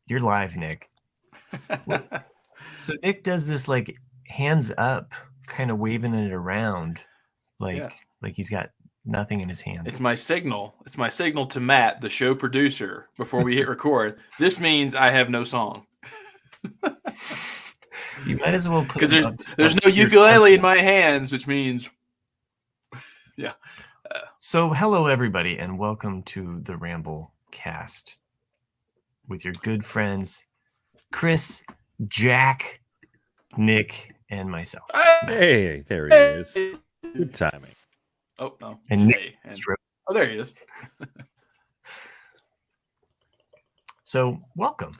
You're live, Nick. So Nick does this like hands up, kind of waving it around, like he's got nothing in his hands. It's my signal. It's my signal to Matt, the show producer, before we hit record. This means I have no song. You might as well put because there's no ukulele in my hands, which means yeah. So hello everybody, and welcome to the Ramble Cast with your good friends Chris, Jack, Nick, and myself. Hey, there he is. Good timing. Oh no, and Nick. Oh, there he is. So welcome.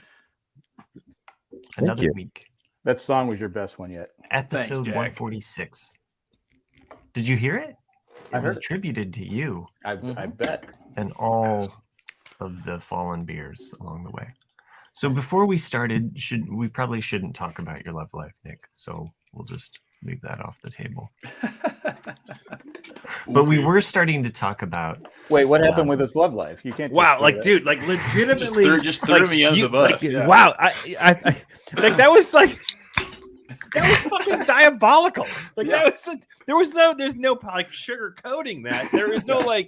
Another week. That song was your best one yet. Episode 146. Did you hear it? It was attributed to you. I bet. And all of the fallen beers along the way. So before we started, we probably shouldn't talk about your love life, Nick. So we'll just leave that off the table. But we were starting to talk about. Wait, what happened with his love life? You can't. Wow, like, dude, like, legitimately, just threw me under the bus. Like, yeah. Wow, I like that was like. That was fucking diabolical. Like there's no like sugar coating that. There was no like,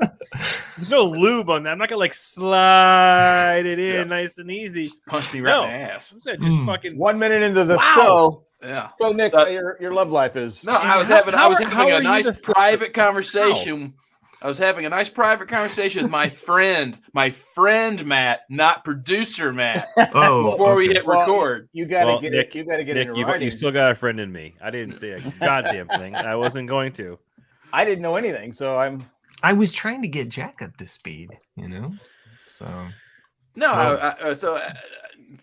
there's no lube on that. I'm not gonna like slide it in nice and easy. Punch me right in the ass. I'm saying just fucking 1 minute into the show. Yeah. So Nick, your love life is. No, I was having a nice private conversation. I was having a nice private conversation with my friend Matt, not producer Matt. Before we hit record, you gotta get Nick, you gotta get Nick, it in writing. You still got a friend in me. I didn't say a goddamn thing. I wasn't going to. I didn't know anything, so I was trying to get Jack up to speed, you know. So no, so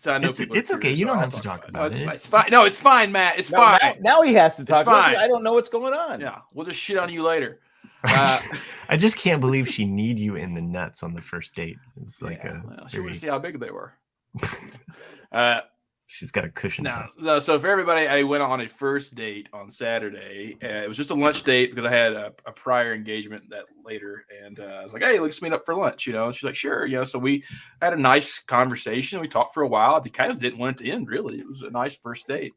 I know it's okay. You don't have to talk about it. It's fine. No, it's fine, Matt. It's fine. Now he has to talk about it. I don't know what's going on. Yeah, we'll just shit on you later. I just can't believe she kneed you in the nuts on the first date. It's like she wanted to see how big they were. She's got a cushion test. No, so for everybody, I went on a first date on Saturday. It was just a lunch date because I had a prior engagement that later, and I was like, "Hey, let's meet up for lunch," you know. And she's like, "Sure," you know. So we had a nice conversation. We talked for a while. I kind of didn't want it to end. Really, it was a nice first date.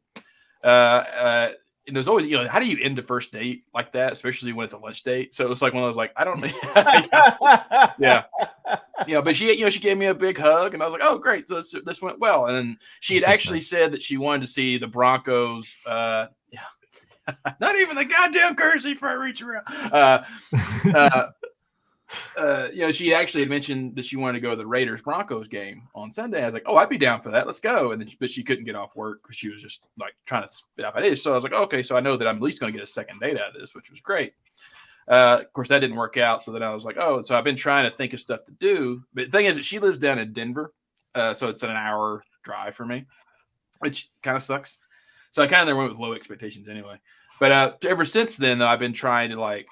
And there's always, you know, how do you end a first date like that, especially when it's a lunch date? So it was like one of those, like, I don't know. Yeah. But she, you know, she gave me a big hug and I was like, oh, great. This went well. And then she had actually said that she wanted to see the Broncos. Not even the goddamn currency for I reach around. You know, she actually had mentioned that she wanted to go to the Raiders Broncos game on Sunday. I was like, oh, I'd be down for that. Let's go. And then, but she couldn't get off work because she was just like trying to spit out ideas. So I was like, okay, so I know that I'm at least going to get a second date out of this, which was great. Of course, that didn't work out. So then I was like, oh, so I've been trying to think of stuff to do. But the thing is that she lives down in Denver. So it's an hour drive for me, which kind of sucks. So I kind of went with low expectations anyway. But ever since then, though, I've been trying to like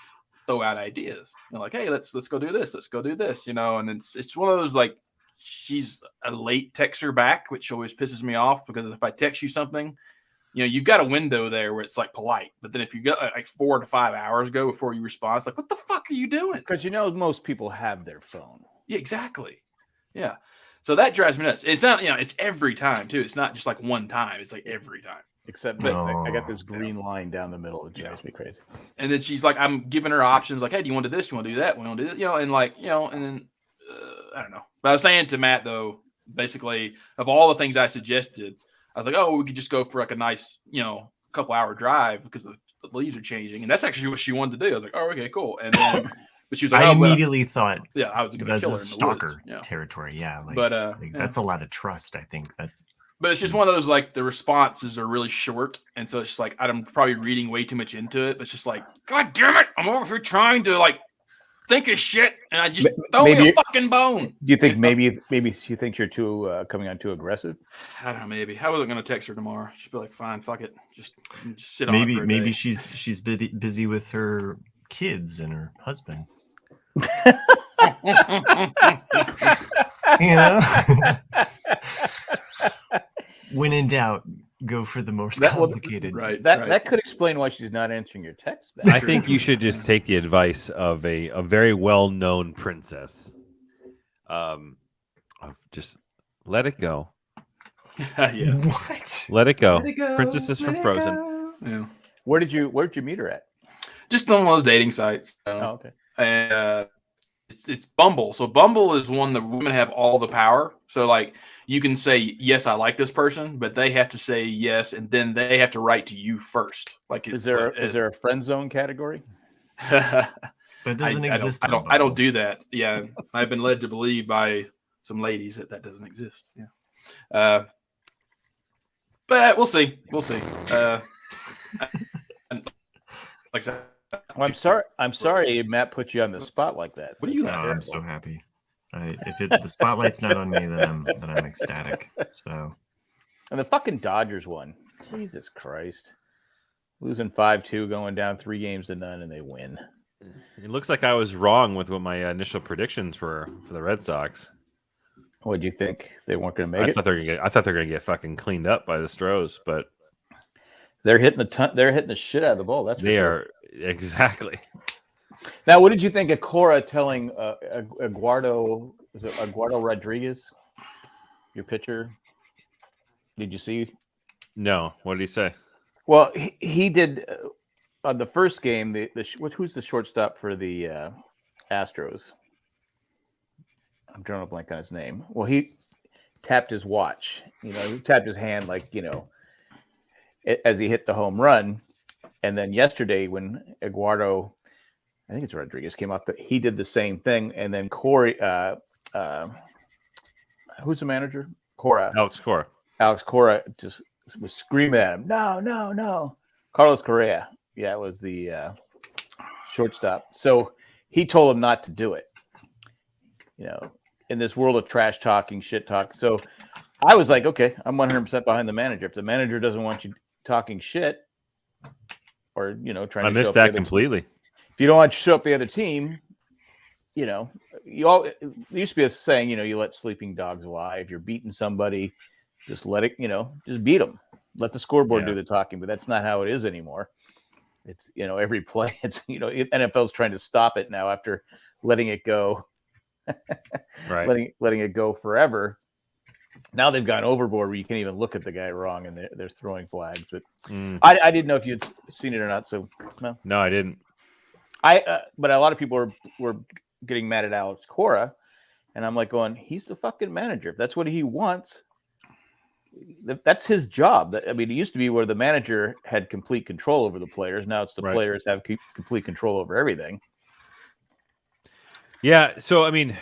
throw out ideas, you know, like, hey, let's go do this, you know. And it's one of those, like, she's a late texter back, which always pisses me off because if I text you something, you know, you've got a window there where it's like polite, but then if you got like 4 to 5 hours go before you respond, it's like, what the fuck are you doing? Because you know most people have their phone. Yeah, exactly. Yeah, so that drives me nuts. It's not, you know, it's every time too. It's not just like one time. It's like every time. Except I got this green line down the middle. It drives me crazy. And then she's like, I'm giving her options like, hey, do you want to do this? Do you want to do that? We want to do this? You know, and like, you know, and then I don't know. But I was saying to Matt, though, basically, of all the things I suggested, I was like, oh, we could just go for like a nice, you know, couple hour drive because the leaves are changing. And that's actually what she wanted to do. I was like, oh, okay, cool. And then, but she was like, I immediately thought, yeah, I was going to kill her in the stalker woods. territory. Yeah. Like, but like, that's a lot of trust, I think. But it's just one of those, like, the responses are really short. And so it's just like, I'm probably reading way too much into it. It's just like, God damn it. I'm over here trying to, like, think of shit. And I just throw me a fucking bone. Do you think maybe she thinks you're too coming on too aggressive? I don't know. Maybe. I wasn't going to text her tomorrow. She'd be like, fine, fuck it. Just sit on it for a maybe day. she's busy with her kids and her husband. You know? When in doubt, go for the most complicated. Right. That could explain why she's not answering your text back. I think you should just take the advice of a very well-known princess. Of just Let it go. Yeah. What? Let it go. Let it go, Princesses from let it Frozen. go. Yeah. Where did you meet her at? Just on one of those dating sites. Oh, okay. And it's Bumble. So Bumble is one that women have all the power. So like you can say yes, I like this person, but they have to say yes, and then they have to write to you first. Like, Is there a friend zone category? But it doesn't exist. I don't do that. Yeah, I've been led to believe by some ladies that doesn't exist. Yeah, but we'll see. We'll see. Like I said, Well, I'm sorry Matt put you on the spot like that. What are you No, laughing I'm so happy. If the spotlight's not on me, then I'm ecstatic. So, And the fucking Dodgers won. Jesus Christ. Losing 5-2, going down 3-0 and they win. It looks like I was wrong with what my initial predictions were for the Red Sox. What do you think? They weren't going to make I it? thought they're gonna get fucking cleaned up by the Stros, but They're hitting the shit out of the ball. That's for they sure. are exactly. Now, what did you think of Cora telling Eduardo Rodriguez, your pitcher? Did you see? No, what did he say? Well, he did on the first game. Who's the shortstop for the Astros? I'm drawing a blank on his name. Well, he tapped his watch. He tapped his hand as he hit the home run. And then yesterday, when Eduardo, I think it's Rodriguez, came off, he did the same thing. And then Corey, who's the manager? Alex Cora. Alex Cora just was screaming at him, no. Carlos Correa. Yeah, it was the shortstop. So he told him not to do it. In this world of trash talking, shit talk. So I was like, okay, I'm 100% behind the manager. If the manager doesn't want you talking shit or, trying to I missed that completely. If you don't want to show up the other team, there used to be a saying, you let sleeping dogs lie. If you're beating somebody, just let it, just beat them. Let the scoreboard do the talking, but that's not how it is anymore. It's, every play, it's, NFL's trying to stop it now after letting it go. Right. letting it go forever. Now they've gone overboard where you can't even look at the guy wrong and they're throwing flags. But I didn't know if you'd seen it or not. So no, I didn't. But a lot of people were getting mad at Alex Cora, and I'm like going, he's the fucking manager. If that's what he wants, that's his job. I mean, it used to be where the manager had complete control over the players. Now it's the players have complete control over everything. Yeah, so I mean,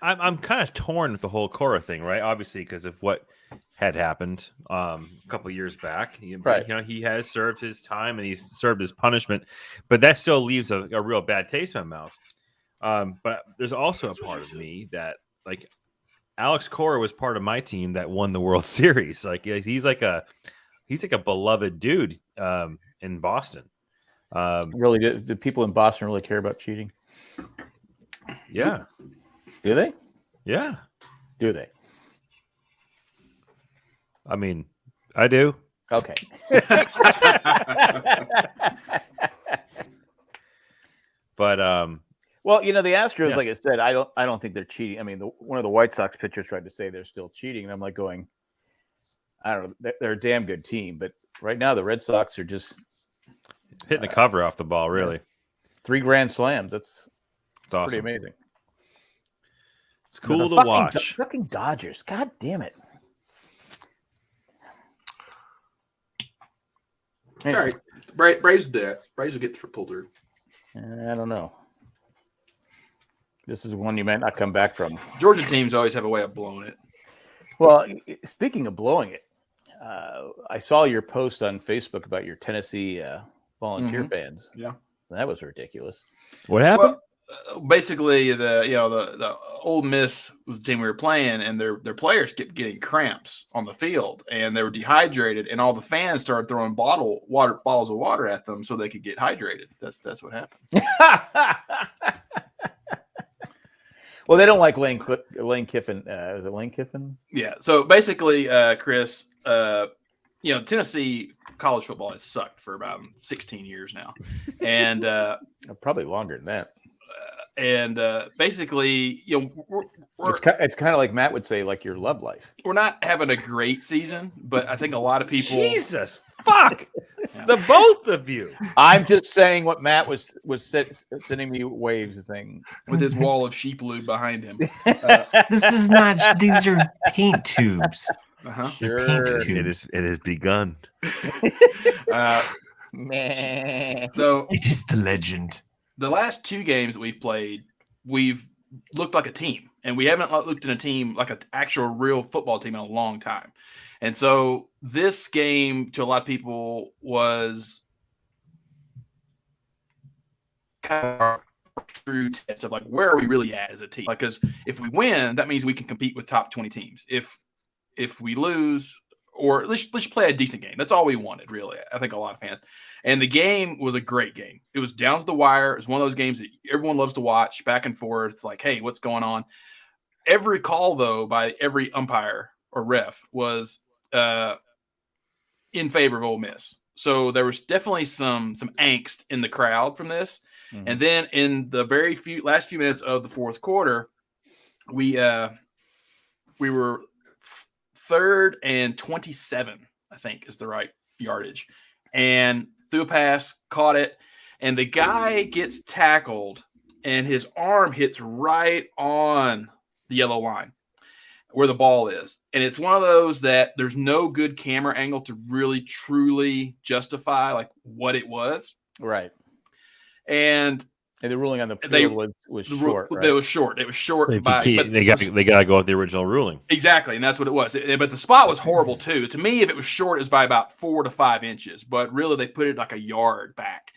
I'm kind of torn with the whole Cora thing, right? Obviously, because of what had happened a couple of years back. He has served his time and he's served his punishment, but that still leaves a real bad taste in my mouth. But there's also a part of me that, like, Alex Cora was part of my team that won the World Series. Like, he's like a beloved dude in Boston. Really, do people in Boston really care about cheating? Yeah. Do they? Yeah. Do they? I mean, I do. Okay. But well, the Astros, like I said, I don't think they're cheating. I mean, one of the White Sox pitchers tried to say they're still cheating, and I'm like going, I don't know, they're a damn good team, but right now the Red Sox are just hitting the cover off the ball, really. 3 grand slams. That's awesome. Pretty amazing. It's cool to watch. Fucking Dodgers. God damn it. Sorry. Braves do that. Braves will get pulled through. I don't know. This is one you might not come back from. Georgia teams always have a way of blowing it. Well, speaking of blowing it, I saw your post on Facebook about your Tennessee volunteer fans. Yeah. That was ridiculous. What happened? Well, basically, the Ole Miss was the team we were playing, and their players kept getting cramps on the field, and they were dehydrated, and all the fans started throwing bottles of water at them so they could get hydrated. That's what happened. Well, they don't like Lane Kiffin. Is it Lane Kiffin? Yeah. So basically, Chris, Tennessee college football has sucked for about 16 years now, and probably longer than that. And basically, we're It's kind of like Matt would say, like your love life. we're not having a great season, but I think a lot of people. Jesus, fuck Yeah. the both of you. I'm just saying what Matt was sending me waves thing with his wall of sheep lube behind him. This is not. These are paint tubes. Uh-huh. They're paint Sure. tubes. It has begun. Man. So It is the legend. the last 2 games that we've played, we've looked like a team, and we haven't looked in a team like an actual real football team in a long time. And so this game to a lot of people was kind of our true test of like, where are we really at as a team? Like, because if we win, that means we can compete with top 20 teams. If we lose, or let's play a decent game. That's all we wanted, really. I think a lot of fans. And the game was a great game. It was down to the wire. It was one of those games that everyone loves to watch, back and forth. It's like, hey, what's going on? Every call, though, by every umpire or ref was in favor of Ole Miss. So there was definitely some angst in the crowd from this. Mm-hmm. And then in the last few minutes of the fourth quarter, we were 3rd and 27, I think is the right yardage, and threw a pass, caught it, and the guy gets tackled, and his arm hits right on the yellow line where the ball is. And it's one of those that there's no good camera angle to really truly justify like what it was. Right. And the ruling on the field was short. Right? It was short. It was short. They got to go with the original ruling. Exactly, and that's what it was. But the spot was horrible too. To me, if it was short, it's by about 4 to 5 inches. But really, they put it like a yard back.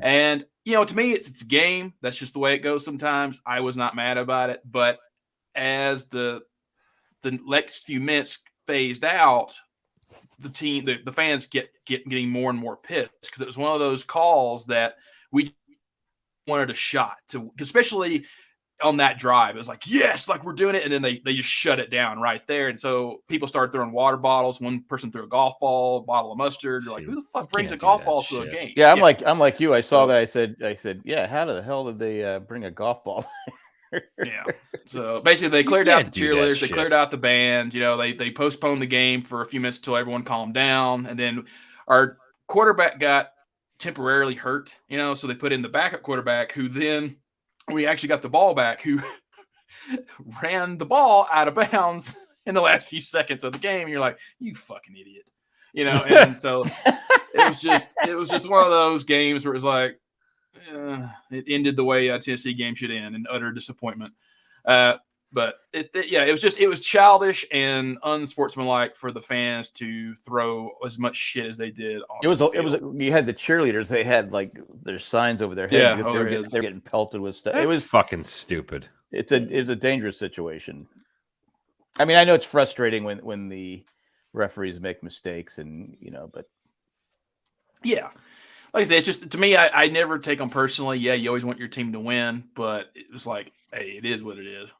And to me, it's a game. That's just the way it goes. Sometimes I was not mad about it, but as the next few minutes phased out, the fans getting more and more pissed because it was one of those calls that we wanted a shot to, especially on that drive. It was like, yes, like we're doing it. And then they just shut it down right there. And so people started throwing water bottles. One person threw a golf ball, a bottle of mustard. You're like, who the fuck brings a golf ball to a game? Yeah, I'm like you. I saw that. I said, yeah, how the hell did they bring a golf ball? Yeah. So basically they cleared out the cheerleaders, they cleared out the band, they postponed the game for a few minutes until everyone calmed down. And then our quarterback got temporarily hurt, so they put in the backup quarterback, who then we actually got the ball back, who ran the ball out of bounds in the last few seconds of the game. You're like, you fucking idiot, and so it was just one of those games where it was like, it ended the way a Tennessee game should end, in utter disappointment. But it was childish and unsportsmanlike for the fans to throw as much shit as they did. You had the cheerleaders. They had like their signs over their heads. Yeah, they're getting pelted with stuff. It was fucking stupid. It's a dangerous situation. I mean, I know it's frustrating when the referees make mistakes, but yeah. Like I said, it's just, to me, I never take them personally. Yeah, you always want your team to win, but it was like, hey, it is what it is.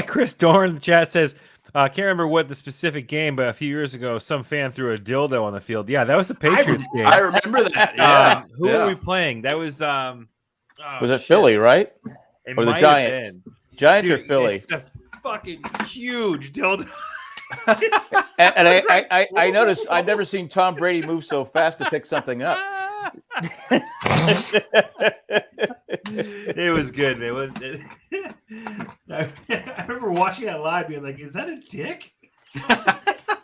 Chris Dorn in the chat says, can't remember what the specific game, but a few years ago, some fan threw a dildo on the field. Yeah, that was the Patriots game. I remember that. Yeah. Who were we playing? That was was it Philly, right? Or the Giants? Giants or Philly? It's a fucking huge dildo. and I noticed I'd never seen Tom Brady move so fast to pick something up. It was good. I remember watching that live, being like, "Is that a dick?"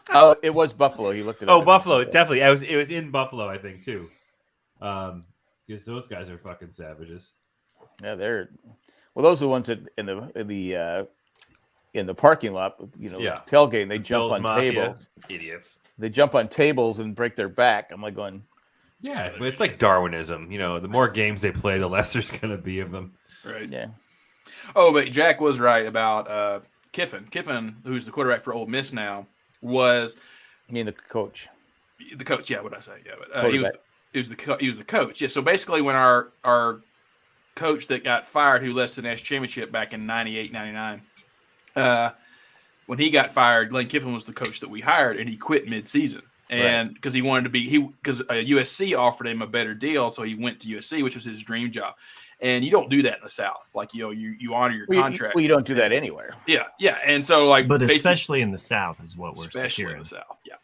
Oh, it was Buffalo. He looked at it. Oh, Buffalo, definitely. It was in Buffalo, I think, too. Because those guys are fucking savages. Yeah, those are the ones that in the parking lot, tailgating. They jump on tables. Idiots. They jump on tables and break their back. I'm like going. Yeah, but it's like Darwinism. The more games they play, the less there's going to be of them. Right. Yeah. Oh, but Jack was right about Kiffin. Kiffin, who's the quarterback for Ole Miss now, was. I mean the coach. The coach, yeah. What did I say? Yeah, but he was the coach. Yeah. So basically, when our coach that got fired, who led to the national championship back in 98, 99, when he got fired, Lane Kiffin was the coach that we hired, and he quit mid-season. And because he wanted to be, because USC offered him a better deal, so he went to USC, which was his dream job. and you don't do that in the South. Like you honor your contracts. Well, you don't do that anywhere. Yeah, and so like, but especially in the South is what we're especially hearing. in the South. Yeah,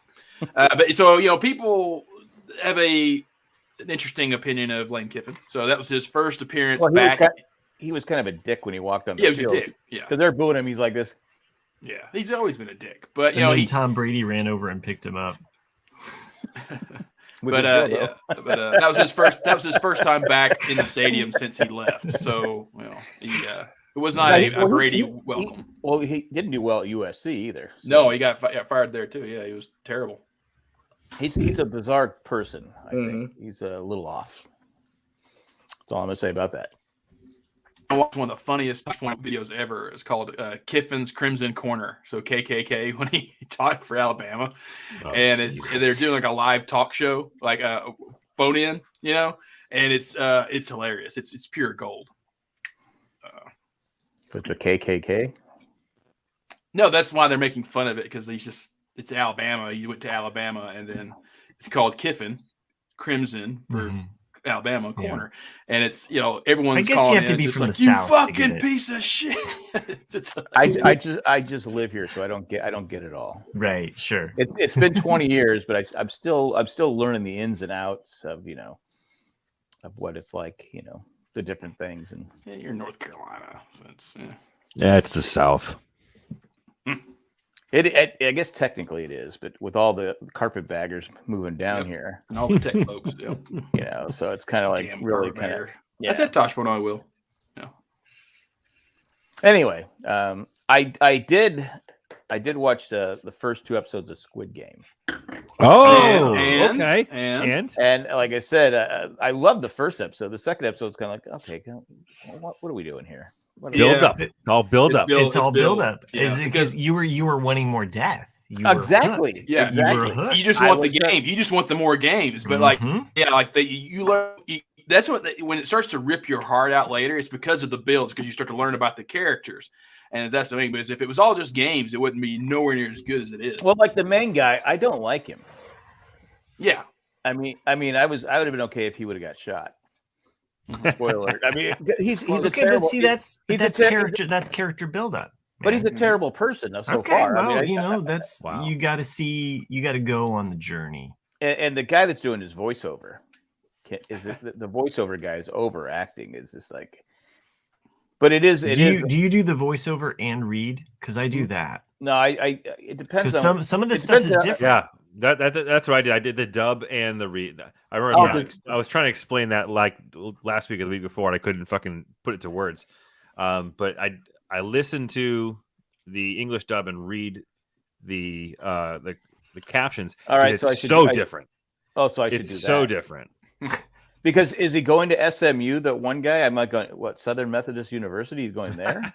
but so people have an interesting opinion of Lane Kiffin. So that was his first appearance back. He was kind of a dick when he walked on the field. field. He was a dick. Yeah, because they're booing him. He's like this. Yeah, he's always been a dick. But Tom Brady ran over and picked him up. But that was his first. That was his first time back in the stadium since he left. So it was not a Brady welcome. He didn't do well at USC either. So. No, he got fired there too. Yeah, he was terrible. He's a bizarre person. I think he's a little off. That's all I'm gonna say about that. I watched one of the funniest touchpoint videos ever. It's called Kiffin's Crimson Corner. So KKK when he talked for Alabama, and they're doing like a live talk show, like a phone in, and it's hilarious. It's pure gold. But the KKK? No, that's why they're making fun of it, because it's Alabama. You went to Alabama, and then it's called Kiffin Crimson for Alabama corner, and it's everyone's. I guess calling you have to in be just from like, the you South. fucking piece of shit. I just live here, so I don't get it all. Right, sure. It's been 20 years, but I'm still learning the ins and outs of of what it's like, the different things. And you're in North Carolina, so it's it's the South. I guess technically it is, but with all the carpetbaggers moving down here, and all the tech folks, so it's kind of like really kind of. Yeah. I said Tosh, but I will. Yeah. Anyway, I did watch the first 2 episodes of Squid Game. Oh, and, okay. And like I said, I loved the first episode. The second episode is kind of like, okay, what are we doing here? Build up. It's all build up. It's all build up. Yeah. Is it because you were wanting more death? Exactly. Yeah, exactly. You just want the game. You just want the more games. But you learn. That's what when it starts to rip your heart out later, it's because of the builds, because you start to learn about the characters, and that's the thing. Because if it was all just games, it wouldn't be nowhere near as good as it is. Well, like the main guy, I don't like him. Yeah, I would have been okay if he would have got shot. Spoiler. I mean, he's a terrible. See, that's character build up. But he's a terrible person so far. Well, that's you got to go on the journey. And the guy that's doing his voiceover. The voiceover guy is overacting. Is just like, but it is. Do you do the voiceover and read? Because I do that. No, it depends. Because some of the stuff is different. Yeah, that's what I did. I did the dub and the read. I remember I was trying to explain that like last week or the week before, and I couldn't fucking put it to words. But I listened to the English dub and read the captions. All right, it's so different. So I should do that. It's so different. Because is he going to SMU? That one guy, I'm like, going, what, Southern Methodist University? He's going there.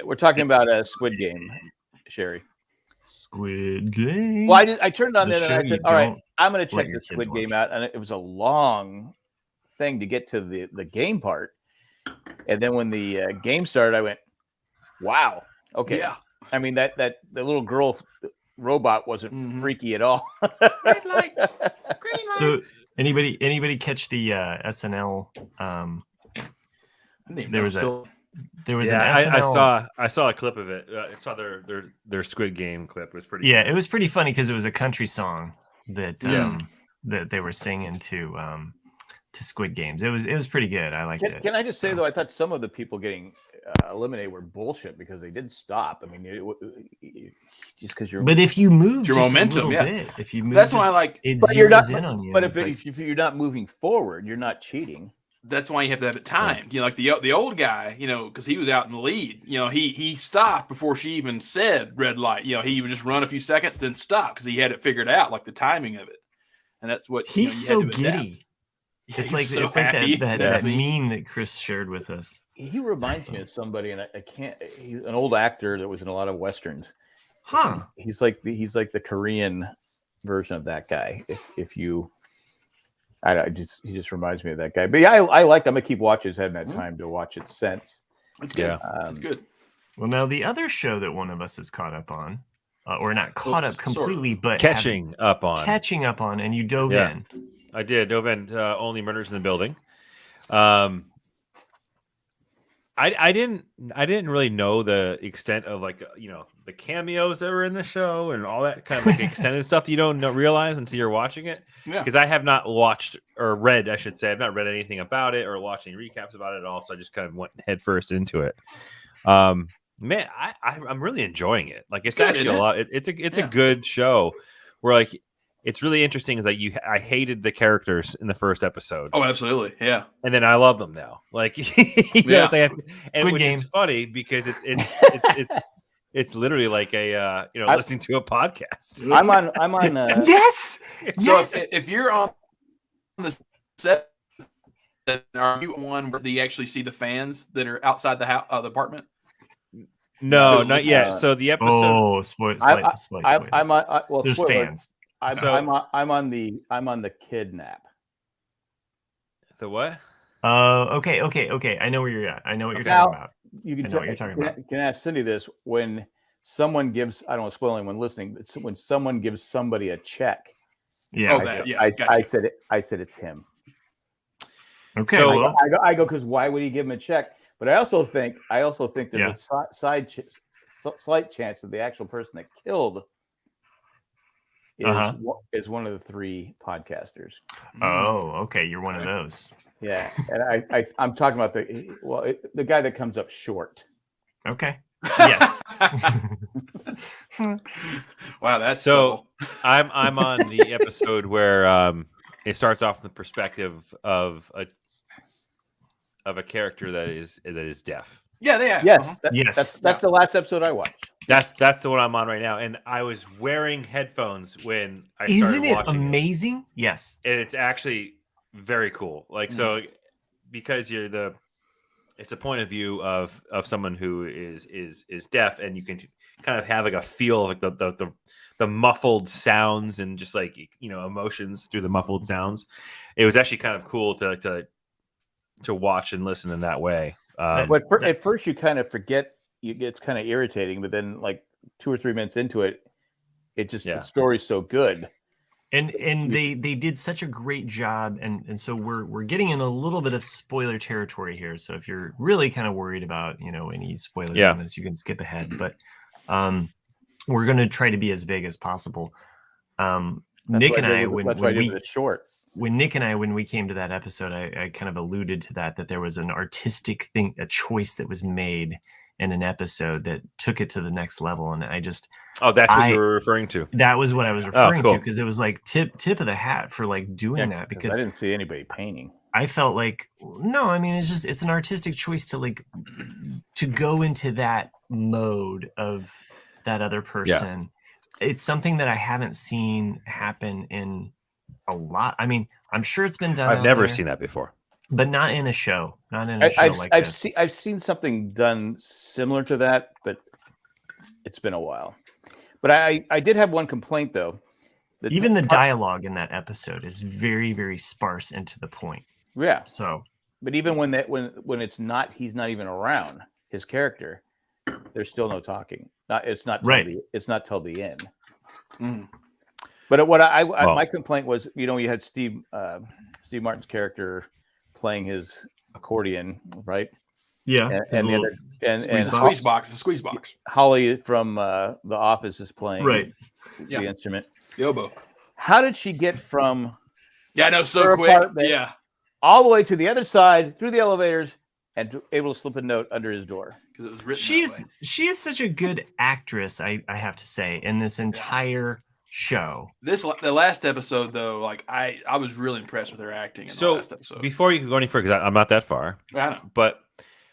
We're talking about a Squid Game, Sherry. Squid Game. Well, I turned on there and I said, all right, I'm going to check the Squid Game out, and it was a long thing to get to the game part. And then when the game started, I went, wow, okay. Yeah. I mean that the little girl robot wasn't freaky at all. Green light. So anybody catch the SNL? There was an SNL. I saw a clip of it. I saw their Squid Game clip. It was pretty. Yeah, it was pretty funny because it was a country song that that they were singing to Squid Games. It was pretty good. I liked it. Can I just say though, I thought some of the people getting eliminated were bullshit because they didn't stop. I mean, just because you're. But if you move your just momentum, a little bit, if you move, that's why I like. It but you're not. In on you, but if you're not moving forward, you're not cheating. That's why you have to have it timed. Like the old guy, because he was out in the lead. He stopped before she even said red light. He would just run a few seconds, then stop because he had it figured out, like the timing of it. And that's what he's so giddy. It's like that See? meme that Chris shared with us. He reminds me of somebody, and I can't. He's an old actor that was in a lot of westerns. Huh? He's like the Korean version of that guy. If you, he just reminds me of that guy. But yeah, I like. I'm gonna keep watching. I haven't had time to watch it since. That's good. That's good. Well, now the other show that one of us is caught up on, or not caught up completely, but catching up on, and you dove in. I did. Novan, Only Murders in the Building. I didn't really know the extent of like the cameos that were in the show and all that kind of like extended stuff that you don't realize until you're watching it. Yeah. Because I have not watched or read, I should say, I've not read anything about it or watched any recaps about it at all. So I just kind of went headfirst into it. Man, I'm really enjoying it. Like it's good, actually isn't a lot. It's a good show. Where like it's really interesting is that I hated the characters in the first episode. Oh, absolutely, yeah. And then I love them now. Like Yeah. and which Game. is funny because it's literally like a listening to a podcast. I'm on. Yes. So Yes. if you're on the set, then are you one where you actually see the fans that are outside the house, the apartment? No, No, not yet. So the episode. Oh, spoilers. I'm on. Well, There's spoiler, fans. I'm on the kidnap. The what? Okay. I know where you're at. I know what you're talking about. You I know what you're talking about. Can ask Cindy this when someone gives. I don't want to spoil anyone listening, but when someone gives somebody a check. Yeah. Oh, that, yeah. Gotcha. I said it's him. Okay. So- well, I go because why would he give him a check? But I also think there's a slight chance that the actual person that killed is one of the three podcasters. oh, okay. You're one of those. Yeah, and I'm talking about the guy that comes up short. Okay. Yes. Wow, that's So I'm on the episode where it starts off from the perspective of a character that is deaf. yeah, they are. Yes, Yes. That's the last episode I watched. That's the one I'm on right now, and I was wearing headphones when I Isn't started it watching amazing? Yes. and it's actually very cool. Like so, because it's a point of view of someone who is deaf, and you can kind of have like a feel of like the muffled sounds and just like emotions through the muffled sounds. It was actually kind of cool to watch and listen in that way. At first, you kind of forget. It's kind of irritating, but then like 2 or 3 minutes into it, the story's so good. And they did such a great job, and so we're getting in a little bit of spoiler territory here. So if you're really kind of worried about any spoilers on this, you can skip ahead. But we're going to try to be as vague as possible. Nick and I, when we came to that episode, I kind of alluded to that there was an artistic thing, a choice that was made in an episode that took it to the next level, and that's what you were referring to. That was what I was referring cool. to, because it was like tip of the hat for like doing that, because I didn't see anybody painting. I felt like no, I mean it's an artistic choice to go into that mode of that other person. Yeah. It's something that I haven't seen happen in a lot. I mean, I'm sure it's been done. I've never seen that before. But not in a show. Not in a show like this. I've seen something done similar to that, but it's been a while. But I did have one complaint though. Even the dialogue in that episode is very, very sparse and to the point. Yeah. So, but even when he's not even around, his character, there's still no talking. It's not till the end. Mm. But my complaint was, you had Steve Martin's character playing his accordion, right? Yeah, and squeeze box. Holly from The Office is playing the instrument. The oboe. How did she get from so quick? Yeah, all the way to the other side through the elevators and able to slip a note under his door? Because it was written. She is such a good actress. I have to say, in this entire show. The last episode though, like I was really impressed with her acting in the last episode. Before you go any further, because I'm not that far. I know. But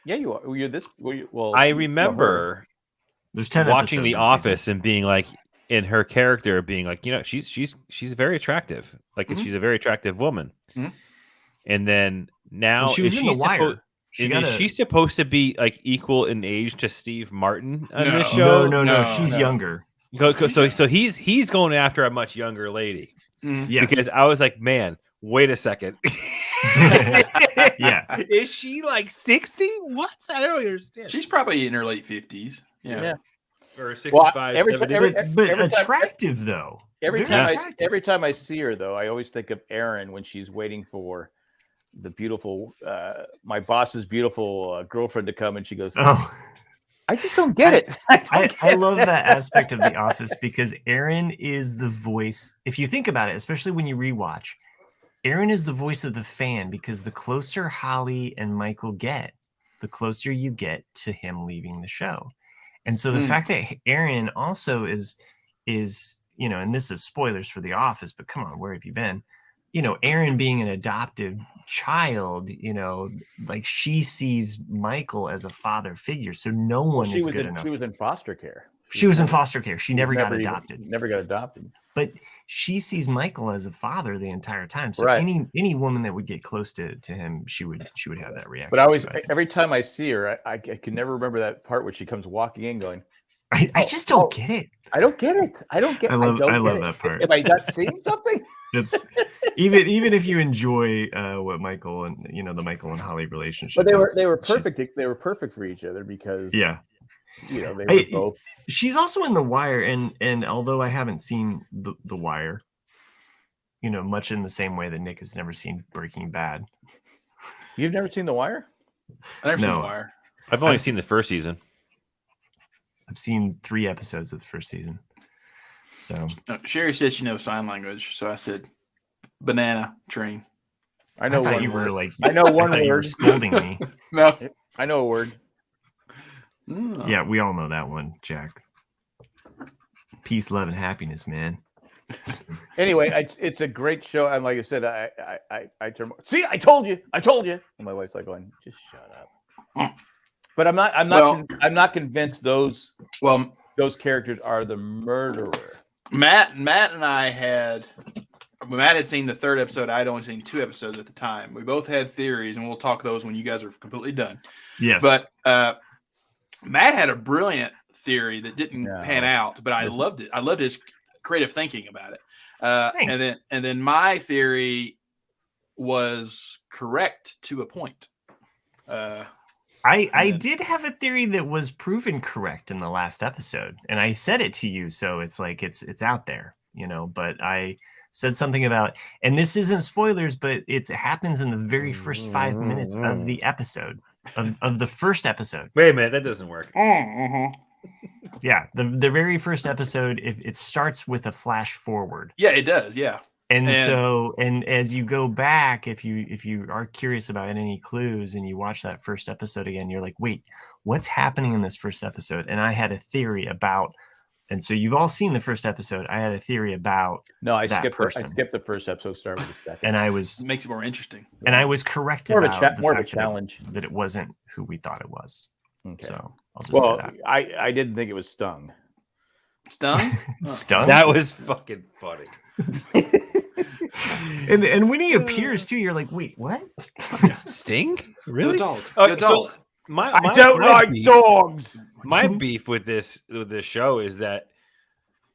yeah, you are. You're this. Well, I remember there's 10 watching The Office and being like, in her character being like, she's very attractive. Like she's a very attractive woman. Mm-hmm. And then now she was in The Wire. She's supposed to be like equal in age to Steve Martin on this show. No. She's younger. So he's going after a much younger lady. Yes. Because I was like, man, wait a second. Yeah. Is she like 60? What? I don't understand. She's probably in her late 50s. Yeah. or 65. every 70. every- but every time- attractive though. Every Very time attractive. I see her though, I always think of Erin when she's waiting for the beautiful my boss's beautiful girlfriend to come, and she goes, Oh, I just don't get it. I love that aspect of The Office because Erin is the voice. If you think about it, especially when you rewatch, Erin is the voice of the fan because the closer Holly and Michael get, the closer you get to him leaving the show. And so the fact that Erin also is, and this is spoilers for The Office, but come on, where have you been? Erin being an adopted child, like she sees Michael as a father figure. So no one is good enough. She was in foster care. She was in foster care. She never got adopted. Never got adopted. But she sees Michael as a father the entire time. So Right. any woman that would get close to him, she would have that reaction. But every time I see her, I can never remember that part where she comes walking in going, I just don't get it. I don't get it. I love that part. Am I not seeing something? It's even if you enjoy what Michael and the Michael and Holly relationship. But they were perfect. They were perfect for each other because yeah. They were both. She's also in The Wire, and although I haven't seen the Wire, much in the same way that Nick has never seen Breaking Bad. You've never seen The Wire? I've never seen The Wire. I've only seen the first season. I've seen 3 episodes of the first season. So Sherry says she knows sign language, so I said banana train. I know thought one you word. were like I know one thought you were word. scolding me. No. I know a word. Oh. Yeah, we all know that one, Jack. Peace, love, and happiness, man. Anyway, it's a great show, and like I said, I turn. See, I told you. And my wife's like going, just shut up. But I'm not convinced those characters are the murderer. Matt and I had. Matt had seen the 3rd episode. I'd only seen 2 episodes at the time. We both had theories, and we'll talk those when you guys are completely done. Yes. But Matt had a brilliant theory that didn't pan out, but I loved it. I loved his creative thinking about it. Thanks. And then my theory was correct to a point. I did have a theory that was proven correct in the last episode, and I said it to you, so it's like it's out there, but I said something about, and this isn't spoilers, but it happens in the very first 5 minutes of the episode of the first episode. Wait a minute, that doesn't work. Yeah, the very first episode, it starts with a flash forward. Yeah, it does. Yeah. And so as you go back, if you are curious about any clues and you watch that first episode again, you're like, wait, what's happening in this first episode? And I had a theory about, and so you've all seen the first episode. I had a theory about I skipped the first episode, start with the second. and It makes it more interesting. And I was corrected more about of a challenge that it wasn't who we thought it was. Okay. So I'll just say that. I didn't think it was Stung. Stung? Stung? That was fucking funny. and when he appears too, you're like, wait, what? Sting? Really? Go dog. Oh, Go so dog. I don't like dogs. My beef with this show is that,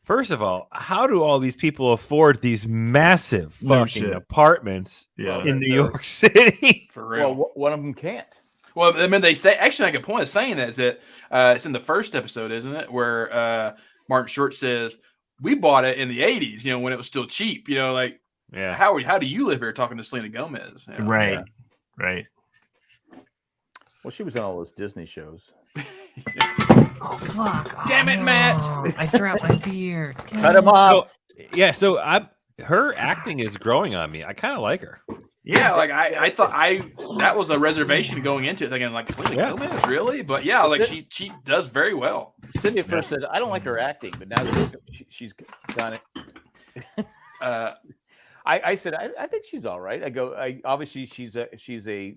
first of all, how do all these people afford these massive fucking apartments in New York City? For real. Well, one of them can't. Well, I mean, they say, actually, like a point of saying that is that it's in the first episode, isn't it? Where Martin Short says, we bought it in the 80s, when it was still cheap, like, how do you live here talking to Selena Gomez? Right. Well, she was on all those Disney shows. Oh, fuck. Damn it, Matt. I dropped my beer. Cut him off. So her acting is growing on me. I kind of like her. Yeah, like I thought that was a reservation going into it, thinking like Selena Gomez, really? But yeah, like she does very well. Cindy at first said, I don't like her acting, but now that she's done it. I said, I think she's all right. Obviously she's a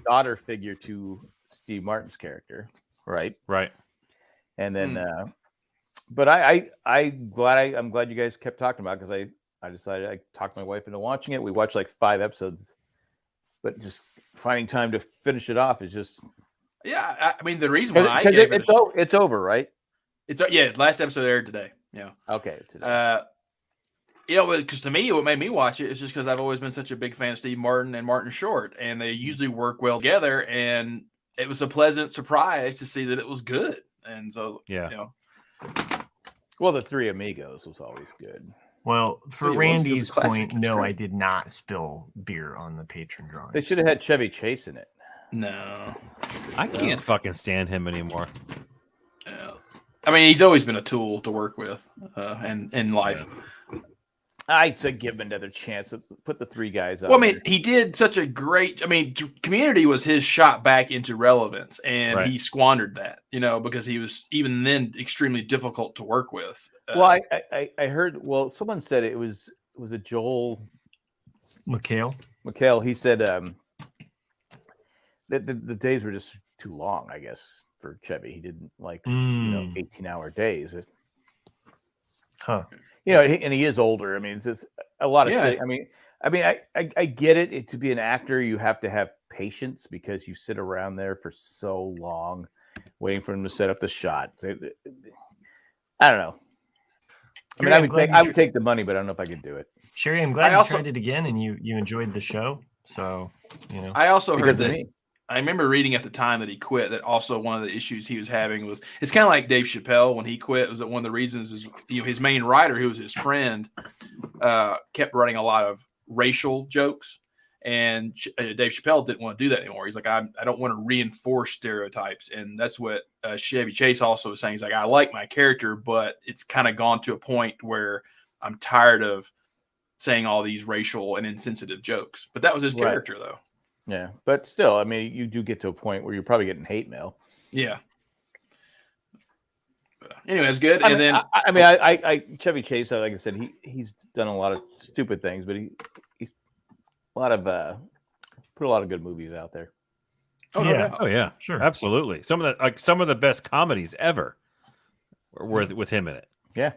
daughter figure to Steve Martin's character, right? Right. And then, but I'm glad you guys kept talking about it, because I decided I talked my wife into watching it. We watched like 5 episodes, but just finding time to finish it off is just. Yeah, I mean the reason why it's over, right? Last episode aired today. Yeah. Okay. Today. Because to me, what made me watch it is just because I've always been such a big fan of Steve Martin and Martin Short, and they usually work well together. And it was a pleasant surprise to see that it was good. And so, Yeah. you know, Well, the Three Amigos was always good. Well, for It was. It was a Randy's classic. point, It's no, great. I did not spill beer on the patron drawing. They should have had Chevy Chase in it. no. I can't fucking stand him anymore. I mean, he's always been a tool to work with and in life. I'd say give him another chance. Put the three guys on. Well, I mean, there. he did such a great. I mean, Community was his shot back into relevance, and Right. he squandered that, you know, because he was even then extremely difficult to work with. Well, I heard. Well, someone said it was it Joel McHale? He said that the days were just too long, I guess, for Chevy. He didn't like 18-hour days. Huh. You know, and he is older. I mean, it's just a lot of. Yeah. I mean, I get it. To be an actor, you have to have patience because you sit around there for so long, waiting for him to set up the shot. I don't know. I mean, I would take the money, but I don't know if I could do it. Sherry, I'm glad you tried it again and you enjoyed the show. So, you know. I also heard Because of that. me. I remember reading at the time that he quit that also one of the issues he was having was it's kind of like Dave Chappelle when he quit was that one of the reasons is his main writer who was his friend kept writing a lot of racial jokes and Dave Chappelle didn't want to do that anymore. He's like I don't want to reinforce stereotypes, and that's what Chevy Chase also was saying. He's like I like my character, but it's kind of gone to a point where I'm tired of saying all these racial and insensitive jokes. But that was his character though. Yeah, but still, I mean, you do get to a point where you're probably getting hate mail. Yeah. Anyway, it's good. Chevy Chase, like I said, he's done a lot of stupid things, but he's put a lot of good movies out there. Oh, Yeah. no, Oh yeah, Sure. absolutely. Some of the best comedies ever were with him in it. Yeah.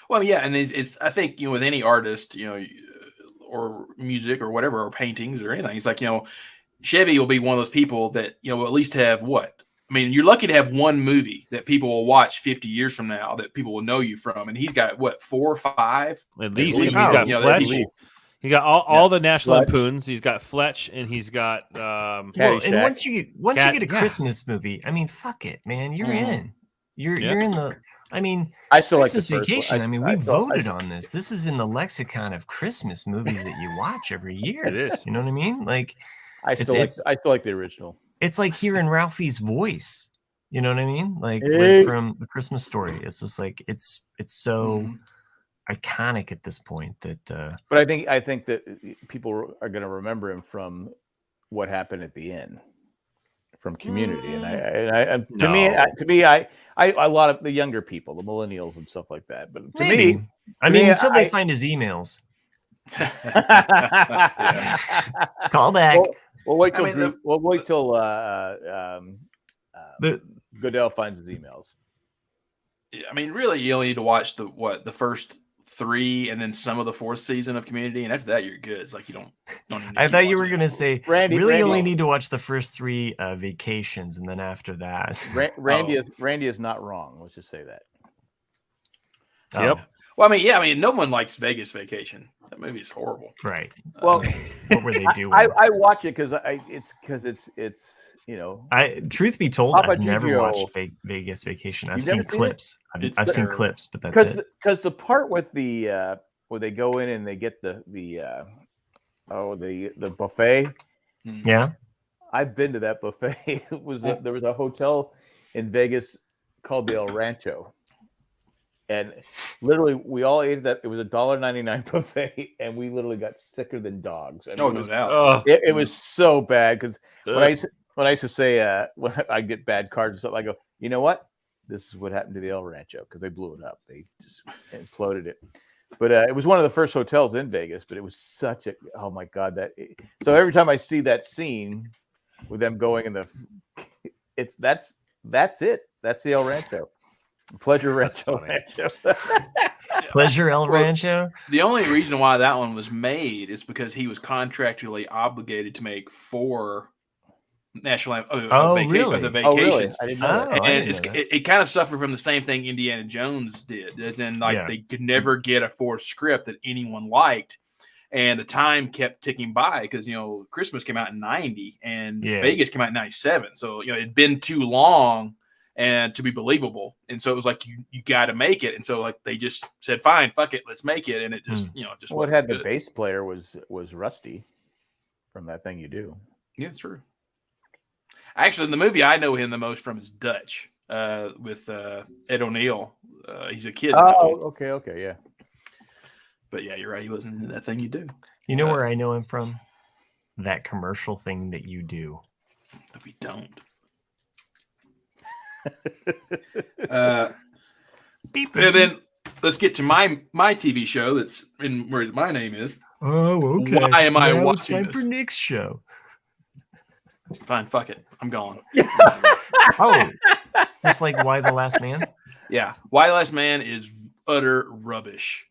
well, yeah, and it's I think with any artist, or music or whatever, or paintings or anything, it's like Chevy will be one of those people that will at least have what. I mean, you're lucky to have one movie that people will watch 50 years from now that people will know you from, and he's got what 4 or 5 At least least. he's got Fletch. He got all the National Fletch. Lampoons. He's got Fletch, and he's got Well, and Caddyshack. once you get a Christmas movie, I mean, fuck it, man. You're in. You're in the. I mean, I still like Christmas the first Vacation. one. I mean, we voted on this. This is in the lexicon of Christmas movies that you watch every year. It is. You know what I mean? Like, I still like the original. it's like hearing Ralphie's voice. You know what I mean? Like from The Christmas Story. It's just like it's so iconic at this point that. But I think that people are going to remember him from what happened at the end, from Community, and to me, a lot of the younger people, the millennials and stuff like that. But to me, until they find his emails. Call back. We'll wait till Goodell finds his emails. I mean, really, you only need to watch the first 3 and then some of the 4th season of Community, and after that, you're good. It's like you don't. Need to I keep thought you were watching gonna it. say Randy, you only need to watch the first 3 Vacations, and then after that, Randy is not wrong. Let's just say that. Yep. Well, I mean, no one likes Vegas Vacation. That movie is horrible. Right. Well, What were they doing? I watch it because it's truth be told, Papa I've never Gigio. watched Vegas Vacation. I've You've seen never seen clips. It's I've seen terrible. clips, but that's it. because the part with the where they go in and they get the buffet. Yeah. I've been to that buffet. There was a hotel in Vegas called the El Rancho, and literally we all ate that. It was $1.99 buffet, and we literally got sicker than dogs. I mean, No doubt. it was so bad because when I used to say when I get bad cards and stuff, I go, you know what? This is what happened to the El Rancho because they blew it up. They just imploded it. But it was one of the first hotels in Vegas. But it was such a oh my god so every time I see that scene with them going in the that's it. That's the El Rancho. Pleasure Rancho. Pleasure El Rancho. The only reason why that one was made is because he was contractually obligated to make 4 national really? of the Oh, really? vacations. I didn't know that. And it kind of suffered from the same thing Indiana Jones did, as in they could never get a 4th script that anyone liked, and the time kept ticking by because Christmas came out in 90 and Vegas came out in 97, so it'd been too long, and to be believable. And so it was like you got to make it. And so like they just said, fine, fuck it, let's make it. And it just just what had the bass player was Rusty from That Thing You Do. Yeah, it's true. Actually, in the movie, I know him the most from his Dutch with Ed O'Neill. He's a kid. Oh, okay, yeah. But yeah, you're right. He wasn't in That Thing You Do. You know where I know him from? That commercial thing that you do. That we don't. And then let's get to my TV show that's in where my name is. Oh, okay. Why am I now watching it's time this? for Nick's show. Fine, fuck it. I'm gone. Oh, just like Why the Last Man? Yeah. Why the Last Man is utter rubbish.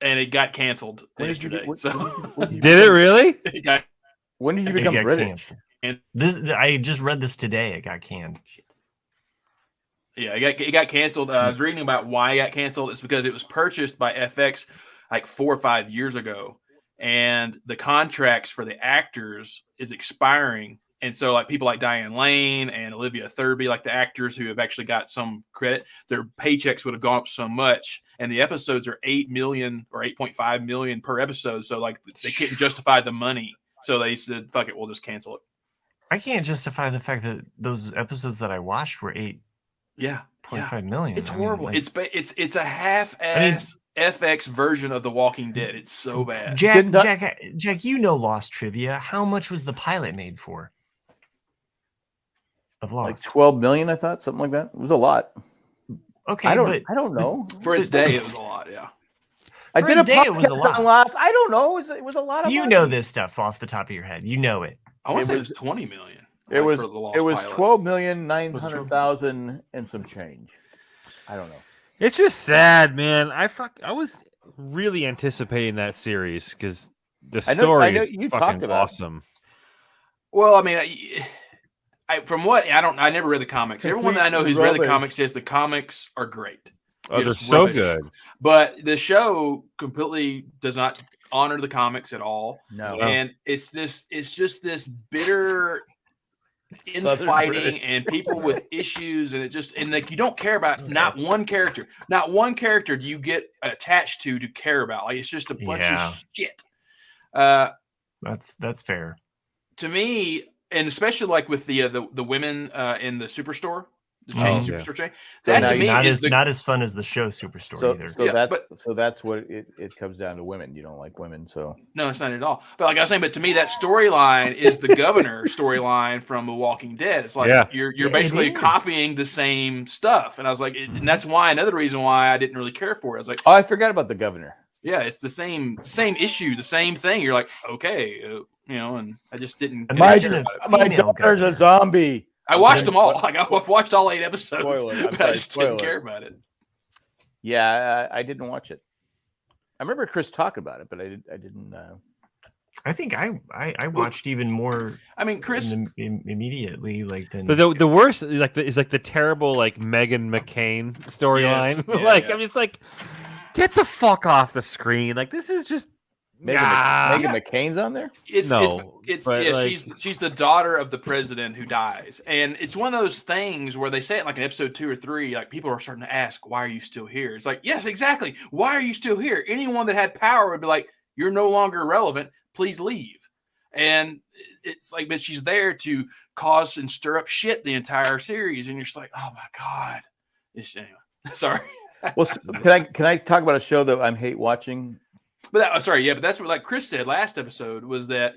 And it got canceled yesterday. Did it really? It got, When did you It become got British? canceled. And- I just read this today. It got canned. yeah, it got canceled. I was reading about why it got canceled. It's because it was purchased by FX like 4 or 5 years ago. And the contracts for the actors is expiring. And so like people like Diane Lane and Olivia Thirlby, like the actors who have actually got some credit, their paychecks would have gone up so much. And the episodes are 8 million or 8.5 million per episode. So like they couldn't justify the money. So they said, fuck it, we'll just cancel it. I can't justify the fact that those episodes that I watched were 8.5 million. It's I mean, horrible. like, It's a half-ass FX version of The Walking Dead. It's so bad. Jack, you know Lost trivia. How much was the pilot made for? Of Like Lost, 12 million, I thought, something like that. It was a lot. okay, I but don't know. For its day, it was a lot. Yeah. I For did his a day, it was a podcast lot. on Lost. I don't know. It was a lot of you money. know this stuff off the top of your head. You know it. I want It to say it was- was 20 million. It was for the Lost 12,900,000 and some change. I don't know. It's just sad, man. I was really anticipating that series because the I know story is you fucking talked about it. awesome. Well, I mean, from what I never read the comics. Everyone that I know who's read the Rubbish. comics says the comics are great. Oh, they're It's so rubbish. good. But the show completely does not honor the comics at all. No. And it's just this bitter Southern infighting British. and people with issues, and like you don't care about not one character do you get attached to care about. Like it's just a bunch of shit. That's fair. To me, and especially like with the women in the superstore, the chain superstore chain, that to me not is not as fun as the show Superstore So, either. so, Yeah, that's what it comes down to women. You don't like women, so no, it's not at all. But like I was saying, but to me, that storyline is the governor storyline from The Walking Dead. It's like you're Yeah, basically it is. copying the same stuff. And I was like, and that's why another reason why I didn't really care for it. I was like, oh, I forgot about the governor. yeah, it's the same issue, the same thing. You're like, okay, and I just didn't. Imagine care if about it. My female daughter's governor. a zombie. I watched them all. Like I've watched all 8 episodes, Spoiler, I'm but I sorry, just didn't spoiler. care about it. Yeah, I didn't watch it. I remember Chris talking about it, but I didn't. I think I watched even more I mean, Chris, immediately than But the worst is the terrible like Meghan McCain storyline. Yes, yeah, like yeah. I'm just like, get the fuck off the screen. Like this is just Megan McCain's on there. it's but, yeah, like- she's the daughter of the president who dies, and it's one of those things where they say it like in episode 2 or 3, like people are starting to ask, why are you still here? It's like, yes, exactly, why are you still here? Anyone that had power would be like, you're no longer relevant, please leave. And it's like, but she's there to cause and stir up shit the entire series, and you're just like, oh my god. Anyway, sorry. Well, can I talk about a show that I hate watching? But but that's what like Chris said last episode was that,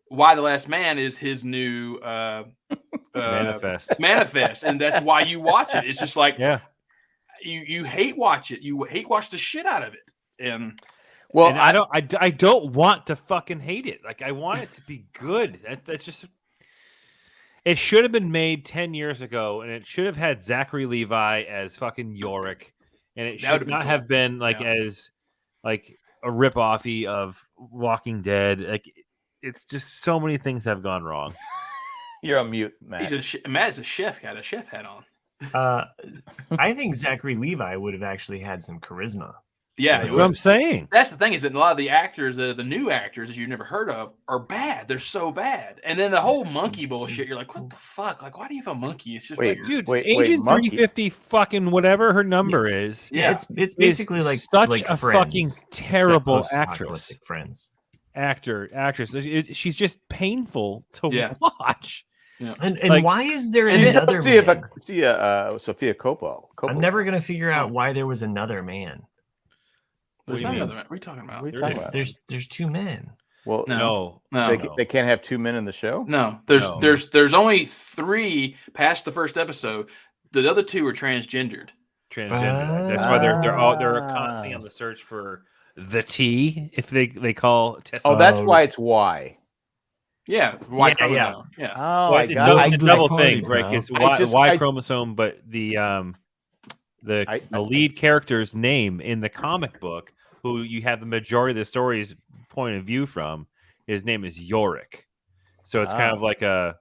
Why the Last Man is his new manifest, and that's why you watch it. It's just like you hate watch it. You hate watch the shit out of it. And Well, and I don't want to fucking hate it. Like I want it to be good. That's just it should have been made 10 years ago, and it should have had Zachary Levi as fucking Yorick, and it should not have been like as like a ripoffy of Walking Dead. Like it's just so many things have gone wrong. You're on mute, Matt. Matt's a chef, got a chef hat on. I think Zachary Levi would have actually had some charisma. Yeah, That's what I'm saying. That's the thing is that a lot of the actors, the new actors that you've never heard of, are bad. They're so bad. And then the whole monkey bullshit, you're like, what the fuck? Like, why do you have a monkey? It's just weird. Dude, wait, Agent monkey? 350 fucking whatever her number is. Yeah. It's basically is like such like a Friends, fucking except terrible post-apocalyptic actress. Friends. Actress. She's just painful to Yeah. watch. Yeah. And Like, why is there and another man? Sophia Coppola. I'm never gonna figure out why there was another man. There's What do you another mean? man. What are you talking about? What are you talking about? There's two men. Well, No. they can't have two men in the show. No. There's only 3 past the first episode. The other 2 are transgendered. Transgender. That's why they're constantly on the search for the T, if they call test. Oh, that's why it's Y. Yeah, Y Yeah, chromosome. Yeah. Oh, Well, I it's got it. a the double party, thing, right? bro. It's I Y chromosome, but the lead character's name in the comic book, who you have the majority of the story's point of view from, his name is Yorick. So it's kind of like a,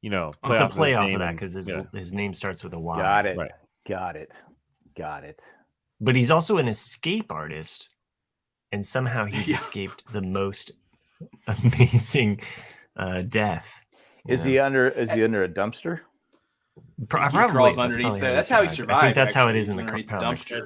It's a play off of that because his name starts with a Y. Got it. Right. Got it. But he's also an escape artist, and somehow he's escaped the most amazing death. Is he under a dumpster? Probably. He crawls That's underneath probably there. how That's how he survived. survived. I think that's how it actually. is in the Underneath comics. dumpster.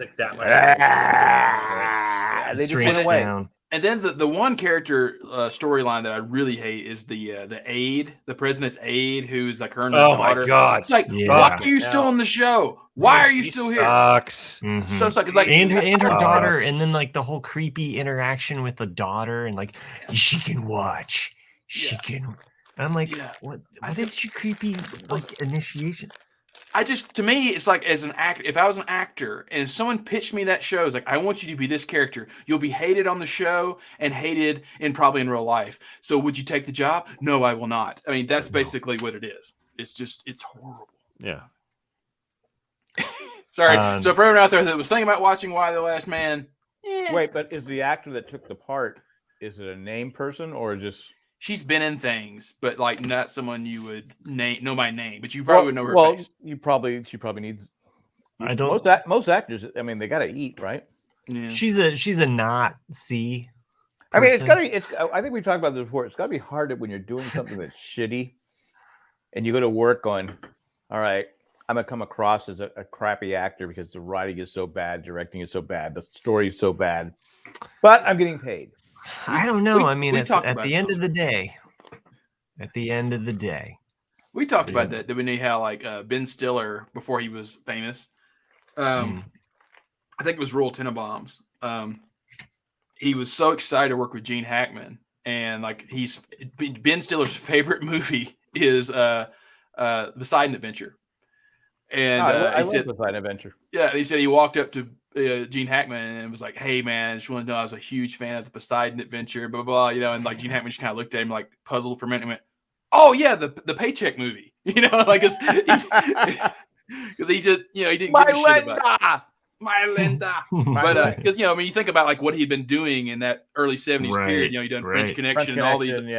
They just Straight went away. down. And then the one character storyline that I really hate is the aide, the president's aide, who's like her and her daughter. God! It's like, Yeah. why are you still on the show? Why are you still here? Sucks. Mhm. So sucks. It's like and her sucks. daughter, and then like the whole creepy interaction with the daughter, and like she can watch, she can. I'm like, what is your creepy like initiation? to me, it's like as an actor, if I was an actor and someone pitched me that show, it's like, I want you to be this character. You'll be hated on the show and hated probably in real life. So would you take the job? No, I will not. I mean, that's basically what it is. It's horrible. Yeah. Sorry. So for everyone out there that was thinking about watching Why the Last Man, Wait, but is the actor that took the part, is it a name person or just? she's been in things, but like not someone you would know by name, but you probably would know her face. She probably needs. I don't. Most actors, I mean, they got to eat, right? Yeah. She's a not C. I mean, it's person. got to. I think we talked about this before. It's got to be hard that when you're doing something that's shitty, and you go to work going, all right, I'm gonna come across as a crappy actor because the writing is so bad, directing is so bad, the story is so bad, but I'm getting paid. I don't know. I mean, we it's talked at about the end those. of the day. At the end of the day, We talked about that. Did we know how like Ben Stiller before he was famous? I think it was Royal Tenenbaums. He was so excited to work with Gene Hackman, and like Ben Stiller's favorite movie is Poseidon Adventure. And I he said, love Poseidon Adventure. yeah, and he said he walked up to Gene Hackman and was like, "Hey man, just want to know I was a huge fan of the Poseidon Adventure, blah blah," and like Gene Hackman just kind of looked at him like puzzled for a minute and went, "Oh yeah, the Paycheck movie," like because he just he didn't give a shit about it. My Linda. But because I mean, you think about like what he'd been doing in that early 70s period. He done French Connection and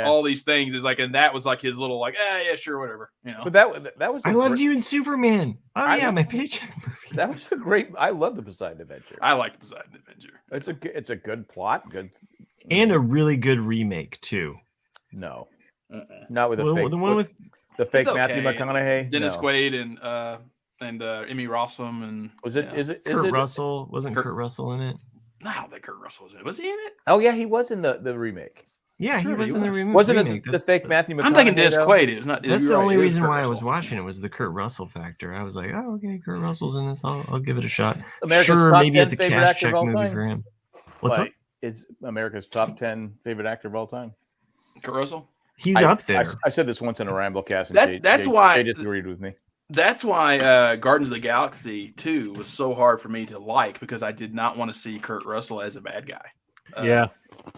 all these things. Is like, and that was like his little like, yeah, sure, whatever. But that was. I loved you in Superman. Oh my Paycheck movie. That was a great. I love the Poseidon Adventure. I like the Poseidon Adventure. It's a good plot, good, And a really good remake too. No, not with the fake. The one with the fake It's Matthew okay. McConaughey. Dennis no. Quaid and Emmy Rossum and Was it? Is it? Kurt Russell? Wasn't Kurt Russell in it? No, I don't think Kurt Russell was in it. Was he in it? Oh yeah, he was in the remake. Yeah, Sure, he was he in the was. remake. Wasn't it the fake Matthew McConaughey? I'm thinking Dennis though? Quaid. It was not. That's you're the right, only it was reason Kurt why I was Russell. watching it was the Kurt Russell factor. I was like, oh, okay, Kurt Russell's in this. I'll give it a shot. America's sure, top maybe 10 it's a favorite cash actor of check all movie time. for him. What's up? It's America's top 10 favorite actor of all time. Kurt Russell. He's up there. I said this once in a Ramblecast, and That's Jay why disagreed with me. That's why Guardians of the Galaxy 2 was so hard for me to like because I did not want to see Kurt Russell as a bad guy. Yeah.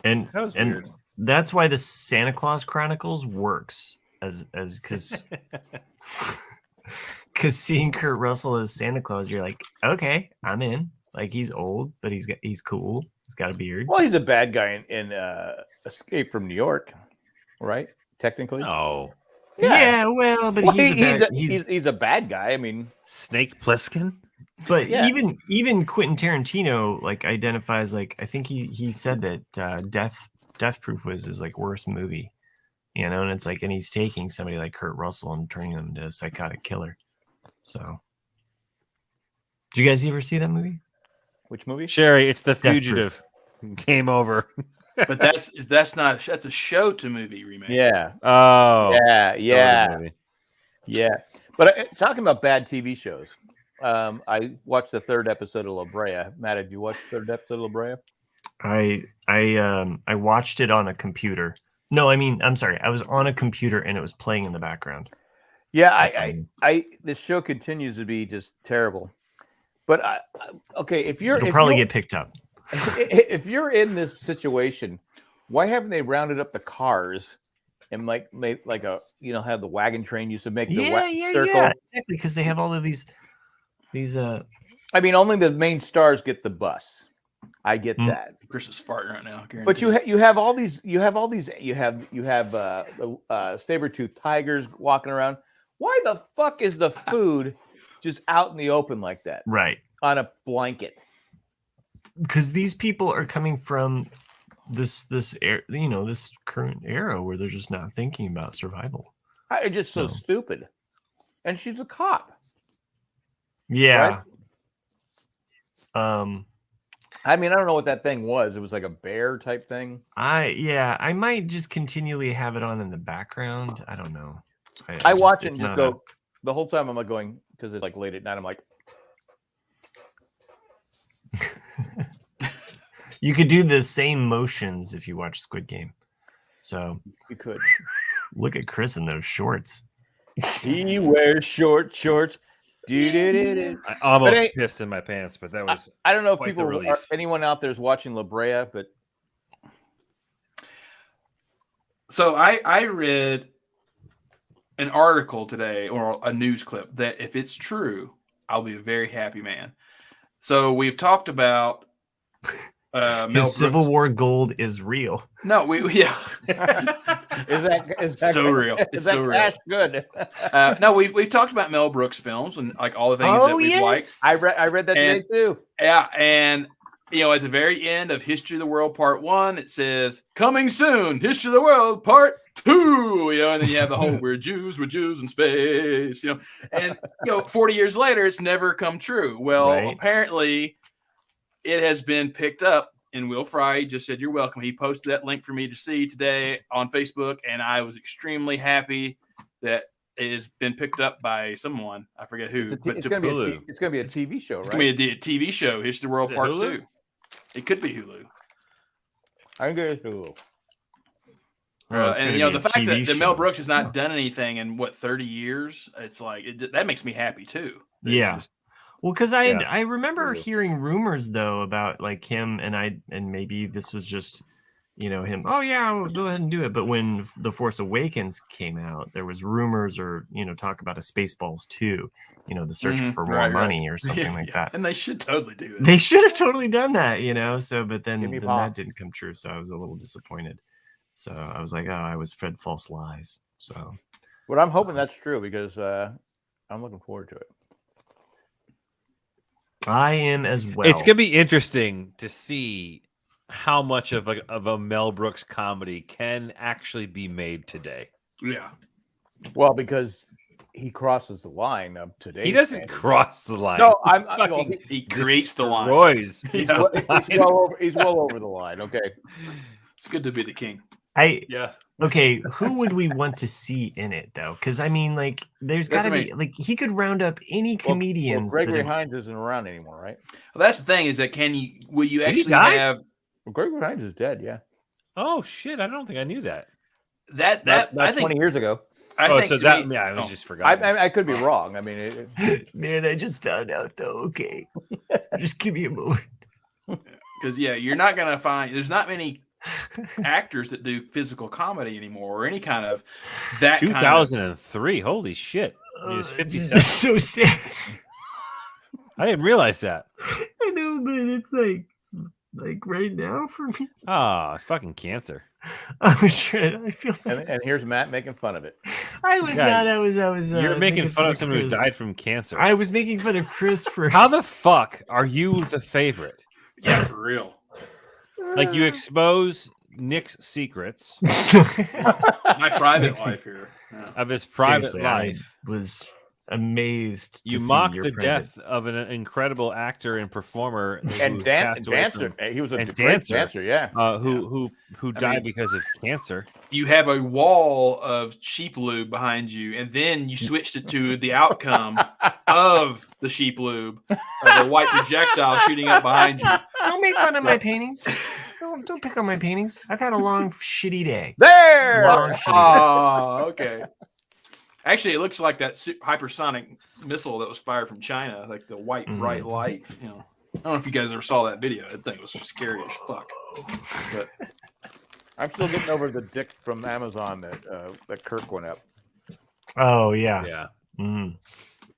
And That was weird. that's why the Santa Claus Chronicles works as because seeing Kurt Russell as Santa Claus, you're like, okay, I'm in. Like he's old, but he's cool. He's got a beard. Well, he's a bad guy in Escape from New York, right? Technically, Oh, Yeah, well, but Well, he's he's a bad guy. I mean, Snake Plissken. But Yeah. even Quentin Tarantino like identifies like I think he said that Death Proof was his like worst movie, you know, and it's like and he's taking somebody like Kurt Russell and turning him into a psychotic killer. So, did you guys ever see that movie? Which movie? Sherry, it's The Proof. Fugitive. Game over. But that's a show to movie remake. Yeah. Oh, Yeah. But talking about bad TV shows, I watched the third episode of La Brea. Matt, did you watch the third episode of La Brea? I watched it on a computer. No, I mean, I'm sorry. I was on a computer and it was playing in the background. Yeah, That's this show continues to be just terrible. But okay, It'll probably get picked up. If you're in this situation, why haven't they rounded up the cars and like made like a have the wagon train used to make the circle? Yeah, exactly, because they have all of these. I mean, only the main stars get the bus. I get that. Chris is farting right now. But you have all these. You have saber-toothed tigers walking around. Why the fuck is the food just out in the open like that? Right. On a blanket. Because these people are coming from this current era where they're just not thinking about survival. It's just so stupid. And she's a cop. Yeah. Right? I mean, I don't know what that thing was. It was like a bear type thing. I might just continually have it on in the background. I don't know. I watch it and just go the whole time. I'm like going because it's like late at night. I'm like, you could do the same motions if you watch Squid Game. So you could look at Chris in those shorts. He wears shorts. I almost pissed in my pants, but that was. I don't know if anyone out there is watching La Brea, but. So I read an article today or a news clip that if it's true, I'll be a very happy man. So we've talked about Mel Brooks. Civil War gold is real. No, is that so real? It's so real. Good. No, we've talked about Mel Brooks films and like all the things that we like. I read that today too. Yeah, and at the very end of History of the World Part 1, it says coming soon, History of the World Part 2. And then you have the whole we're Jews in space. And 40 years later, it's never come true. Well, apparently, it has been picked up. And Will Fry just said, "You're welcome." He posted that link for me to see today on Facebook, and I was extremely happy that it has been picked up by someone. I forget who. It's going to be a TV show, right? It's going to be a TV show, History of the World Part 2. It could be Hulu. I'm good at Hulu. And the fact that Mel Brooks has not done anything in 30 years, it's like that makes me happy too. Yeah. Well, because I remember hearing rumors though about like him and maybe this was just him. Oh yeah, I'll go ahead and do it. But when The Force Awakens came out, there was rumors or talk about a Spaceballs 2. The search for more money or something like that. And they should totally do it. They should have totally done that, So but then that didn't come true. So I was a little disappointed. So I was like, oh, I was fed false lies. So, but I'm hoping that's true because I'm looking forward to it. I am as well. It's gonna be interesting to see how much of a Mel Brooks comedy can actually be made today. Yeah. Well, because he crosses the line of today. He doesn't cross the line. No, he creates the line. He's well over the line. Okay. It's good to be the king. Okay, who would we want to see in it though? Because I mean, like, there's got to be like he could round up any comedians. Well, Gregory Hines isn't around anymore, right? Well, that's the thing is that will you actually have? Well, Gregory Hines is dead. Yeah. Oh shit! I don't think I knew that. That I think 20 years ago. I was just forgotten. I could be wrong. I mean, man, I just found out though. Okay, so just give me a moment. Because you're not gonna find. There's not many actors that do physical comedy anymore or any kind of that 2003 holy shit. He was 57. So sad. I didn't realize that. I know, but it's like right now for me. Oh, it's fucking cancer. Oh shit, I feel and here's Matt making fun of it. I was Yeah, not. I was. You're making fun of someone who Chris. died from cancer. I was making fun of Chris for How the fuck are you the favorite? Yeah, for real. Like you expose Nick's secrets My private Makes life here. Yeah. of his private Seriously, life. I was amazed. You to mock see your the private- death of an incredible actor and performer and who passed away dancer. from- He was a and great dancer. dancer. Yeah. who I died mean- because of cancer. You have a wall of sheep lube behind you, and then you switched it to the outcome of the sheep lube, the white projectile shooting up behind you. Don't make fun of my paintings. Don't pick on my paintings. I've had a long shitty day. There. Long shitty day. Oh, okay. Actually, it looks like that hypersonic missile that was fired from China, like the white bright light. You know, I don't know if you guys ever saw that video. That thing was scary as fuck. But I'm still getting over the dick from Amazon that Kirk went up. Oh yeah. Yeah. Mhm.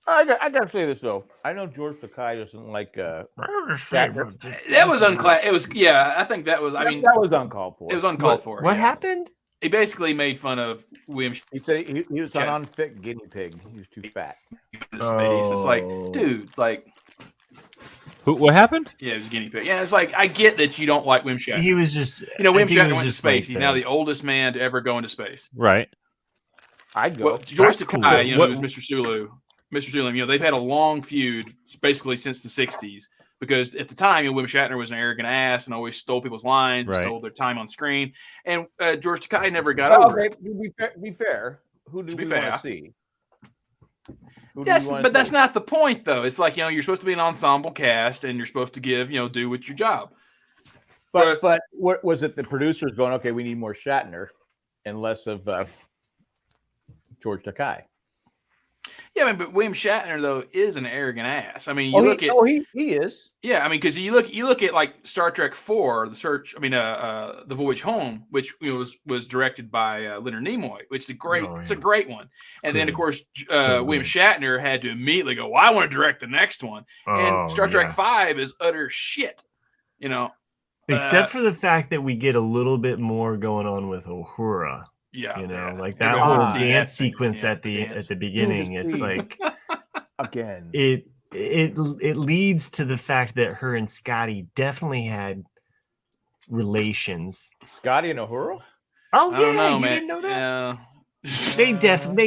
I got to say this though. I know George Takei doesn't like. Shatner. that was unclass. It was, yeah. I think that was. I mean, that was uncalled for. it was uncalled for. What yeah. happened? He basically made fun of William He said he was an Okay. unfit guinea pig. He was too fat. Shatner's face. It's like, dude, like, What happened? yeah, it was a guinea pig. Yeah, it's like I get that you don't like William Shatner. He was just. You know, I William think it Shatner was went to just space. like He's now the oldest man to ever go into space. Right. I'd go. Well, George That's cool. Takei, you know, What- who was Mr. Sulu. Mr. Sulu, you know, they've had a long feud basically since the 60s because at the time, you know, William Shatner was an arrogant ass and always stole people's lines, Right. stole their time on screen. And George Takei never got Well, over it. okay, be fair. Who do To be we fair. want to see? Who do we Yes, wanna but that's see? not the point, though. It's like, you know, you're supposed to be an ensemble cast and you're supposed to give, you know, do with your job. But what was it? The producers going, okay, we need more Shatner and less of George Takei. Yeah, I mean, but William Shatner though is an arrogant ass. I mean, you look at he is. yeah, I mean, because you look at like Star Trek 4, the Voyage Home, which you know, was directed by Leonard Nimoy, which is it's a great one. And then of Good. course So William good. Shatner had to immediately go, well, I want to direct the next one. And Oh, Star Trek yeah. 5 is utter shit. You know, Except for the fact that we get a little bit more going on with Uhura. yeah, You know, yeah. like You're that gonna whole see dance that thing. sequence Yeah, at the dance. beginning. It's see. like Again. it leads to the fact that her and Scotty definitely had relations. Scotty and Uhura? Oh I don't yeah, know, you man. didn't know that? Yeah. They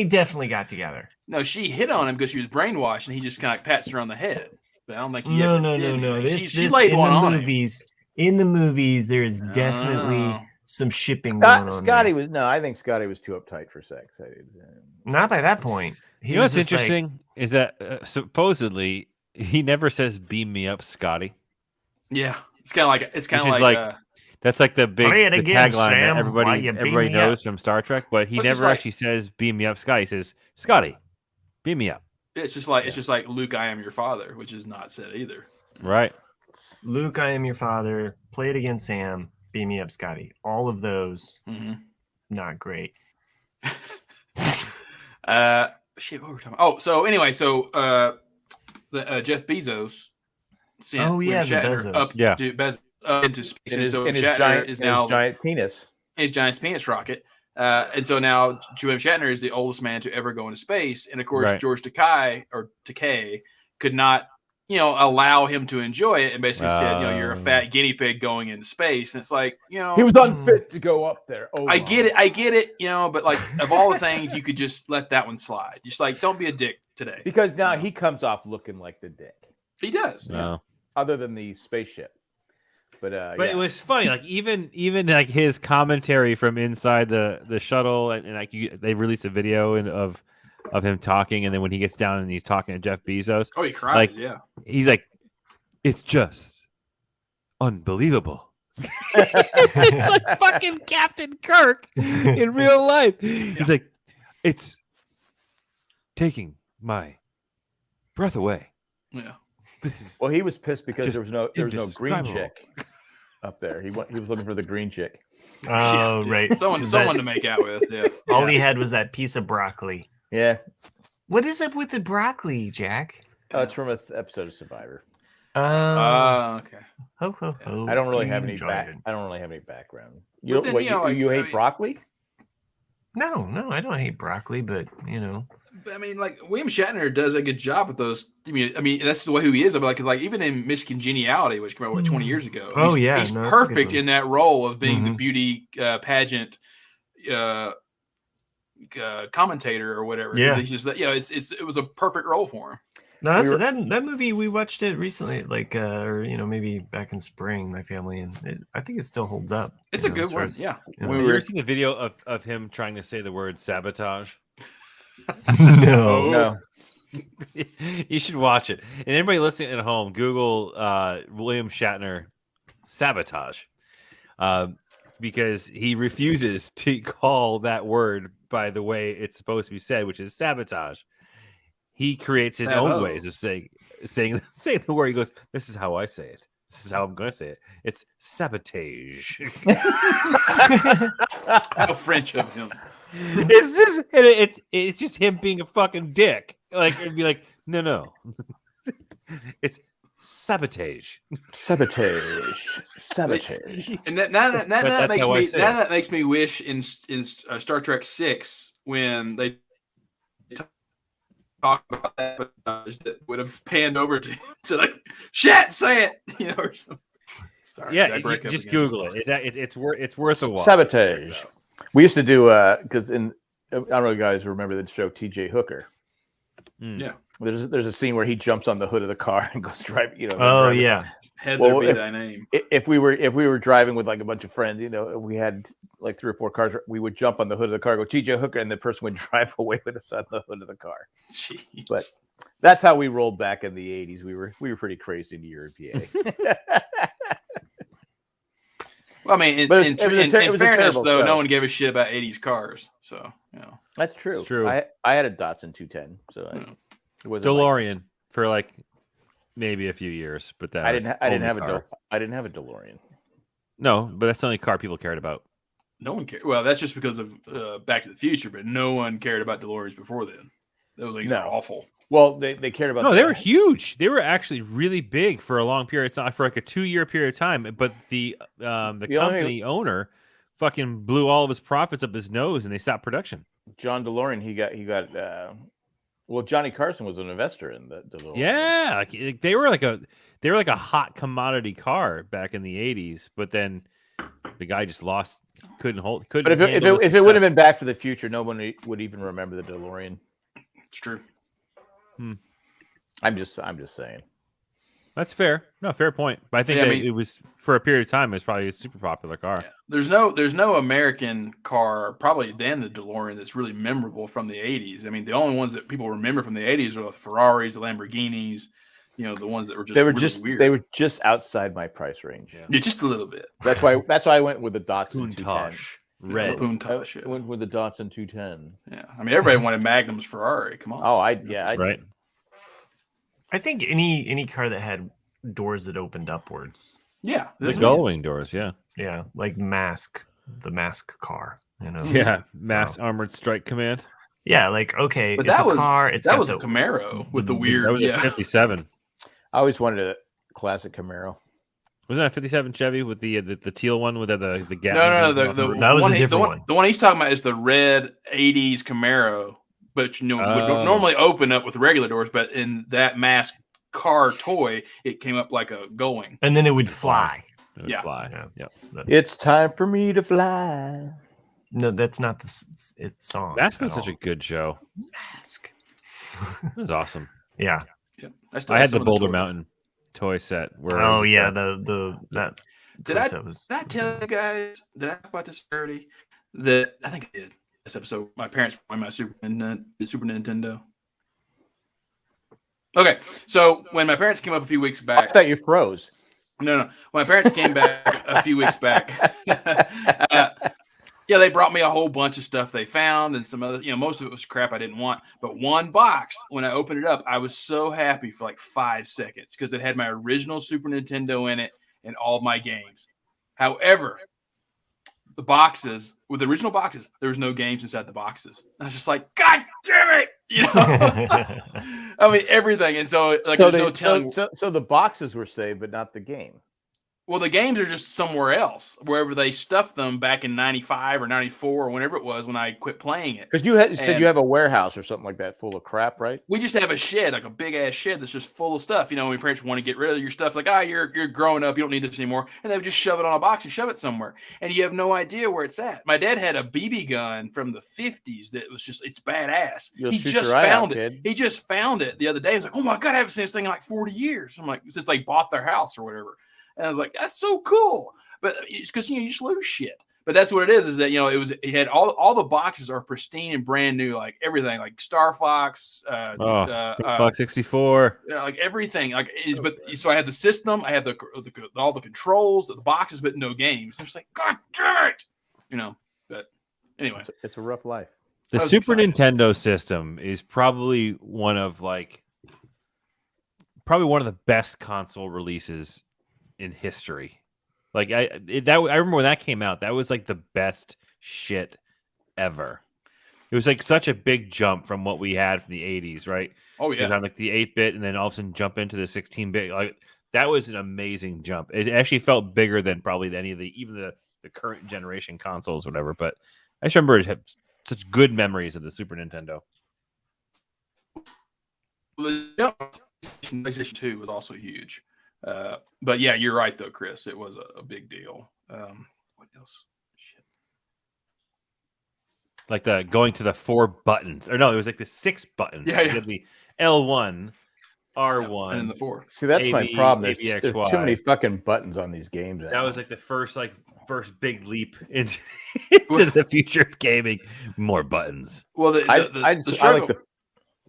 definitely got together. No, she hit on him because she was brainwashed, and he just kind of pats her on the head. But I don't think he No, ever no, did no, no. anything. This, she this laid in one the on him. movies. In the movies, there is definitely Oh. some shipping going on. Scotty there. was I think Scotty was too uptight for sex. Not by that point. He You know was what's just like- interesting is that supposedly he never says "beam me up, Scotty." Yeah, it's kind of like Which is like- That's like the Play it the again, tagline Sam, that while you beam everybody me knows up. from Star Trek, but he Well, it's just never like- actually says "beam me up, Scotty." He says "Scotty, beam me up." it's just like Luke, I am your father, which is not said either. Right. Luke, I am your father. Play it again, Sam. Beam me up, Scotty. All of those Mm-hmm. not great. Shit, what were we talking about? Oh, so anyway, the Jeff Bezos sent Oh, yeah, William the Shatner Bezos. Yeah. up into space, In and his, so in his Shatner giant, is in now his giant penis. his giant penis rocket. And so now William Shatner is the oldest man to ever go into space. And of course, Right. George Takei could not, you know, allow him to enjoy it and basically said, you know, you're a fat guinea pig going into space. And it's like, you know, He was unfit to go up there. Oh, I get it, you know, but like of all the things, you could just let that one slide. Just like, don't be a dick today. Because now he comes off looking like the dick, He does. No. other than the spaceship. But But yeah. it was funny, like even like his commentary from inside the shuttle, and like they released a video of him talking, and then when he gets down and he's talking to Jeff Bezos, Oh, he cries. Like- yeah. he's like, "It's just unbelievable." It's like fucking Captain Kirk in real life. He's like, "It's taking my breath away." Yeah. This is Well, he was pissed because Just there was no green indescribable. chick up there. He was looking for the green chick. Oh, Yeah. right. Someone to make out with. Yeah. All he had was that piece of broccoli. Yeah, What is up with the broccoli, Jack? it's from an episode of Survivor. Okay. Ho, ho, ho. I don't really have any Enjoy back. it. I don't really have any background. Well, then, You you know, like, you I hate mean- broccoli? No, I don't hate broccoli, but you know. But, I mean, like William Shatner does a good job with those. I mean, that's the way who he is. But like even in Miss Congeniality, which came out 20 years ago. Oh, yeah, he's no, that's a good perfect one. in that role of being the Mhm. beauty pageant commentator or whatever. Yeah. He's just it was a perfect role for him. No, that's, We were- that movie, we watched it recently, like or maybe back in spring, my family, and I think it still holds up. It's a good one. Yeah. You know. Have you ever seen the video of him trying to say the word sabotage? No. No. You should watch it. And anybody listening at home, Google William Shatner sabotage, because he refuses to call that word by the way it's supposed to be said, which is sabotage. He creates his own ways of saying the word. He goes, "This is how I say it. This is how I'm going to say it. It's sabotage." How French of him. It's just him being a fucking dick. Like it'd be like, no. It's sabotage. Sabotage. And that makes me wish in Star Trek 6 when they talk about that would have panned over to like shit, say it, or something. Sorry, Just Google it. It's worth a watch. Sabotage. We used to do because I don't know if you guys remember the show T.J. Hooker. Yeah. There's a scene where he jumps on the hood of the car and goes driving. Oh yeah. Heather be thy name. If we were driving with like a bunch of friends, we had like 3 or 4 cars. We would jump on the hood of the car, go T.J. Hooker, and the person would drive away with us on the hood of the car. Jeez. But that's how we rolled back in the 80s. We were pretty crazy in the ERPA. Well, I mean, in fairness, though, no one gave a shit about 80s cars. So, That's true. It's true. I had a Datsun 210. So it wasn't DeLorean for like maybe a few years, but that I didn't have a DeLorean. No, but that's the only car people cared about. No one cared. Well, that's just because of Back to the Future, but no one cared about DeLoreans before then. That was awful. Well, they cared about. No, they were huge. They were actually really big for a long period. It's not for like a 2-year period of time. But the company owner fucking blew all of his profits up his nose, and they stopped production. John DeLorean, he got. Well, Johnny Carson was an investor in the DeLorean. Yeah, like they were like a hot commodity car back in the 80s. But then the guy just couldn't. But if it would have been Back to the Future, no one would even remember the DeLorean. It's true. I'm just saying. That's fair. No, fair point. But I think it was for a period of time. It was probably a super popular car. Yeah. There's no American car probably than the DeLorean that's really memorable from the 80s. I mean, the only ones that people remember from the 80s are the Ferraris, the Lamborghinis. The ones that were just weird. They were just outside my price range. Yeah, just a little bit. That's why I went with the Datsun 210. Red. Countach, I went with the Datsun 210. Yeah, I mean everybody wanted Magnum's Ferrari. Come on. Oh, right. I think any car that had doors that opened upwards. Yeah, The gullwing doors. Yeah. Yeah, like the mask car. Yeah, Mass Armored Strike Command. Yeah, like okay, but it's that a car. That was a Camaro with the weird. That was a 57. I always wanted a classic Camaro. Wasn't that a 57 Chevy with the teal one with the gap? No, that was a different one. The one he's talking about is the red 80s Camaro, but would normally open up with regular doors, but in that mask car toy, it came up like a going. And then it would fly. It would fly. Yeah. It's time for me to fly. No, that's not the song. Mask was such a good show. Mask. It was awesome. Yeah. I had the Boulder Mountain toy set. Did I tell you guys? Did I talk about this already? That I think I did. This episode, my parents bought my Super Nintendo. Okay, so when my parents came up a few weeks back, I thought you froze. No. When my parents came back a few weeks back, they brought me a whole bunch of stuff they found and some other, most of it was crap I didn't want. But one box, when I opened it up, I was so happy for like 5 seconds because it had my original Super Nintendo in it and all my games. However, the boxes, with the original boxes, there was no games inside the boxes. I was just like, God damn it! I mean, everything. And so, there's no telling. So the boxes were saved, but not the game. Well, the games are just somewhere else, wherever they stuffed them back in 95 or 94 or whenever it was when I quit playing it. Because you said you have a warehouse or something like that full of crap, right? We just have a shed, like a big ass shed that's just full of stuff. You know, when parents want to get rid of your stuff, like, you're growing up, you don't need this anymore. And they would just shove it on a box and shove it somewhere. And you have no idea where it's at. My dad had a BB gun from the 50s that was just, it's badass. You'll He shoot just your eye found out, it. kid. He just found it the other day. He was like, oh my God, I haven't seen this thing in like 40 years. I'm like, since they bought their house or whatever. And I was like, that's so cool. But it's because, you just lose shit. But that's what it is that, it had all the boxes are pristine and brand new, like everything, like Star Fox, Fox 64. like everything. So I had the system, I had all the controls, the boxes, but no games. It's like, God damn it. But anyway. It's a rough life. The Super Nintendo system is probably one of the best console releases in history. Like I remember when that came out, that was like the best shit ever. It was like such a big jump from what we had from the 80s, right? Oh yeah. Like the 8-bit and then all of a sudden jump into the 16-bit. Like that was an amazing jump. It actually felt bigger than probably any of the current generation consoles, whatever. But I just remember it had such good memories of the Super Nintendo. PlayStation 2 was also huge. But yeah, you're right though, Chris. It was a big deal. What else? Shit. Like the going to the 4 buttons, or no, it was like the 6 buttons. Yeah. You had the L1, R1, and then the 4. See, that's AB, my problem. There's ABXY. too many fucking buttons on these games. That was like the first big leap into the future of gaming. More buttons. Well, I struggle, like the.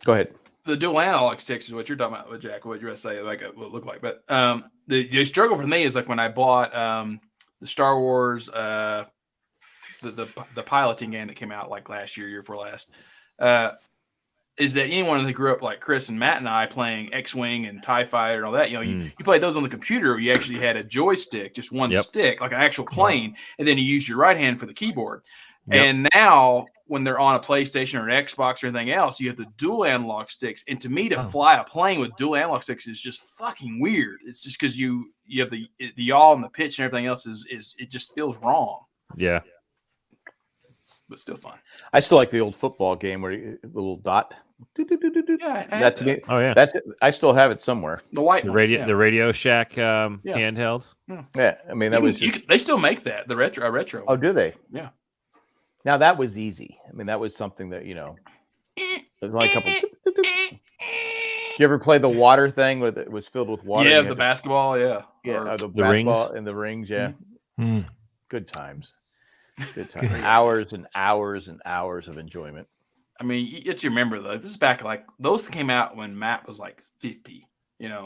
Go ahead. the dual analog sticks is what you're talking about with Jack. What you're gonna say, like what it looked like, but the struggle for me is like when I bought the Star Wars the piloting game that came out like last year before last. Is that anyone that grew up like Chris and Matt and I playing X-Wing and TIE Fighter and all that, you played those on the computer. You actually had a joystick, just one stick, like an actual plane, and then you used your right hand for the keyboard. Yep. And now when they're on a PlayStation or an Xbox or anything else, you have the dual analog sticks. And to me, to fly a plane with dual analog sticks is just fucking weird. It's just because you have the yaw and the pitch and everything else is it just feels wrong. Yeah. But still fun. I still like the old football game where the little dot. Yeah, that to me. Oh yeah, that's it. I still have it somewhere. The white the one, Radio, yeah. the Radio Shack handheld. Yeah, I mean that they still make that the retro. Oh, do they? Yeah. Now that was easy. I mean that was something that there's only a couple. Did you ever play the water thing with it was filled with water? Yeah, the basketball. Yeah. Yeah, the basketball rings and the rings. Yeah. Mm. Good times. Good times. Hours and hours and hours of enjoyment. I mean, you have to remember though, this is back like those came out when Matt was like 50,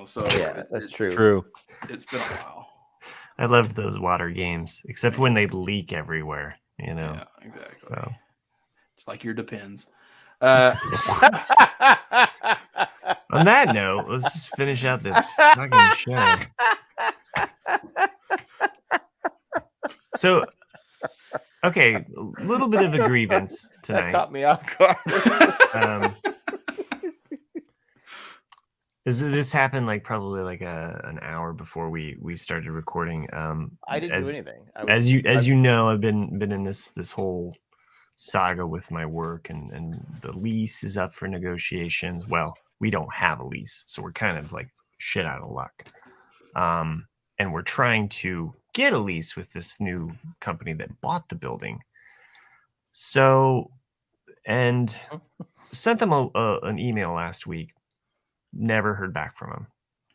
So yeah, that's true. True. It's been a while. I loved those water games, except when they leak everywhere, Yeah, exactly. So it's like your Depends. on that note, let's just finish out this fucking show. So, okay, a little bit of a grievance tonight. That caught me off guard. This happened like probably like an hour before we started recording. I didn't do anything. As you know, I've been in this whole saga with my work, and the lease is up for negotiations. Well, we don't have a lease, so we're kind of like shit out of luck. And we're trying to get a lease with this new company that bought the building. So, and sent them an email last week. Never heard back from them.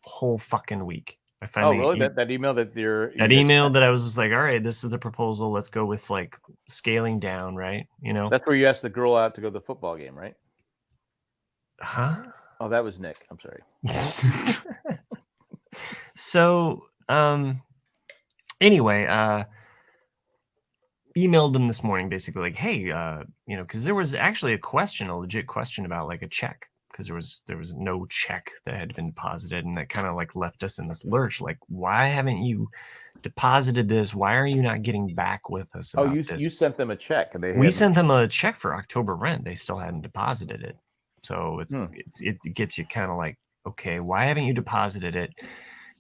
Whole fucking week. I finally. Oh, really? That email that email that I was just like, all right, this is the proposal. Let's go with like scaling down, right? That's where you asked the girl out to go to the football game, right? Huh? Oh, that was Nick. I'm sorry. So, anyway, emailed them this morning, basically like, hey, because there was actually a legit question about like a check. Because there was no check that had been deposited, and that kind of like left us in this lurch. Like, why haven't you deposited this? Why are you not getting back with us about this? You sent them a check, and we sent them a check for October rent. They still hadn't deposited it, so it gets you kind of like, okay, why haven't you deposited it?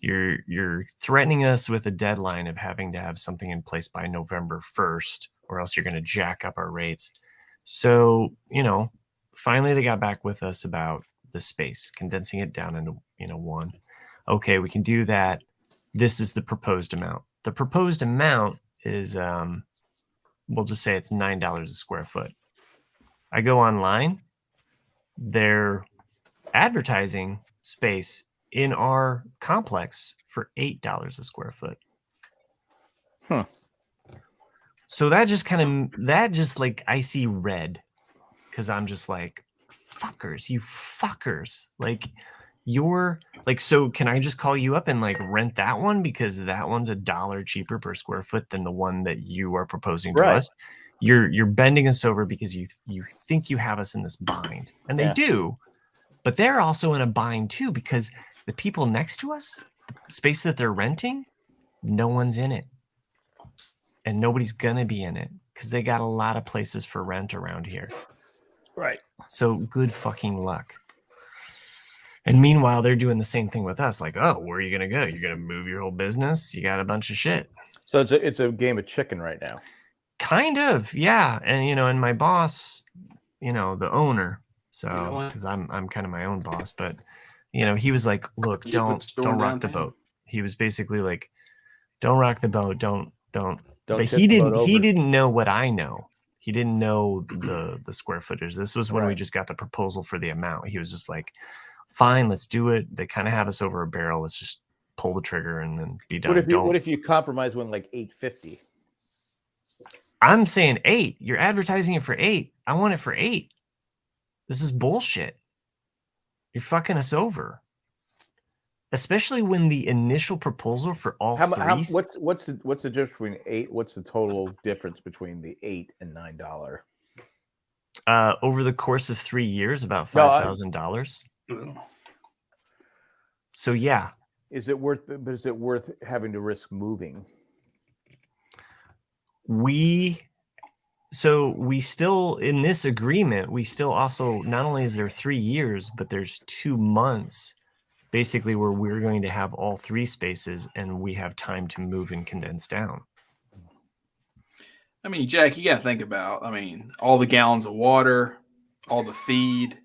You're threatening us with a deadline of having to have something in place by November 1st, or else you're going to jack up our rates. So, finally they got back with us about the space, condensing it down into one. Okay, we can do that. This is the proposed amount. The proposed amount is, we'll just say it's $9 a square foot. I go online, they're advertising space in our complex for $8 a square foot. So that just like I see red, because I'm just like, fuckers, you fuckers. Like, you're like, so can I just call you up and like rent that one, because that one's $1 cheaper per square foot than the one that you are proposing to us? You're bending us over because you think you have us in this bind, and they do, but they're also in a bind too, because the people next to us, the space that they're renting, no one's in it, and nobody's gonna be in it because they got a lot of places for rent around here. Right. So good fucking luck. And meanwhile, they're doing the same thing with us. Like, oh, where are you gonna go? You're gonna move your whole business? You got a bunch of shit. So it's a game of chicken right now. Kind of, yeah. And and my boss, the owner. So because I'm kind of my own boss, but he was like, look, don't rock the boat. He was basically like, don't rock the boat. Don't. But he didn't know what I know. He didn't know the square footage. This was when we just got the proposal for the amount. He was just like, fine, let's do it. They kind of have us over a barrel. Let's just pull the trigger and then be done. What if you compromise one like $8.50? I'm saying 8. You're advertising it for 8. I want it for 8. This is bullshit. You're fucking us over. Especially when the initial proposal for all three. What's the difference between 8? What's the total difference between the $8 and $9? Over the course of 3 years, about $5,000. So yeah. Is it worth having to risk moving? We still, in this agreement, we still also, not only is there 3 years, but there's 2 months basically where we're going to have all 3 spaces and we have time to move and condense down. I mean, Jack, you got to think about, all the gallons of water, all the feed.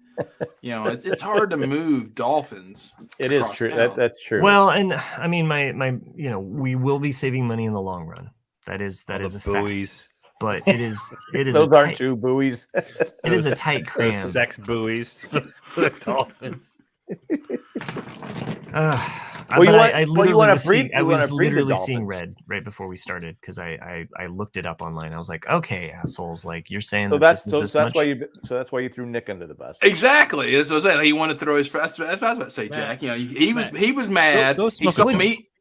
It's hard to move dolphins. It is true. That's true. Well, and my we will be saving money in the long run. That is a buoys. Fact. But it is those aren't true buoys. It is a tight cram. Sex buoys for the dolphins. I was literally seeing red right before we started because I looked it up online. I was like, okay, assholes, like you're saying that's why you threw Nick under the bus. Exactly. That's what I was saying. He wanted to throw his. That's what I was about to say, Jack. He was mad.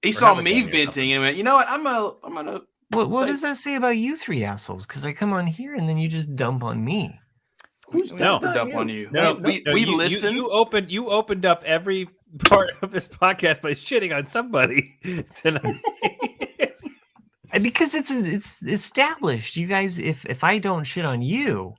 He saw me venting and went, you know what? I'm gonna. What does that say about you 3 assholes? Because I come on here and then you just dump on me. Dump on you. We listen. You opened up every part of this podcast by shitting on somebody tonight. Because it's established. You guys, if I don't shit on you,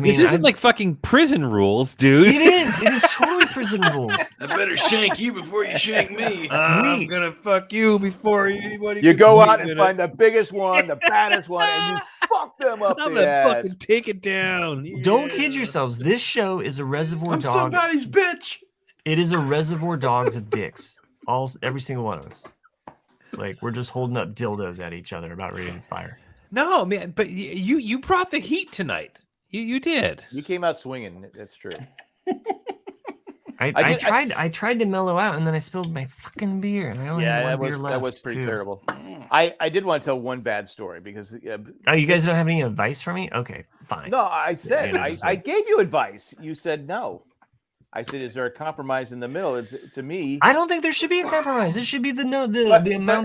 this isn't like fucking prison rules, dude. It is. It is totally prison rules. I better shank you before you shank me. I'm gonna fuck you before anybody. You go out and find the biggest one, the baddest one, and you fuck them up. I'm gonna fucking take it down. Yeah. Don't kid yourselves. This show is a reservoir dog. Somebody's bitch. It is a reservoir dogs of dicks. Every single one of us. Like we're just holding up dildos at each other, about ready to fire. No, man, but you brought the heat tonight. You did. You came out swinging. That's true. I tried to mellow out, and then I spilled my fucking beer, and I only had one beer left. That was pretty terrible. I did want to tell one bad story because. Oh, you guys don't have any advice for me? Okay, fine. No, I said I gave you advice. You said no. I said, "Is there a compromise in the middle?" To me, I don't think there should be a compromise. It should be the amount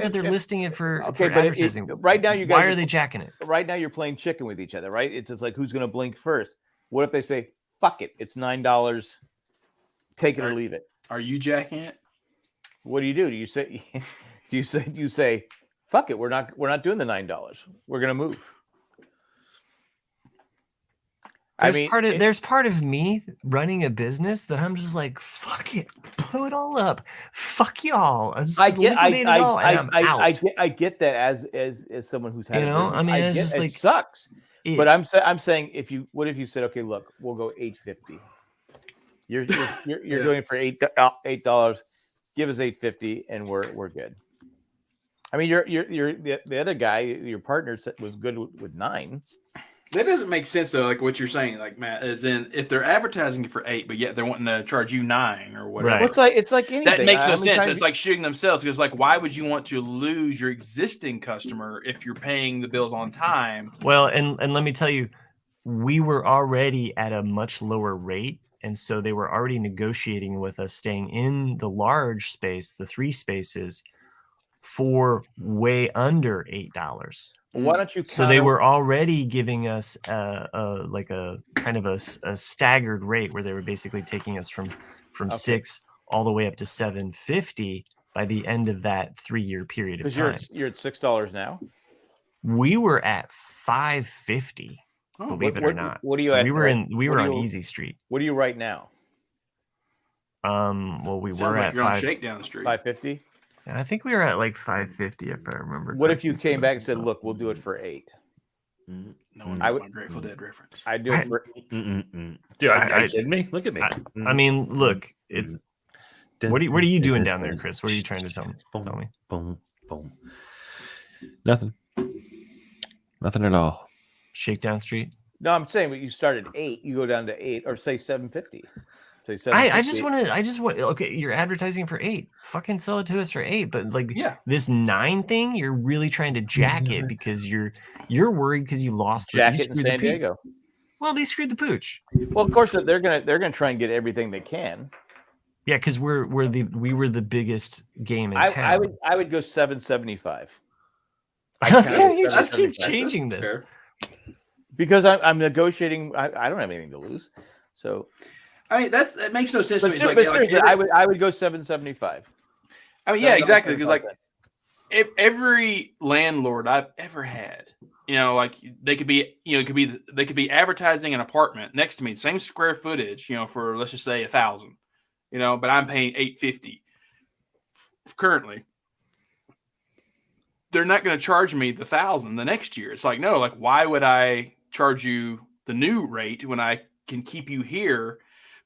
that they're listing it for. Okay, for advertising. Right now, you guys. Why are they jacking it? Right now, you're playing chicken with each other, right? It's just like who's going to blink first. What if they say, "Fuck it, it's $9, take it or leave it"? Are you jacking it? What do? Do you say, "Fuck it, we're not doing the $9. We're going to move." There's part of me running a business that I'm just like, fuck it, blow it all up, fuck y'all. I get that as someone who's had You a know, business. I mean, it's get just it like sucks. But I'm saying if you said, okay, look, we'll go $8.50. You're doing it for $8. Give us $8.50 and we're good. I mean, you're the other guy, your partner was good with $9. That doesn't make sense though. Like what you're saying, like Matt, as in if they're advertising for $8, but yet they're wanting to charge you $9 or whatever. Right. Well, it's like anything. That makes no sense. It's like shooting themselves because, like, why would you want to lose your existing customer if you're paying the bills on time? Well, and let me tell you, we were already at a much lower rate, and so they were already negotiating with us staying in the large space, the 3 spaces, for way under $8. Why don't you? So they were already giving us a kind of a staggered rate where they were basically taking us from 6 all the way up to $7.50 by the end of that 3-year period of time. You're at $6 now. We were at $5.50. Believe it or not. What are you at? We were on Easy Street. What are you right now? Well, we Sounds were like at you're on Shake down the street. $5.50. I think we were at like $5.50 if I remember. What if you came back and said, "Look, we'll do it for $8"? No one got my Grateful Dead reference. I do it for. Dude, are you kidding me? Look at me. I mean, look, it's. What are you doing down there, Chris? What are you trying to tell me? Boom, boom. Nothing at all. Shakedown Street. No, I'm saying, but you start at 8, you go down to 8, or say $7.50. Say $7.50. I just want. Okay, you're advertising for $8. Fucking sell it to us for $8. But like, this $9 thing, you're really trying to jack it because you're worried because you lost. Jack it in San Diego. Well, they screwed the pooch. Well, of course they're gonna try and get everything they can. Yeah, because we were the biggest game in town. I would go $7.75. You just keep changing this. Fair. Because I'm negotiating. I don't have anything to lose. So, I mean, that makes no sense to me. But seriously, I would go $7.75. I mean, yeah, exactly. Because like every landlord I've ever had, you know, like they could be advertising an apartment next to me, same square footage, you know, for let's just say 1,000, you know, but I'm paying $8.50 currently. They're not going to charge me the 1,000 the next year. It's like, no, like, why would I charge you the new rate when I can keep you here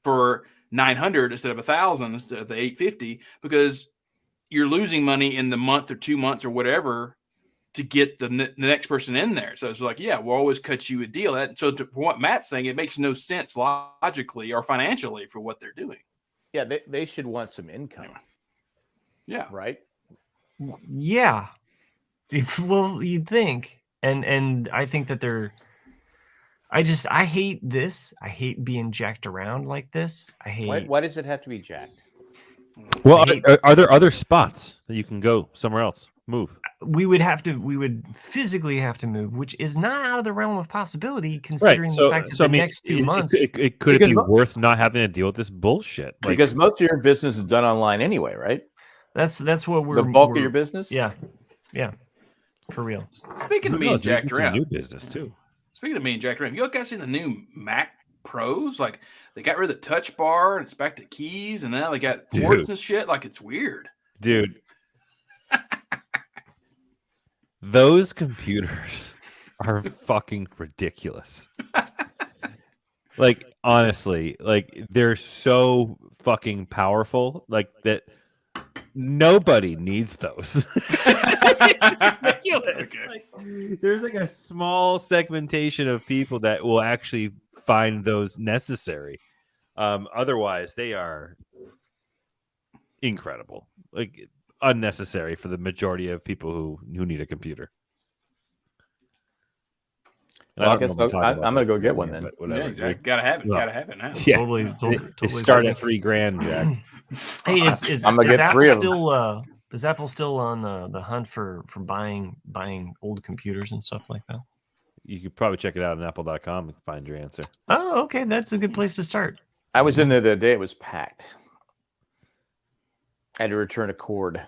for 900 instead of 1,000 instead of the 850? Because you're losing money in the month or 2 months or whatever to get the next person in there. So it's like, yeah, we'll always cut you a deal. For what Matt's saying, it makes no sense logically or financially for what they're doing. Yeah, they should want some income. Yeah. Right? Yeah. Well, you'd think, and I think that I hate this. I hate being jacked around like this. I hate. Why does it have to be jacked? Well, are there other spots that you can go somewhere else? Move. We would physically have to move, which is not out of the realm of possibility, considering the fact that the next 2 months. It could be worth not having to deal with this bullshit. Like, because most of your business is done online anyway, right? That's what we're. The bulk of your business. Yeah. For real. Speaking of being jacked around, new business too. Speaking of being jacked around, you guys seen the new Mac Pros? Like they got rid of the touch bar and it's back to keys, and now they got ports and shit. Like it's weird, dude. Those computers are fucking ridiculous. Like honestly, like they're so fucking powerful. Like that. Nobody needs those. Ridiculous. Okay. Like, there's like a small segmentation of people that will actually find those necessary. Otherwise, they are incredible, like unnecessary for the majority of people who need a computer. Well, I guess I'm gonna go get one then. But whatever. Yeah, exactly. Gotta have it. Well, gotta have it now. Yeah. Totally start at $3,000, Jack. Hey, is Apple still on the hunt for buying old computers and stuff like that? You could probably check it out on apple.com and find your answer. Oh, okay. That's a good place to start. I was in there the day it was packed. I had to return a cord.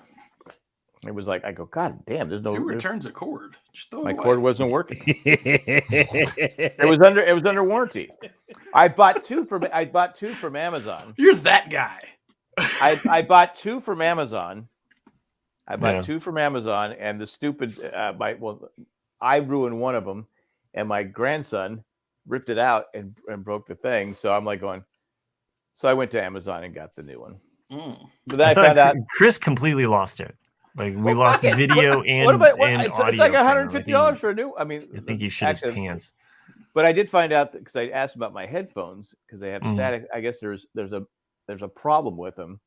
It was like I go, God damn, there's no Who returns a cord? Just throw it my away. cord wasn't working. It was under warranty. I bought two from Amazon. You're that guy. I bought two from Amazon. Yeah. Two from Amazon, and the stupid I ruined one of them, and my grandson ripped it out and broke the thing. So I'm like going. So I went to Amazon and got the new one. But then I thought found out Chris completely lost it. Like we Well, lost fuck it. video and it's audio. like from him. $150 for a new. I mean, I think he shit his actually, pants. But I did find out because I asked about my headphones because they have Mhm. static. I guess there's a problem with them,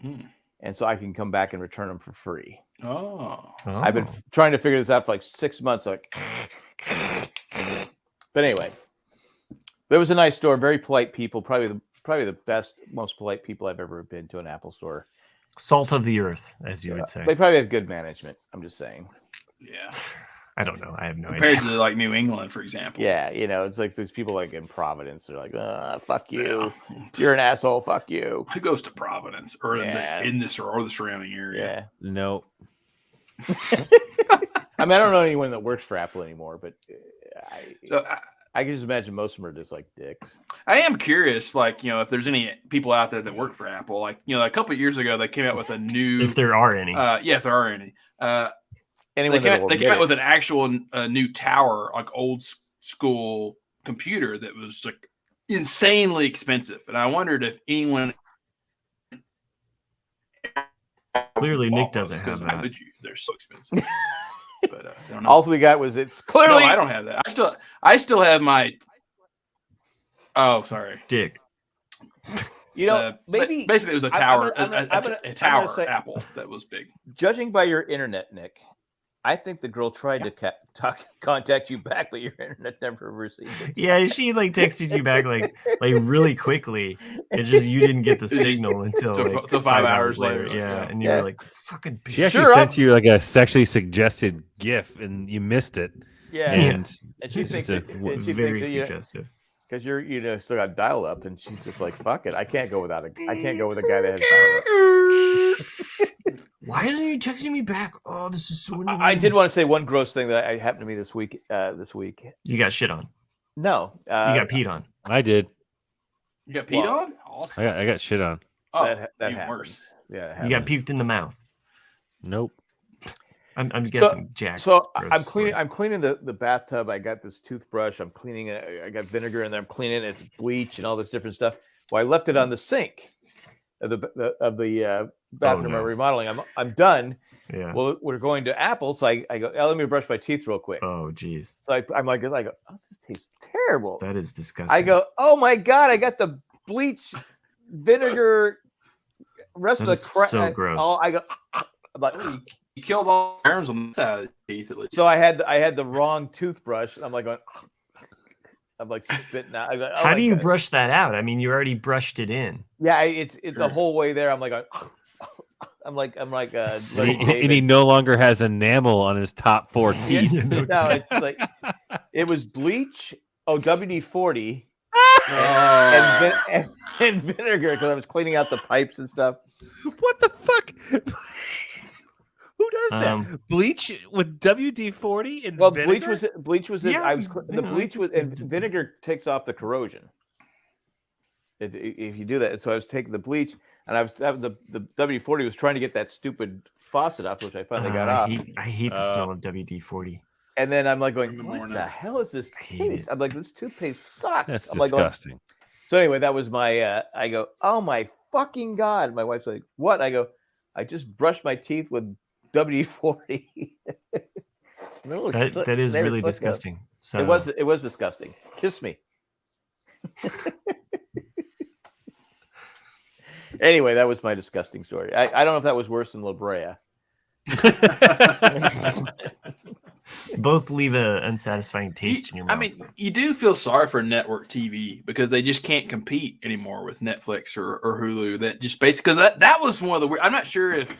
Hmm. and so I can come back and return them for free. Oh. I've been trying to figure this out for like 6 months. Like, but anyway, there was a nice store, very polite people, probably the best, most polite people I've ever been to an Apple store. Salt of the earth, as you would say. They probably have good management. I'm just saying. Yeah. I don't know. I have no Compared idea. to like New England, for example. Yeah, it's like there's people like in Providence. They're like, fuck you. You're an asshole. Fuck you. Who goes to Providence or Yeah. in this or the surrounding area? Yeah. No. I mean, I don't know anyone that works for Apple anymore, but So I can just imagine most of them are just like dicks. I am curious, like, if there's any people out there that work for Apple, like, a couple of years ago, they came out with a new, If there are any. if there are any, Anyone they came out with an actual new tower, like old school computer that was like insanely expensive. And I wondered if anyone Clearly, Nick bought those, doesn't have because that. how would you? They're so expensive. But I don't know. All we got was it's No, clearly. I don't have that. I still have my. Oh, sorry. Dick. Maybe basically it was a I'm tower, gonna a tower say- Apple that was big. judging by your internet, Nick, I think the girl tried to contact you back, but your internet never received it. Yeah, she like texted you back like really quickly. It's just you didn't get the signal until Till like 5 hours later. Yeah, Yeah. and you Yeah. were like, "Fucking bitch." She actually Sure, sent you like a sexually suggested GIF, and you missed it. Yeah, And and she it's thinks just very suggestive. because you're still got dial up, and she's just like, fuck it, I can't go with a guy that has dial up. Why isn't you texting me back? Oh, this is so annoying. I did want to say one gross thing that happened to me this week. You got shit on. No, You got peed on. I did. You got peed Well, on? Awesome. I got shit on. Oh, that even happens. worse. Yeah, it You got happens. puked in the mouth. Nope. I'm guessing Jack's. So gross I'm story. cleaning the bathtub. I got this toothbrush. I'm cleaning it. I got vinegar in there. I'm cleaning it. It's bleach and all this different stuff. Well, I left it on the sink of the bathroom no. I'm remodeling. I'm done. Yeah. Well, we're going to Apple, so I go. Let me brush my teeth real quick. Oh, geez. So I'm like, oh, this tastes terrible. That is disgusting. I go, oh my god, I got the bleach, vinegar, rest That of the is crap. so gross. I go, I'm like, You killed all the germs on the side of the teeth at least. so I had the wrong toothbrush. And I'm like going, I'm like spitting out. I'm like, oh How my do you God. brush that out? I mean, you already brushed it in. Yeah, it's the whole way there. I'm like, I'm like, So Larry And he David. no longer has enamel on his top 4 Yeah, teeth. no, it's like it was bleach, WD-40, and vinegar because I was cleaning out the pipes and stuff. What the fuck? Who does that? Bleach with WD-40 and Well, vinegar? bleach was in, Yeah, I was you the know, bleach was and vinegar takes off the corrosion. If you do that, so I was taking the bleach and I was the WD-40 was trying to get that stupid faucet off, which I finally got off. I hate the smell of WD-40. And then I'm like going, In the what morning. the hell is this I hate taste? it. I'm like, this toothpaste sucks. That's I'm like going, disgusting. so anyway, that was my. I go, oh my fucking god! My wife's like, what? I go, I just brushed my teeth with WD-40. That is really disgusting. So It was disgusting. Kiss me. Anyway, that was my disgusting story. I don't know if that was worse than La Brea. both leave a unsatisfying taste in your mouth. I mean, you do feel sorry for network TV because they just can't compete anymore with Netflix or Hulu. That just basically because that was one of the weird. I'm not sure if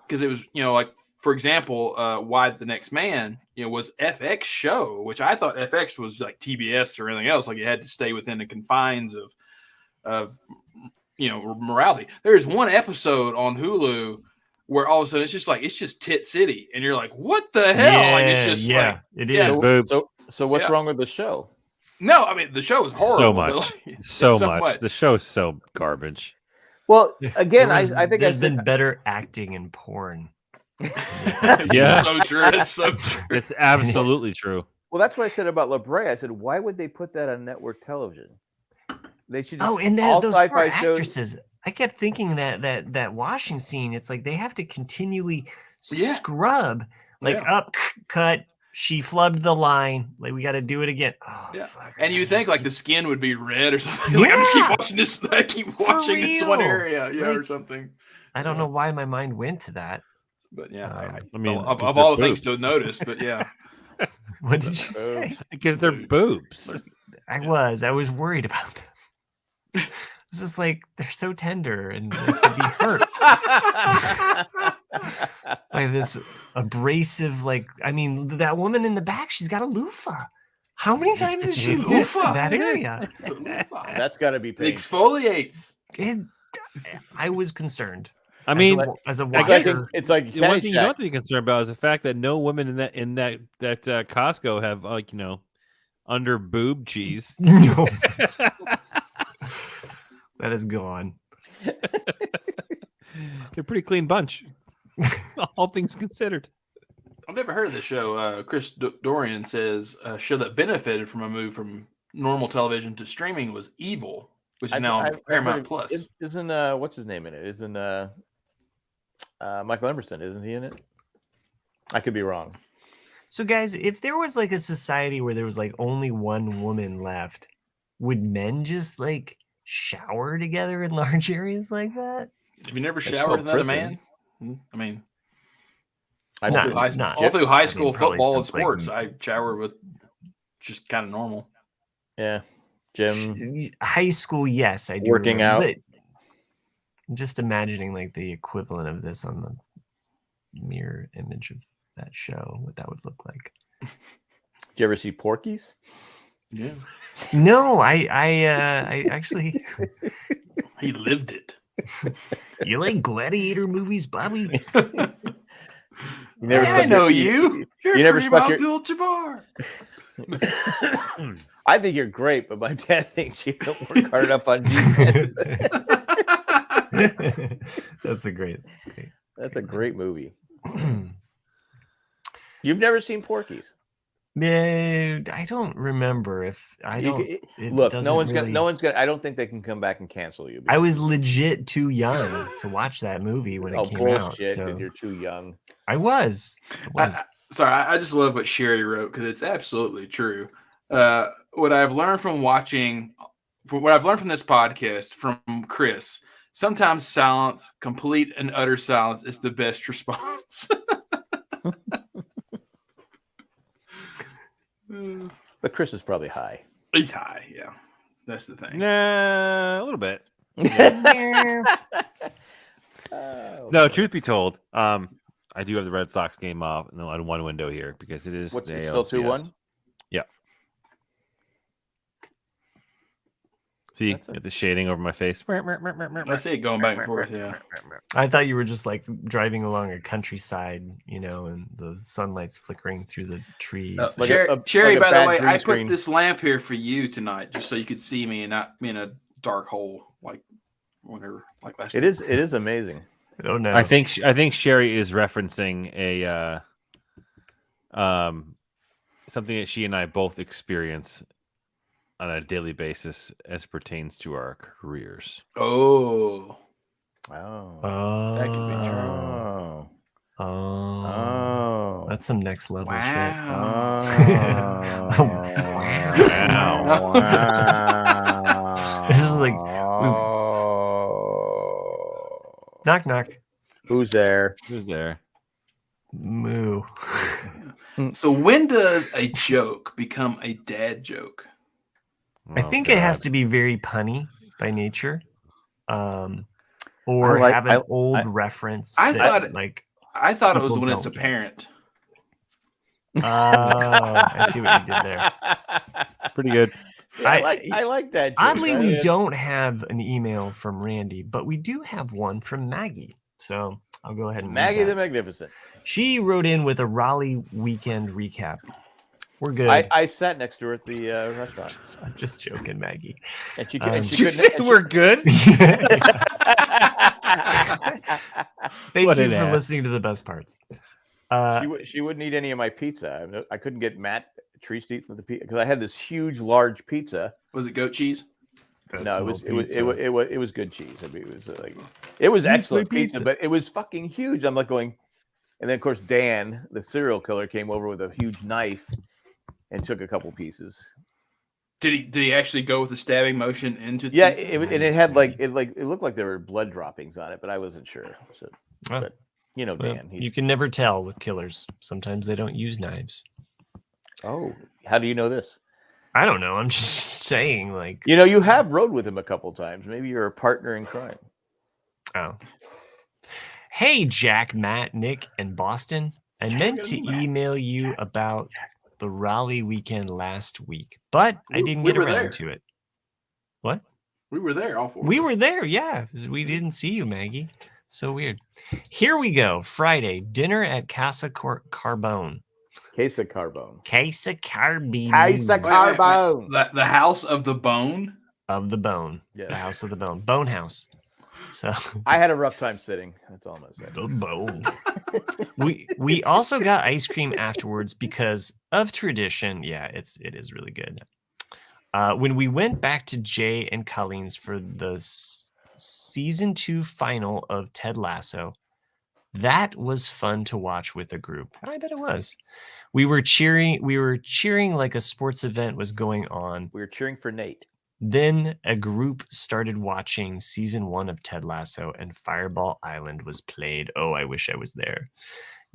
because it was like for example, Why the Next Man was FX show, which I thought FX was like TBS or anything else. Like you had to stay within the confines of morality. There's one episode on Hulu where all of a sudden it's just Tit City, and you're like, what the hell? Like, it's just like, it yeah, is. So what's Yeah. wrong with the show? no, I mean the show is horrible. So but, much. like, So it's much. The show's so garbage. Well, again, I think there's been better acting in porn. It's Yeah. so true. It's so true. It's absolutely true. Well, that's what I said about La Brea. I said, why would they put that on network television? They should. Just, And all those poor sci-fi shows. actresses. I kept thinking that washing scene. It's like they have to continually Yeah. scrub. Like Yeah. up, cut. She flubbed the line. Like we got to do it again. Oh, Yeah. fuck, And you I think just like keep- the skin would be red or something. Like, I'm just keep Yeah. watching this. I keep For watching this one real. area, yeah, or Like, something. I don't Yeah. know why my mind went to that. But yeah, I mean, of because all the they're things boobs. to notice, but yeah, What did you say? Because they're boobs. I was worried about them. It's just like they're so tender and they could be hurt by this abrasive, like, I mean, that woman in the back, she's got a loofah. How many times has she loofah that area? That's got to be it paid. exfoliates. I was concerned. I mean, as a I guess watcher, It's like the one thing you don't Caddyshack. have to be concerned about is the fact that no women in that Costco have under boob cheese. no, that is gone. They're a pretty clean bunch, all things considered. I've never heard of this show. Chris Dorian says a show that benefited from a move from normal television to streaming was Evil, which is now on Paramount Plus. Isn't what's his name in it? Isn't Michael Emerson? Isn't he in it? I could be wrong. So, guys, if there was like a society where there was like only one woman left, would men just like shower together in large areas like that? Have you never It's showered called with another prison. man? I mean, I Not- think- all through high I school mean, probably football and since, like, sports, I shower with just kind of normal. yeah, Jim. High school, yes, I do. Working remember, out. but I'm just imagining like the equivalent of this on the mirror image of that show, what that would look like. Did you ever see Porky's? Yeah, No, I actually. he lived it. You like gladiator movies, Bobby? You never I stuck know your- you. You're you never Kareem stuck your- Abdul-Jabbar. I think you're great, but my dad thinks you don't work hard enough on defense. That's a great. That's a great movie. You've never seen Porky's? Man, I don't remember if I You don't. c- it Look, doesn't no one's really- gonna. I don't think they can come back and cancel you. I was legit too young to watch that movie when it came out. bullshit! So You're too young. I was. Sorry, I just love what Sherry wrote because it's absolutely true. What I've learned from this podcast from Chris, sometimes silence, complete and utter silence, is the best response. But Chris is probably high. He's high, yeah. That's the thing. Nah, a little bit. Oh, No, truth be told, I do have the Red Sox game off on one window here because it is What's the it still ALCS. 2-1? Yeah. See, That's a- get the shading over my face. I see it going back and forth, yeah. I thought you were just like driving along a countryside, and the sunlight's flickering through the trees. Like Sherry, a by the bad way, green I put screen. this lamp here for you tonight just so you could see me and not be in a dark hole like whenever, like last It week. is amazing. I don't know. I think Sherry is referencing a something that she and I both experience on a daily basis as pertains to our careers. Oh. Oh, that could be true. Oh, Oh, oh, that's some next level shit. Wow. wow. Wow. This is like- Oh. Knock knock. Who's there? Who's there? Moo. So when does a joke become a dad joke? I Oh, think it has God. to be very punny by nature, or like- have an I- old I- reference. I that, thought it- like. I thought it was People when it's don't. apparent. Oh, I see what you did there. Pretty good. I like that. joke. Oddly, we I- don't have an email from Randy, but we do have one from Maggie. So I'll go ahead and read Maggie the that. Magnificent. She wrote in with a Raleigh weekend recap. We're good. I sat next to her at the restaurant. I'm just joking, Maggie. And she, Um, she You couldn't. say and we're good. Thank What you an for ass. listening to the best parts. she wouldn't eat any of my pizza. I couldn't get Matt Treese to eat the pizza because I had this huge, large pizza. Was it goat cheese? No, it was good cheese. I mean, it was excellent pizza, but it was fucking huge. I'm like going, and then of course Dan, the serial killer, came over with a huge knife and took a couple pieces. Did he actually go with the stabbing motion into? The Yeah, pizza? and it had it looked like there were blood droppings on it, but I wasn't sure. So, Well, but you know, well, Dan. you can never tell with killers. Sometimes they don't use knives. Oh, how do you know this? I don't know. I'm just saying, like, You know, you have rode with him a couple times. Maybe you're a partner in crime. oh. Hey, Jack, Matt, Nick, and Boston. I meant to email you about the Raleigh weekend last week, but I didn't we get were around there. to it. What? We were there, all four. We were there, yeah. We didn't see you, Maggie. So weird. Here we go. Friday, dinner at Casa Carbone. Casa Carbone. Casa Carbone. Casa Wait, Carbone. the House of the Bone. Of the Bone. Yes. The House of the Bone. Bone House. So I had a rough time sitting. That's all I'm gonna say. the bone. we also got ice cream afterwards because of tradition. Yeah, it is really good. When we went back to Jay and Colleen's for the season 2 final of Ted Lasso, that was fun to watch with a group. I bet it was. We were cheering like a sports event was going on. We were cheering for Nate. Then a group started watching season 1 of Ted Lasso and Fireball Island was played. Oh, I wish I was there.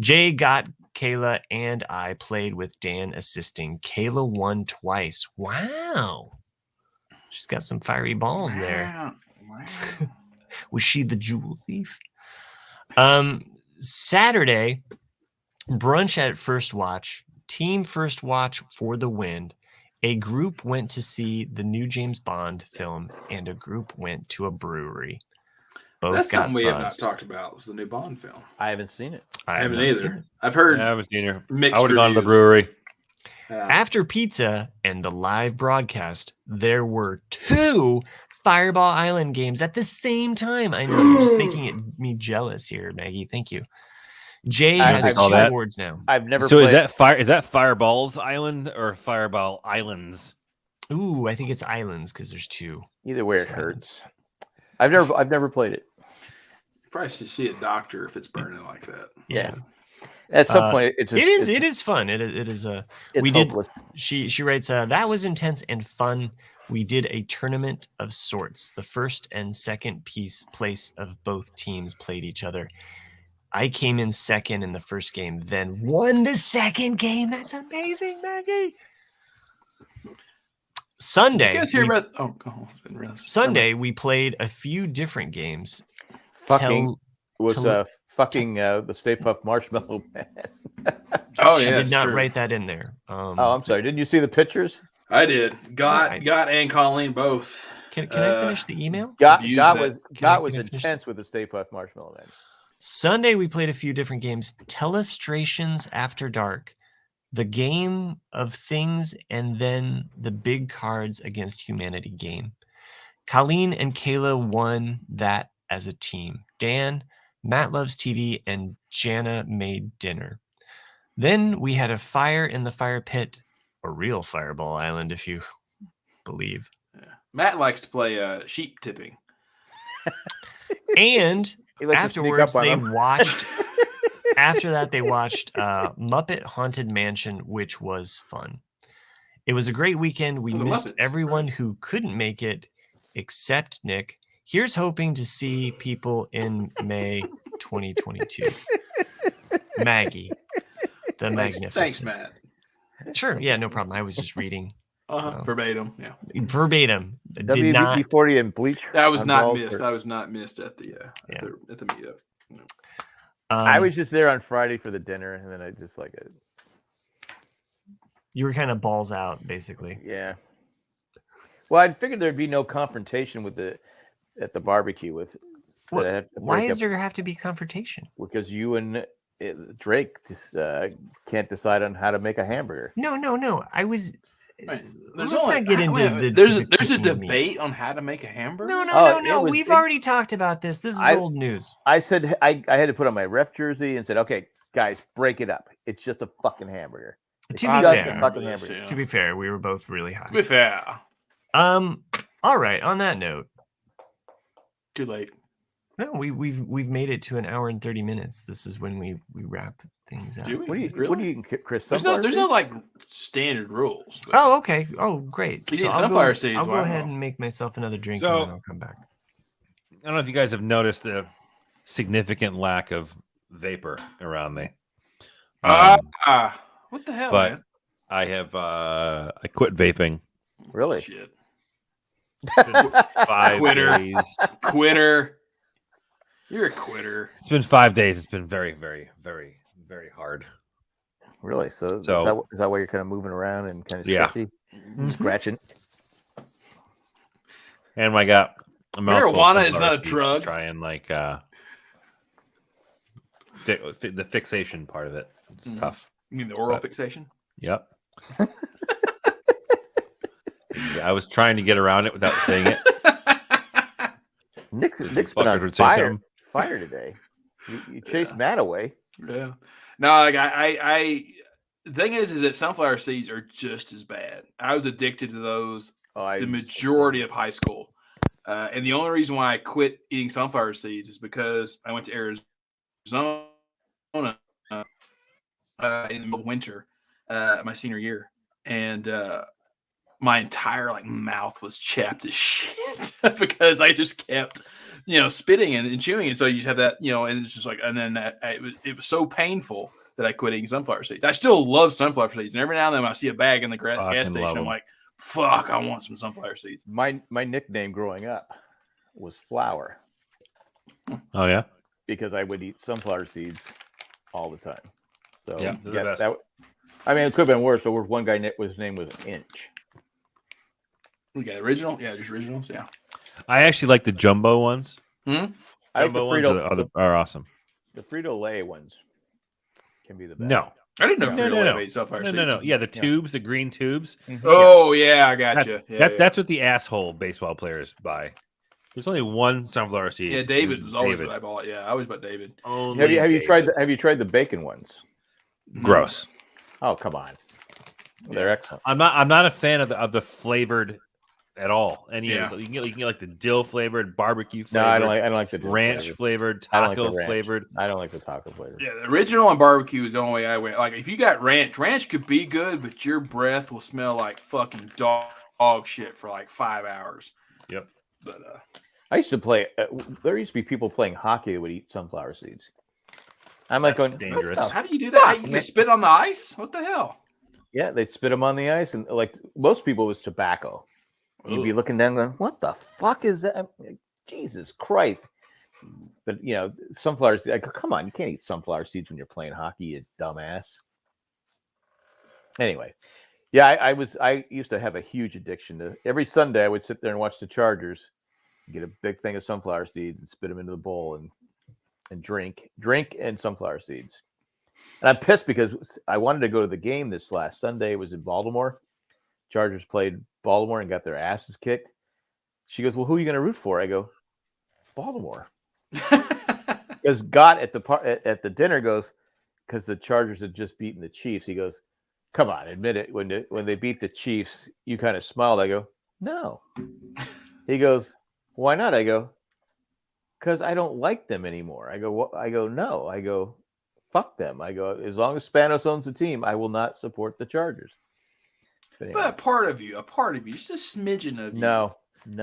Jay got Kayla and I played with Dan assisting. Kayla won twice. Wow. She's got some fiery balls there. Wow. Was she the jewel thief? Saturday, brunch at First Watch. Team First Watch for the win. A group went to see the new James Bond film, and a group went to a brewery. Both That's got something we have not buzzed. talked about. Was the new Bond film? I haven't seen it. I haven't not seen either. it. I've heard Yeah, I was near. mixed I would have gone to the reviews. brewery. After pizza and the live broadcast, there were 2 Fireball Island games at the same time. I know you're just making me jealous here, Maggie. Thank you. Jay I has call 2 that. awards now. I've never. So played. is that Fireballs Island or Fireball Islands? Ooh, I think it's Islands because there's 2. Either way, it hurts. I've never played it. Probably should see a doctor if it's burning like that. Yeah. At some point, it's It is fun. It is a. It's we hopeless. did. She writes. That was intense and fun. We did a tournament of sorts. The first and second place of both teams played each other. I came in second in the first game, then won the second game. That's amazing, Maggie. Sunday. You guys hear about? Oh, go on. Didn't realize. Sunday, we played a few different games. Fucking was tell- fucking the Stay Puft Marshmallow Man. Oh She yeah, did it's not true. write that in there. Oh, I'm sorry. Didn't you see the pictures? I did. Got I- and Colleen both. Can I finish the email? Got Abuse got that. was Can I got was finish? intense with the Stay Puft Marshmallow Man. Sunday, we played a few different games. Telestrations After Dark, the game of things, and then the big cards against humanity game. Colleen and Kayla won that as a team. Dan, Matt loves TV, and Jana made dinner. Then we had a fire in the fire pit, a real Fireball Island, if you believe. Matt likes to play sheep tipping. And He likes to sneak afterwards, up on they him. watched. After that, they watched Muppet Haunted Mansion, which was fun. It was a great weekend. We Oh, the missed Muppets, everyone right. who couldn't make it, except Nick. Here's hoping to see people in May 2022. Maggie, the magnificent. Thanks, Matt. Sure, yeah, no problem. I was just reading So- Verbatim. Yeah. verbatim. Did not. WD-40 and bleach. That was on not balls missed. or- That was not missed at the Yeah. at the meetup. I was just there on Friday for the dinner, and then I just You were kind of balls out, basically. yeah. Well, I figured there'd be no confrontation with at the barbecue with What- I had to Why break does up there have to be confrontation? because you and Drake just can't decide on how to make a hamburger. No. I was. Right. Let's only- not get into wait, the. there's to the a cooking of meat. debate on how to make a hamburger. No. Oh, it was- We've it- already talked about this. This is I- old news. I said I had to put on my ref jersey and said, "Okay, guys, break it up. It's just a fucking hamburger." It's To be just fair, a fucking hamburger. To be fair, we were both really high. To be fair, All right. On that note, too late. no, we've made it to an hour and 30 minutes. This is when we wrap things up. Do we? What do you Really? What do you Chris? There's sunflower no seeds? like standard rules. but- Oh, okay. Oh, great. You need I'll sunflower go, seeds, I'll go wow. ahead and make myself another drink So- and then I'll come back. I don't know if you guys have noticed the significant lack of vapor around me. What the hell, but man? I have I quit vaping. Really? Shit. 5 Quitter. days. Quitter. You're a quitter. It's been 5 days. It's been very, very, very, very hard. Really? So, So- is that why you're kind of moving around and kind of Yeah. sketchy, scratching? And I got a mouthful of Marijuana is sunflower not a seeds to drug. Try and like the fixation part of it. It's Mhm. tough. You mean the oral But- fixation? Yep. I was trying to get around it without saying it. Nick's been Fucker on would say something. fire today. You chased Matt away. Yeah. No, like I the thing is that sunflower seeds are just as bad. I was addicted to those the majority of high school. And the only reason why I quit eating sunflower seeds is because I went to Arizona in the middle of winter, my senior year, and my entire like mouth was chapped as shit because I just kept, spitting and chewing, and so you just have that, and it's just like, and then it was so painful that I quit eating sunflower seeds. I still love sunflower seeds, and every now and then when I see a bag in the gas Fucking station, love I'm 'em. like, fuck, I want some sunflower seeds. My nickname growing up was Flower Oh yeah. because I would eat sunflower seeds all the time. So Yeah, they're the best. it could have been worse. But one guy his name was Inch. We got original, yeah, just originals, yeah. I actually like the jumbo ones. I like Jumbo the ones are awesome. The Frito-Lay ones can be the best. No. I didn't know No, Frito-Lay no. made sunflower No, seeds. no. Yeah, the tubes, the green tubes. Oh yeah, I got you. That's what the asshole baseball players buy. There's only one sunflower seed. Yeah, David It was always David. what I bought. Yeah, I always bought David. Only Have you tried David. Have you tried the bacon ones? Gross. Oh, come on. They're excellent. I'm not a fan of the flavored at all. Any Yeah. of those. You can get like the dill flavored, barbecue No, flavored, I don't like the dill ranch flavor. flavored, I don't like the taco ranch. flavored. I don't like the taco flavor. Yeah, the original and barbecue is the only way I went. Like, if you got ranch could be good, but your breath will smell like fucking dog shit for like 5 hours. Yep. But I used to play. There used to be people playing hockey that would eat sunflower seeds. I'm like That's going dangerous. "What the how do you do that? Fuck, You man. spit on the ice? What the hell? Yeah, they spit them on the ice, and like most people, it was tobacco. You'd be Ugh. looking down, going, "What the fuck is that? Jesus Christ!" But sunflower seeds. Come on, you can't eat sunflower seeds when you're playing hockey, you dumbass. Anyway, yeah, I used to have a huge addiction to. Every Sunday, I would sit there and watch the Chargers, get a big thing of sunflower seeds, and spit them into the bowl, and drink and sunflower seeds. And I'm pissed because I wanted to go to the game this last Sunday. It was in Baltimore. Chargers played Baltimore and got their asses kicked. She goes, "Well, who are you going to root for?" I go, "Baltimore." Because Gott at the dinner goes, because the Chargers had just beaten the Chiefs. He goes, "Come on, admit it. When they beat the Chiefs, you kind of smiled." I go, "No." He goes, "Why not?" I go, "Because I don't like them anymore." I go, "No." I go, "Fuck them." I go, "As long as Spanos owns the team, I will not support the Chargers." But anyway, But a part of you, just a smidgen of you, no.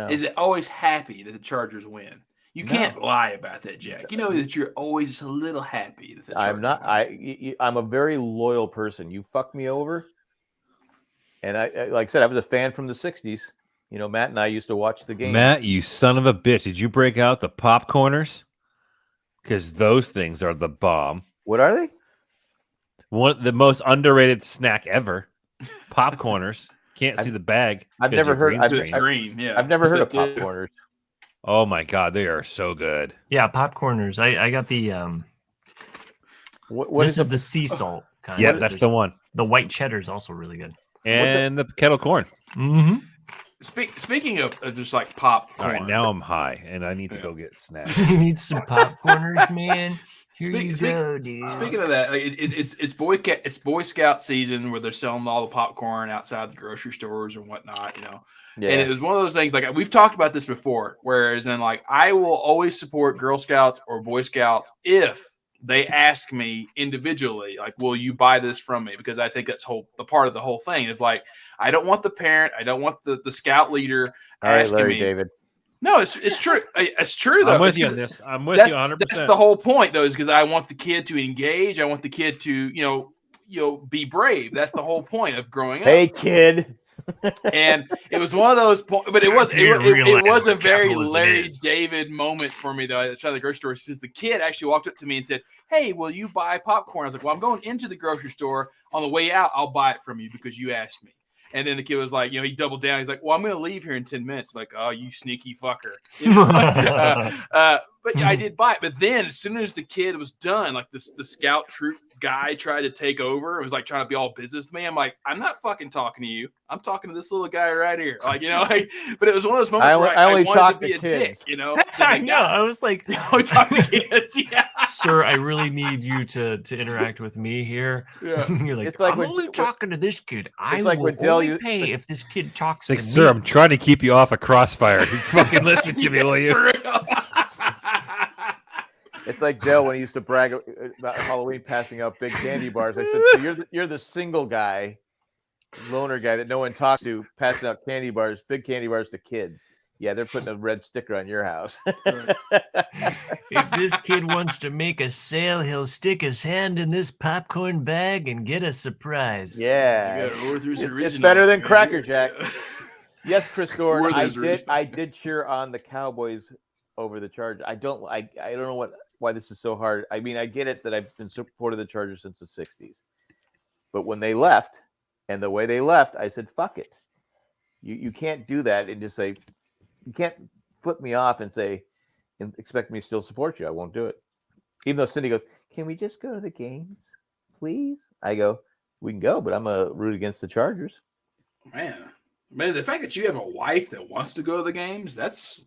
is it always happy that the Chargers win? You No. can't lie about that, Jack. You know that you're always just a little happy that the Chargers I'm not. win. I'm a very loyal person. You fuck me over, and I like I said, I was a fan from the '60s. Matt and I used to watch the game. Matt, you son of a bitch! Did you break out the popcorners? Because those things are the bomb. What are they? The most underrated snack ever. Popcorners. Can't see the bag. I've 'cause never they're heard- green I've- So it's screen. green, yeah. I've never heard of Except, popcorners. Oh my god, they are so good. Yeah, popcorners. I got the What this is a- the sea salt kind. Yeah, of. that's There's- the one. The white cheddar is also really good. And the kettle corn. Mm-hmm. Speaking of just like popcorn. All right, now I'm high, and I need to go get snacks. You need some popcorners, man. Here you Speak- go, dude. Speaking of that, like, it's Boy Scout season where they're selling all the popcorn outside the grocery stores and whatnot, you know. Yeah. And it was one of those things like we've talked about this before, whereas in like I will always support Girl Scouts or Boy Scouts if they ask me individually, like, will you buy this from me? Because I think that's the part of the whole thing is like I don't want the parent, I don't want the scout leader All right, asking Larry me. David. No, it's true. It's true though. I'm with It's you 'cause on this. I'm with that's, you 100%. That's the whole point, though, is because I want the kid to engage. I want the kid to, you know, be brave. That's the whole point of growing up. Hey, kid. And it was one of those points, but it was a very capitalism Larry is. David moment for me, though. I tried the grocery store since the kid actually walked up to me and said, "Hey, will you buy popcorn?" I was like, "Well, I'm going into the grocery store. On the way out, I'll buy it from you because you asked me." And then the kid was like, you know, he doubled down. He's like, "Well, I'm going to leave here in 10 minutes." I'm like, "Oh, you sneaky fucker." You know? But yeah, I did buy it. But then as soon as the kid was done, like the scout troop guy tried to take over. It was like trying to be all business to me. I'm like, I'm not fucking talking to you. I'm talking to this little guy right here. Like, you know, like, but it was one of those moments where I only wanted talk to be to a kids. dick, you know? I know. I was like, I only talk to kids. Yeah. sir, I really need you to interact with me here. Yeah. You're like, It's like I'm when- only talking to this kid. I like will when Dell only pay if this kid talks It's like, to sir, me. I'm trying to keep you off a crossfire. You fucking listen to me, will you? For real. It's like Dell when he used to brag about Halloween passing out big candy bars. I said, so you're the single guy, loner guy that no one talks to, passing out candy bars, big candy bars to kids. Yeah, they're putting a red sticker on your house. If this kid wants to make a sale, he'll stick his hand in this popcorn bag and get a surprise. Yeah, You gotta roar through some it's originals, better than man. Cracker Jack. Yes, Chris Gordon, Were I those did. originals? I did cheer on the Cowboys over the Chargers. I don't know why this is so hard. I mean, I get it that I've been supporting the Chargers since the '60s, but when they left, and the way they left, I said, "Fuck it." You can't do that and just say, you can't flip me off and say, and expect me to still support you. I won't do it. Even though Cindy goes, "Can we just go to the games, please?" I go, "We can go, but I'm a root against the Chargers." Man, the fact that you have a wife that wants to go to the games, that's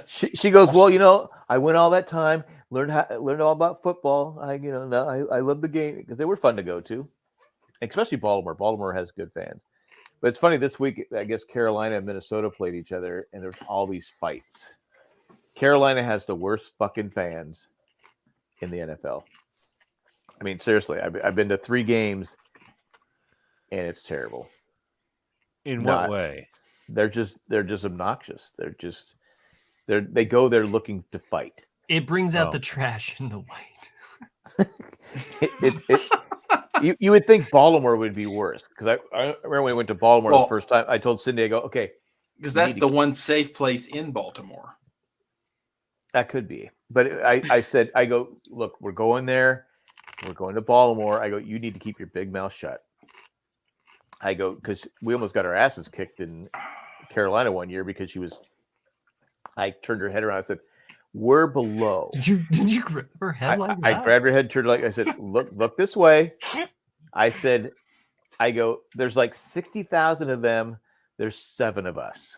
She goes, "Well, you know, I went all that time, learned all about football. I love the game because they were fun to go to, especially Baltimore. Baltimore has good fans. But it's funny, this week, I guess Carolina and Minnesota played each other, and there's all these fights. Carolina has the worst fucking fans in the NFL. I mean, seriously, I've been to 3 games, and it's terrible. In Not- what way? They're just obnoxious. They go there looking to fight. It brings out Oh. the trash in the white. You would think Baltimore would be worse because I remember when I went to Baltimore the first time. I told Cindy, I go, okay, because that's the one safe place in Baltimore. that could be. But I said, I go, look, we're going there. We're going to Baltimore. I go, you need to keep your big mouth shut. I go, because we almost got our asses kicked in Carolina one year because I turned her head around. I said, we're below. Did you grab her head like I that? grabbed her head, turned like I said, look this way. I said, I go, there's like 60,000 of them. There's 7 of us.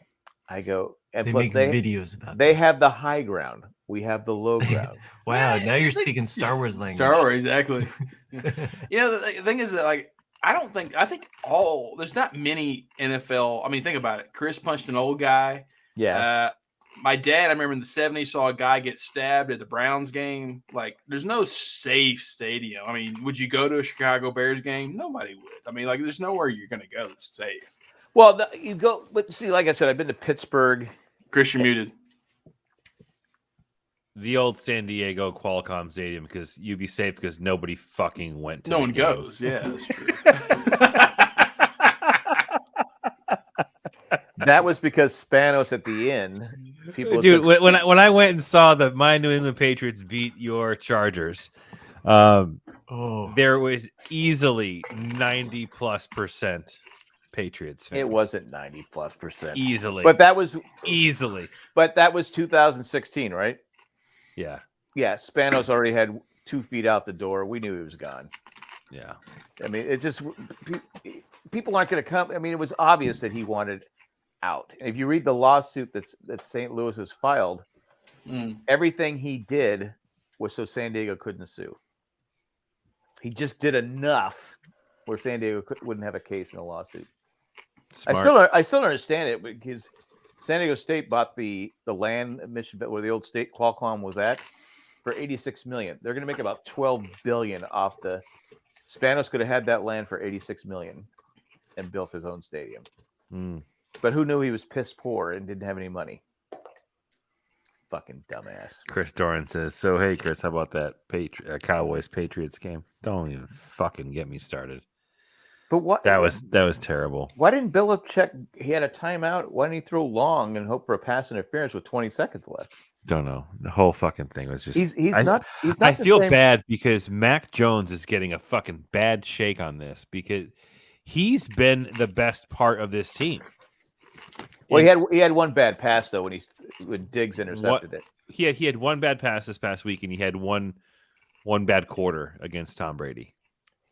I go, and They plus make they videos about they this. have the high ground. We have the low ground. Wow, Yeah, now you're it's like- speaking Star Wars language. Star Wars, exactly. You know, the thing is that like I think there's not many NFL. I mean, think about it. Chris punched an old guy. Yeah. My dad, I remember in the 70s, saw a guy get stabbed at the Browns game. Like, there's no safe stadium. I mean, would you go to a Chicago Bears game? Nobody would. I mean, like, there's nowhere you're going to go that's safe. Well, you go, but see, like I said, I've been to Pittsburgh. Chris, you're muted. The old San Diego Qualcomm Stadium because you'd be safe because nobody fucking went to No the one games. goes. Yeah, that's true. That was because Spanos at the inn. People Dude, said, when I went and saw my New England Patriots beat your Chargers, Oh, there was easily 90+% Patriots fans. It wasn't 90+%. Easily. But that was Easily. 2016, right? Yeah. Yeah, Spanos already had 2 feet out the door. We knew he was gone. Yeah. I mean, it just people aren't going to come. I mean, it was obvious that he wanted out. And if you read the lawsuit that St. Louis has filed, everything he did was so San Diego couldn't sue. He just did enough where San Diego wouldn't have a case in a lawsuit. Smart. I still don't understand it because San Diego State bought the land where the old state Qualcomm was at for $86 million. They're going to make about $12 billion off the. Spanos could have had that land for $86 million and built his own stadium. But who knew he was piss poor and didn't have any money? Fucking dumbass. Chris Doran says, so, hey, Chris, how about that Cowboys-Patriots game? Don't even fucking get me started. But what? That was terrible. Why didn't Belichick? He had a timeout. Why didn't he throw long and hope for a pass interference with 20 seconds left? Don't know. The whole fucking thing was just. He's not. I feel bad because Mac Jones is getting a fucking bad shake on this because he's been the best part of this team. Well, he had one bad pass though when Diggs intercepted it. He had one bad pass this past week, and he had one bad quarter against Tom Brady.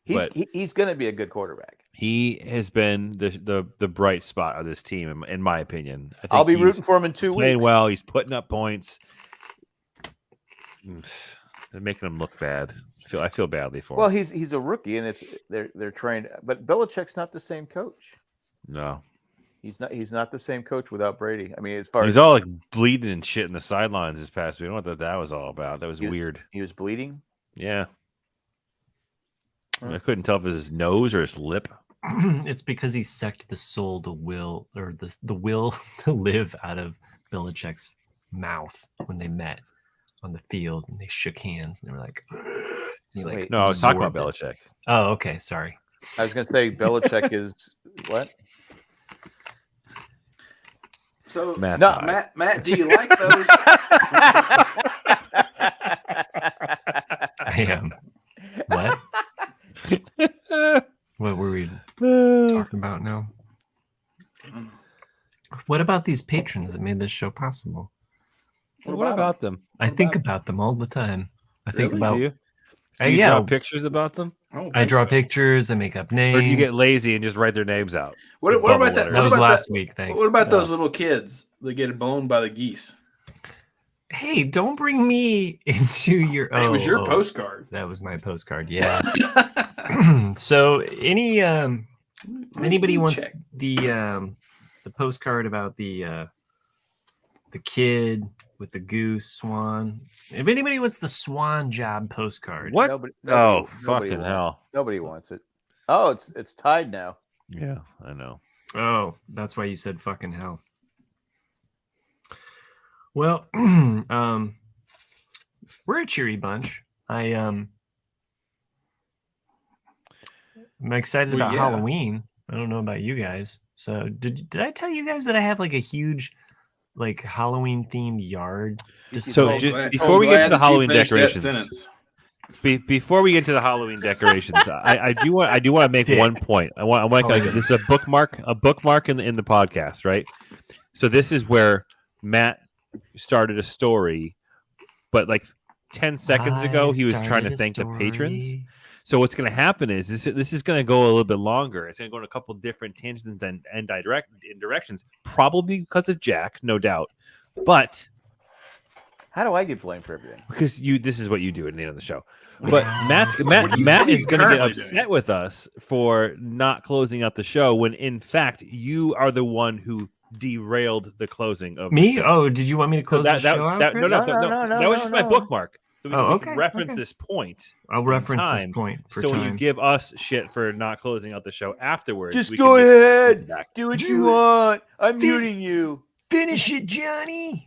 He's going to be a good quarterback. He has been the bright spot of this team, in my opinion. I think I'll be rooting for him in 2 weeks. Playing well, he's putting up points. They're making him look bad. I feel badly for him. Well, he's a rookie, and they're trained. But Belichick's not the same coach. No, he's not the same coach without Brady. I mean, as far he's all like bleeding and shit in the sidelines this past week. I don't know what that was all about. That was weird. He was bleeding. Yeah. I couldn't tell if it was his nose or his lip. It's because he sucked the soul to will or the will to live out of Belichick's mouth when they met on the field and they shook hands and they were like, no, I was talking about Belichick. Oh, okay. Sorry. I was going to say Belichick is what? So Matt, do you like those? I am. What? What were we talking about now? What about these patrons that made this show possible? What about them? I think about them all the time. I think about. Do you draw pictures about them? I draw pictures. I make up names. Or do you get lazy and just write their names out? What about that? That was last week. Thanks. What about those little kids that get blown by the geese? Hey, don't bring me into your. It was your postcard. That was my postcard. Yeah. So, anybody wants the postcard about the kid with the goose swan? If anybody wants the swan job postcard, What? Nobody Fucking hell! Nobody wants it. Oh, it's tied now. Yeah, I know. Oh, that's why you said fucking hell. Well, we're a cheery bunch. I'm excited about Halloween. I don't know about you guys. So did I tell you guys that I have like a huge like Halloween themed yard? So before we get to the Halloween decorations, before we get to the Halloween decorations, I do want to make one point. I want this is a bookmark in the podcast, right? So this is where Matt started a story, but like 10 seconds ago he was trying to thank the patrons. So what's going to happen is this is going to go a little bit longer. It's going to go in a couple different tangents and directions, probably because of Jack, no doubt. But how do I get blamed for everything? Because this is what you do at the end of the show. But Matt is going to get upset with us for not closing out the show when, in fact, you are the one who derailed the closing of me. The show. Oh, did you want me to close the show out? No. That was just my bookmark. So we can reference this point. I'll reference this point. When you give us shit for not closing out the show afterwards, just go ahead. Do what you want. I'm muting you. Finish it, Johnny.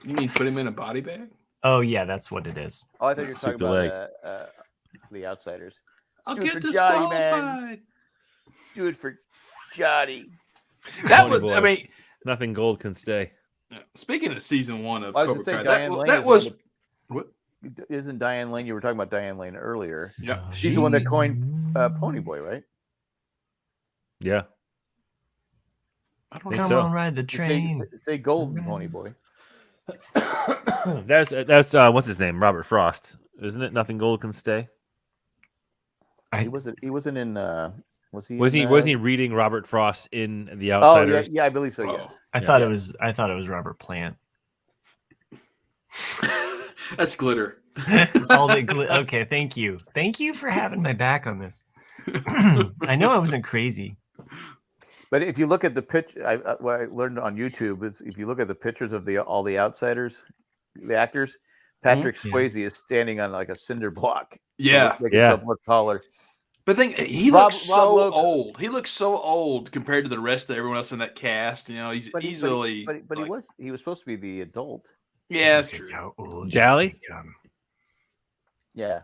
You mean put him in a body bag? Oh yeah, that's what it is. Oh, I thought you were talking about the Outsiders. I'll get disqualified. Do it for Johnny. That was. I mean, nothing gold can stay. Speaking of season 1 of Cobra Kai, that was what isn't Diane Lane? You were talking about Diane Lane earlier. Yeah, she's the one that coined Pony Boy, right? Yeah. I don't Think Come so. on, ride the train. Say Golden Pony Boy. That's what's his name? Robert Frost, isn't it? Nothing gold can stay. He wasn't in. Was he? Wasn't he reading Robert Frost in The Oh Outsiders? yeah, I believe so. Oh. Yes. I thought it was Robert Plant. That's glitter. Okay, thank you. Thank you for having my back on this. I know I wasn't crazy. But if you look at the what I learned on YouTube is if you look at the pictures of all the outsiders, the actors, Patrick Swayze is standing on like a cinder block. Yeah, to make himself look taller. But he looks so old. He looks so old compared to the rest of everyone else in that cast. You know, he's easily. But he was supposed to be the adult. Yeah, that's true. Jolly. Yeah.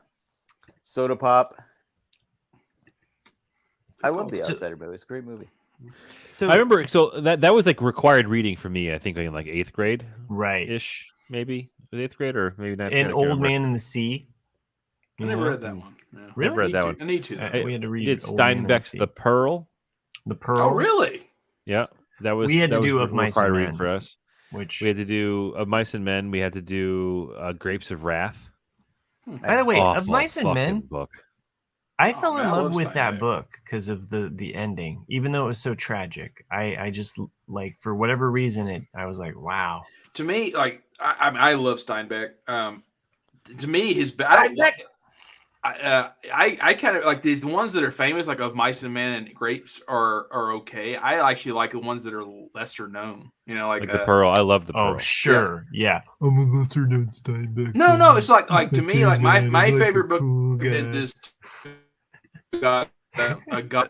Soda Pop. I love The Outsider, but it's a great movie. So I remember. So that was like required reading for me. I think in like 8th grade, right ish, maybe 8th grade or maybe 9th. An Old Man in the Sea. I never read that one. Yeah. Really? Never read that one. I need to. We had to read. It's Old Man in the Steinbeck's Sea. The Pearl. The Pearl. Oh, really? Yeah, that was. We had to do was Of Mice required and reading Men, for us. which We had to do Of Mice and Men. We had to do Grapes of Wrath. by the way, Of Awful Mice and Men, fucking book. I fell in man, I love love with that Steinbeck. book because of the ending. Even though it was so tragic, I just like for whatever reason I was like, wow. To me, like I love Steinbeck. To me, I kind of like the ones that are famous, like Of Mice and Men and Grapes, are okay. I actually like the ones that are lesser known. You know, like The Pearl. I love The Pearl. Oh sure, yeah. I'm a lesser known Steinbeck. No, it's like to me, like my I'm favorite a cool book guy. is God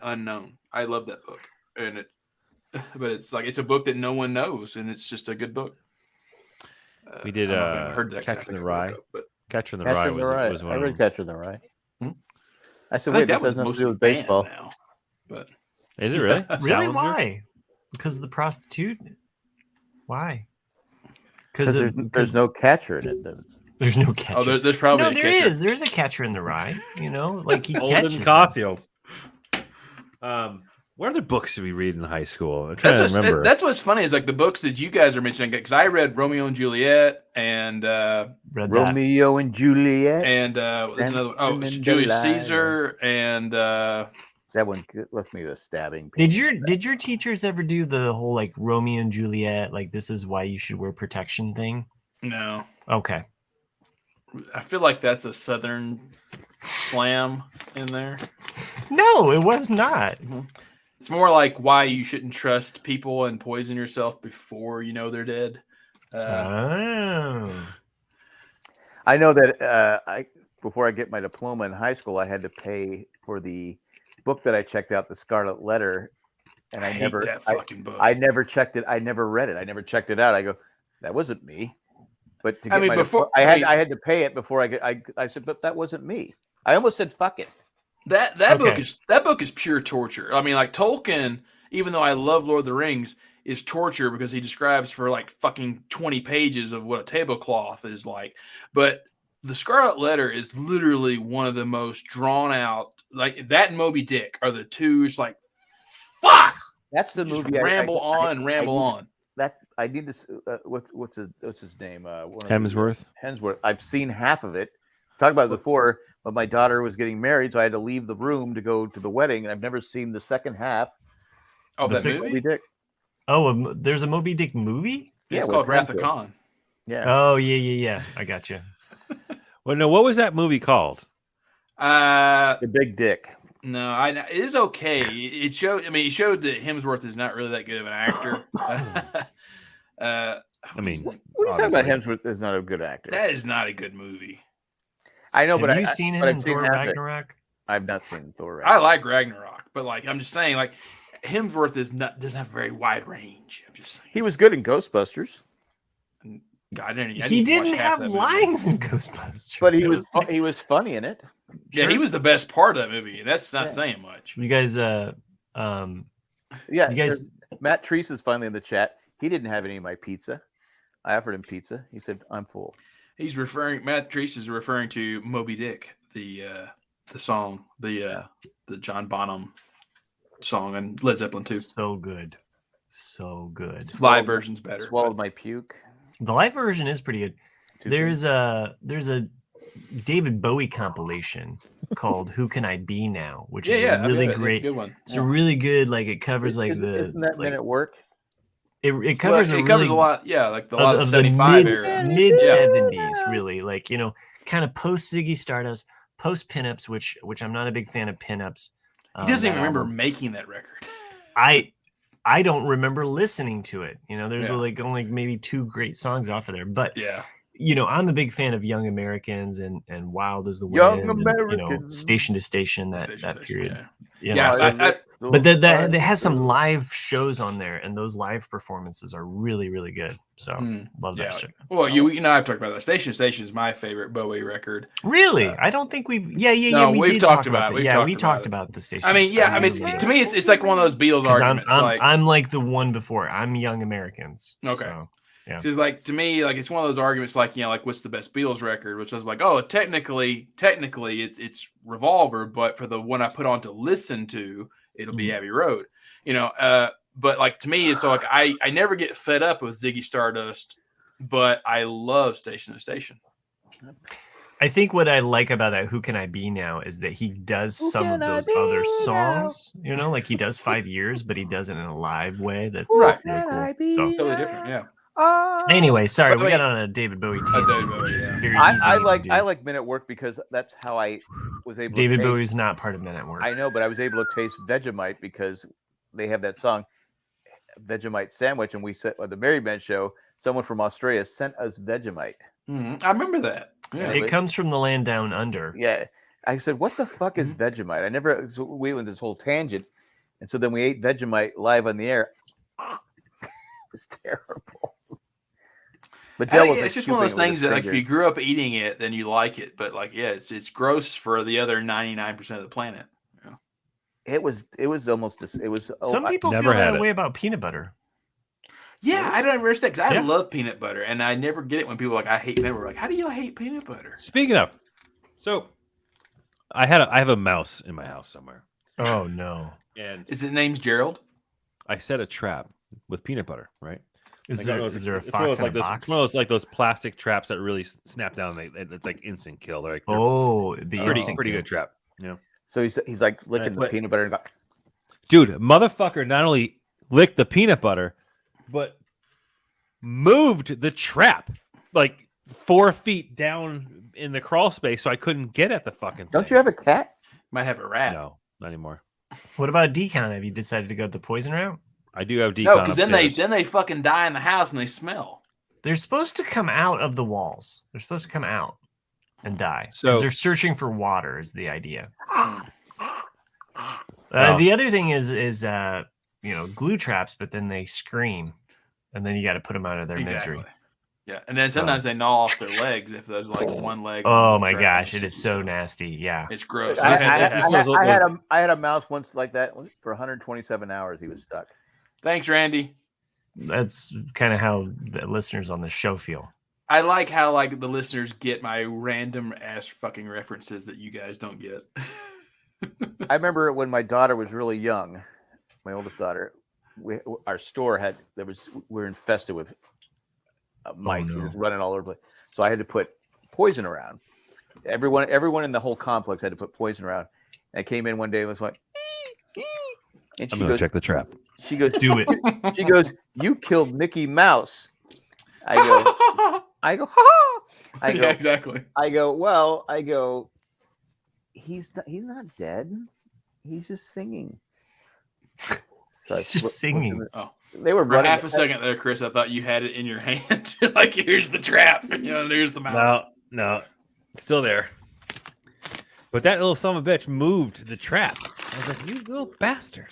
Unknown. I love that book, but it's like it's a book that no one knows, and it's just a good book. We did I don't know if anyone heard that Catcher in the exactly Rye. but Catcher in the Catcher Rye in the was Rye. one I of read them. Catcher in the Rye. I said, I wait, think this that has was nothing to mostly do with banned baseball. now. But Is it really? Really? Salinger? Why? Because of the prostitute? Why? Because there's no catcher in it. Then. There's no catcher. there's probably No, a there catcher. is. There's a catcher in the Rye. You know, like he Holden catches them. Caulfield. What other books did we read in high school? I'm trying to remember. That's what's funny is like the books that you guys are mentioning, because I read Romeo and Juliet and Read that. Romeo and Juliet. there's another Dancing it was in Julius Delilah. Caesar and That one lets me a stabbing. Did your teachers ever do the whole like Romeo and Juliet, like this is why you should wear protection thing? no. Okay. I feel like that's a Southern slam in there. No, it was not. It's more like why you shouldn't trust people and poison yourself before you know they're dead. Oh. I know that before I get my diploma in high school, I had to pay for the book that I checked out, The Scarlet Letter, and I hate that fucking book. I never checked it. I never read it. I never checked it out. I go, that wasn't me. But to get I had to pay it before I said, but that wasn't me. I almost said fuck it. That book is pure torture. I mean, like Tolkien, even though I love Lord of the Rings, is torture because he describes for like fucking 20 pages of what a tablecloth is like. But The Scarlet Letter is literally one of the most drawn out. Like that and Moby Dick are the two. It's like, fuck. That's the Just movie. ramble on. That I need to. What's his name? Hemsworth. Hemsworth. I've seen half of it. Talked about it before, but my daughter was getting married, so I had to leave the room to go to the wedding, and I've never seen the second half. Oh, that The movie? Moby Dick. Oh, there's a Moby Dick movie? It's Yeah, called with Wrath of Hemsworth. Khan. Yeah. Oh, yeah. I got you. Well, no, what was that movie called? The Big Dick. No, it is okay. It showed. I mean, it showed that Hemsworth is not really that good of an actor. I mean, What are you talking about? Hemsworth is not a good actor. That is not a good movie. I know, Have but you seen him but in I've seen Thor half it. Ragnarok? I've not seen Thor. I like Ragnarok, but like I'm just saying, like Hemsworth doesn't have a very wide range. I'm just saying. He was good in Ghostbusters, God, He didn't have lines in Ghostbusters. but he It was like- he was funny in it. Yeah, Sure. he was the best part of that movie. That's not saying much. You guys, Yeah, you guys, Matt Treese is finally in the chat. He didn't have any of my pizza. I offered him pizza. He said, "I'm full." Matt Treese is referring to Moby Dick, the song, the John Bonham song and Led Zeppelin too. So good. So good. Live version's better. Swallowed but- my puke. The live version is pretty good. Too There's a David Bowie compilation called "Who Can I Be Now," which is yeah, really That's a great. good one. It's a really good, like it covers like Isn't that Men like, at Work? it covers Well, a it covers really a lot. Yeah, like a of, lot of of the the 75 era. mid Yeah. 70s, really, like kind of post Ziggy Stardust, post pinups, which I'm not a big fan of pinups. He doesn't even that remember album. making that record. I don't remember listening to it. There's Yeah. like only maybe 2 great songs off of there, but Yeah. I'm a big fan of Young Americans and Wild as the Wind, Young and, Americans. Station to Station, that Station to period. Station, Yeah, Yeah, but that it has some live shows on there, and those live performances are really, really good. So love that yeah. shit. Well, I've talked about that. Station to Station is my favorite Bowie record. Really, I don't think we've. No, we we've did talked talk about it. that. We've we talked talked about about the station. I mean, to me, it's like one of those Beatles arguments. I'm like the one before. I'm Young Americans. Okay. So, yeah. Because like to me, like it's one of those arguments, like like what's the best Beatles record? Which I was like, oh, technically, it's Revolver, but for the one I put on to listen to, it'll be Abbey Road. But like to me, it's so like I never get fed up with Ziggy Stardust, but I love Station to Station. I think what I like about that "Who Can I Be Now" is that he does some of those other songs. Like he does 5 years, but he does it in a live way. That's really cool. So Totally different, yeah. anyway, sorry, By the we way- got on a David Bowie tangent, David Bowie, which is yeah. very easy. I to do. like Men at Work because that's how I was able. David to taste, Bowie's not part of Men at Work. I know, but I was able to taste Vegemite because they have that song, Vegemite Sandwich, and we said on the Married Men show, someone from Australia sent us Vegemite. I remember that. Yeah. It comes from the land down under. Yeah, I said, "What the fuck is Vegemite?" I never. So we went this whole tangent, and so then we ate Vegemite live on the air. It's terrible. But Dell was It's just one of those things that, like, if you grew up eating it, then you like it. But like, yeah, it's gross for the other 99% of the planet. Yeah. it was almost it was. Some people never feel had that it. way about peanut butter. Yeah, I don't understand because I Yeah. love peanut butter, and I never get it when people are like I hate peanut butter. Like, how do you hate peanut butter? Speaking of, so I have a mouse in my house somewhere, Oh no! and Is it name's Gerald? I set a trap with peanut butter. Right? Is Like, there, one of those- is there a it's one of fox those, in a box? It's one of those like those plastic traps that really snap down. It's like instant kill. They're Oh, the pretty instant pretty kill. good trap. Yeah. So he's like licking the But- peanut butter and got, Dude, motherfucker not only licked the peanut butter, but moved the trap like 4 feet down in the crawl space, so I couldn't get at the fucking thing. don't you have a cat? Might have a rat. No, not anymore. What about decon? Have you decided to go the poison route? I do have decon. No, because then upstairs. they fucking die in the house and they smell. They're supposed to come out of the walls. They're supposed to come out and die. So- So they're searching for water. Is the idea? Wow. The other thing is glue traps, but then they scream, and then you got to put them out of their misery. Yeah, and then sometimes they gnaw off their legs if there's like one leg. Oh on the my trap. gosh, it is so nasty. Yeah. It's gross. I had had a mouse once like that for 127 hours. He was stuck. Thanks, Randy. That's kind of how the listeners on the show feel. I like how like the listeners get my random ass fucking references that you guys don't get. I remember when my daughter was really young, my oldest daughter. Our store we were infested with mice. no. It was running all over the place. So I had to put poison around. Everyone in the whole complex had to put poison around. And I came in one day and was like, and I'm she gonna goes, check the trap. she goes, Do it. she goes, "You killed Mickey Mouse." I go, ha! I go, yeah, exactly. He's not dead. He's just singing. So He's just singing. Oh. They were For running. half a second there, Chris, I thought you had it in your hand. Like, here's the trap. There's the mouse. No, it's still there. But that little son of a bitch moved the trap. I was like, "You little bastard!"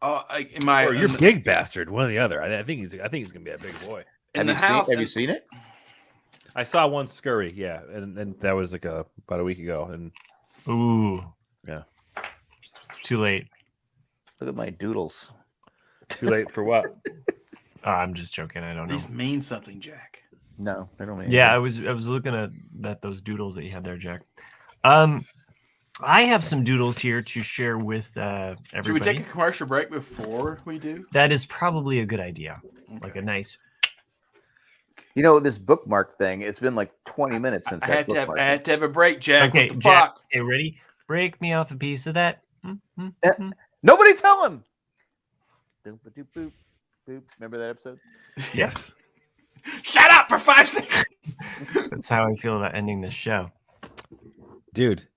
Oh, Or you're big bastard. One or the other. I think he's gonna be a big boy. in the house. Have you seen it? I saw one scurry, yeah, and that was like about a week ago, and Ooh. Yeah. It's too late. Look at my doodles. too late for what? I'm just joking. I don't know. These mean something, Jack. No, I don't mean. Yeah, I was looking at those doodles that you had there, Jack. I have some doodles here to share with everybody. Should we take a commercial break before we do? That is probably a good idea. Like a nice. You know, this bookmark thing, it's been like 20 minutes since I had bookmark. to have a break, Jack. Okay, What the Jack. fuck? Okay, ready? Break me off a piece of that. Nobody tell him. Boop. Remember that episode? Yes. Shut up for 5 seconds. That's how I feel about ending this show. Dude,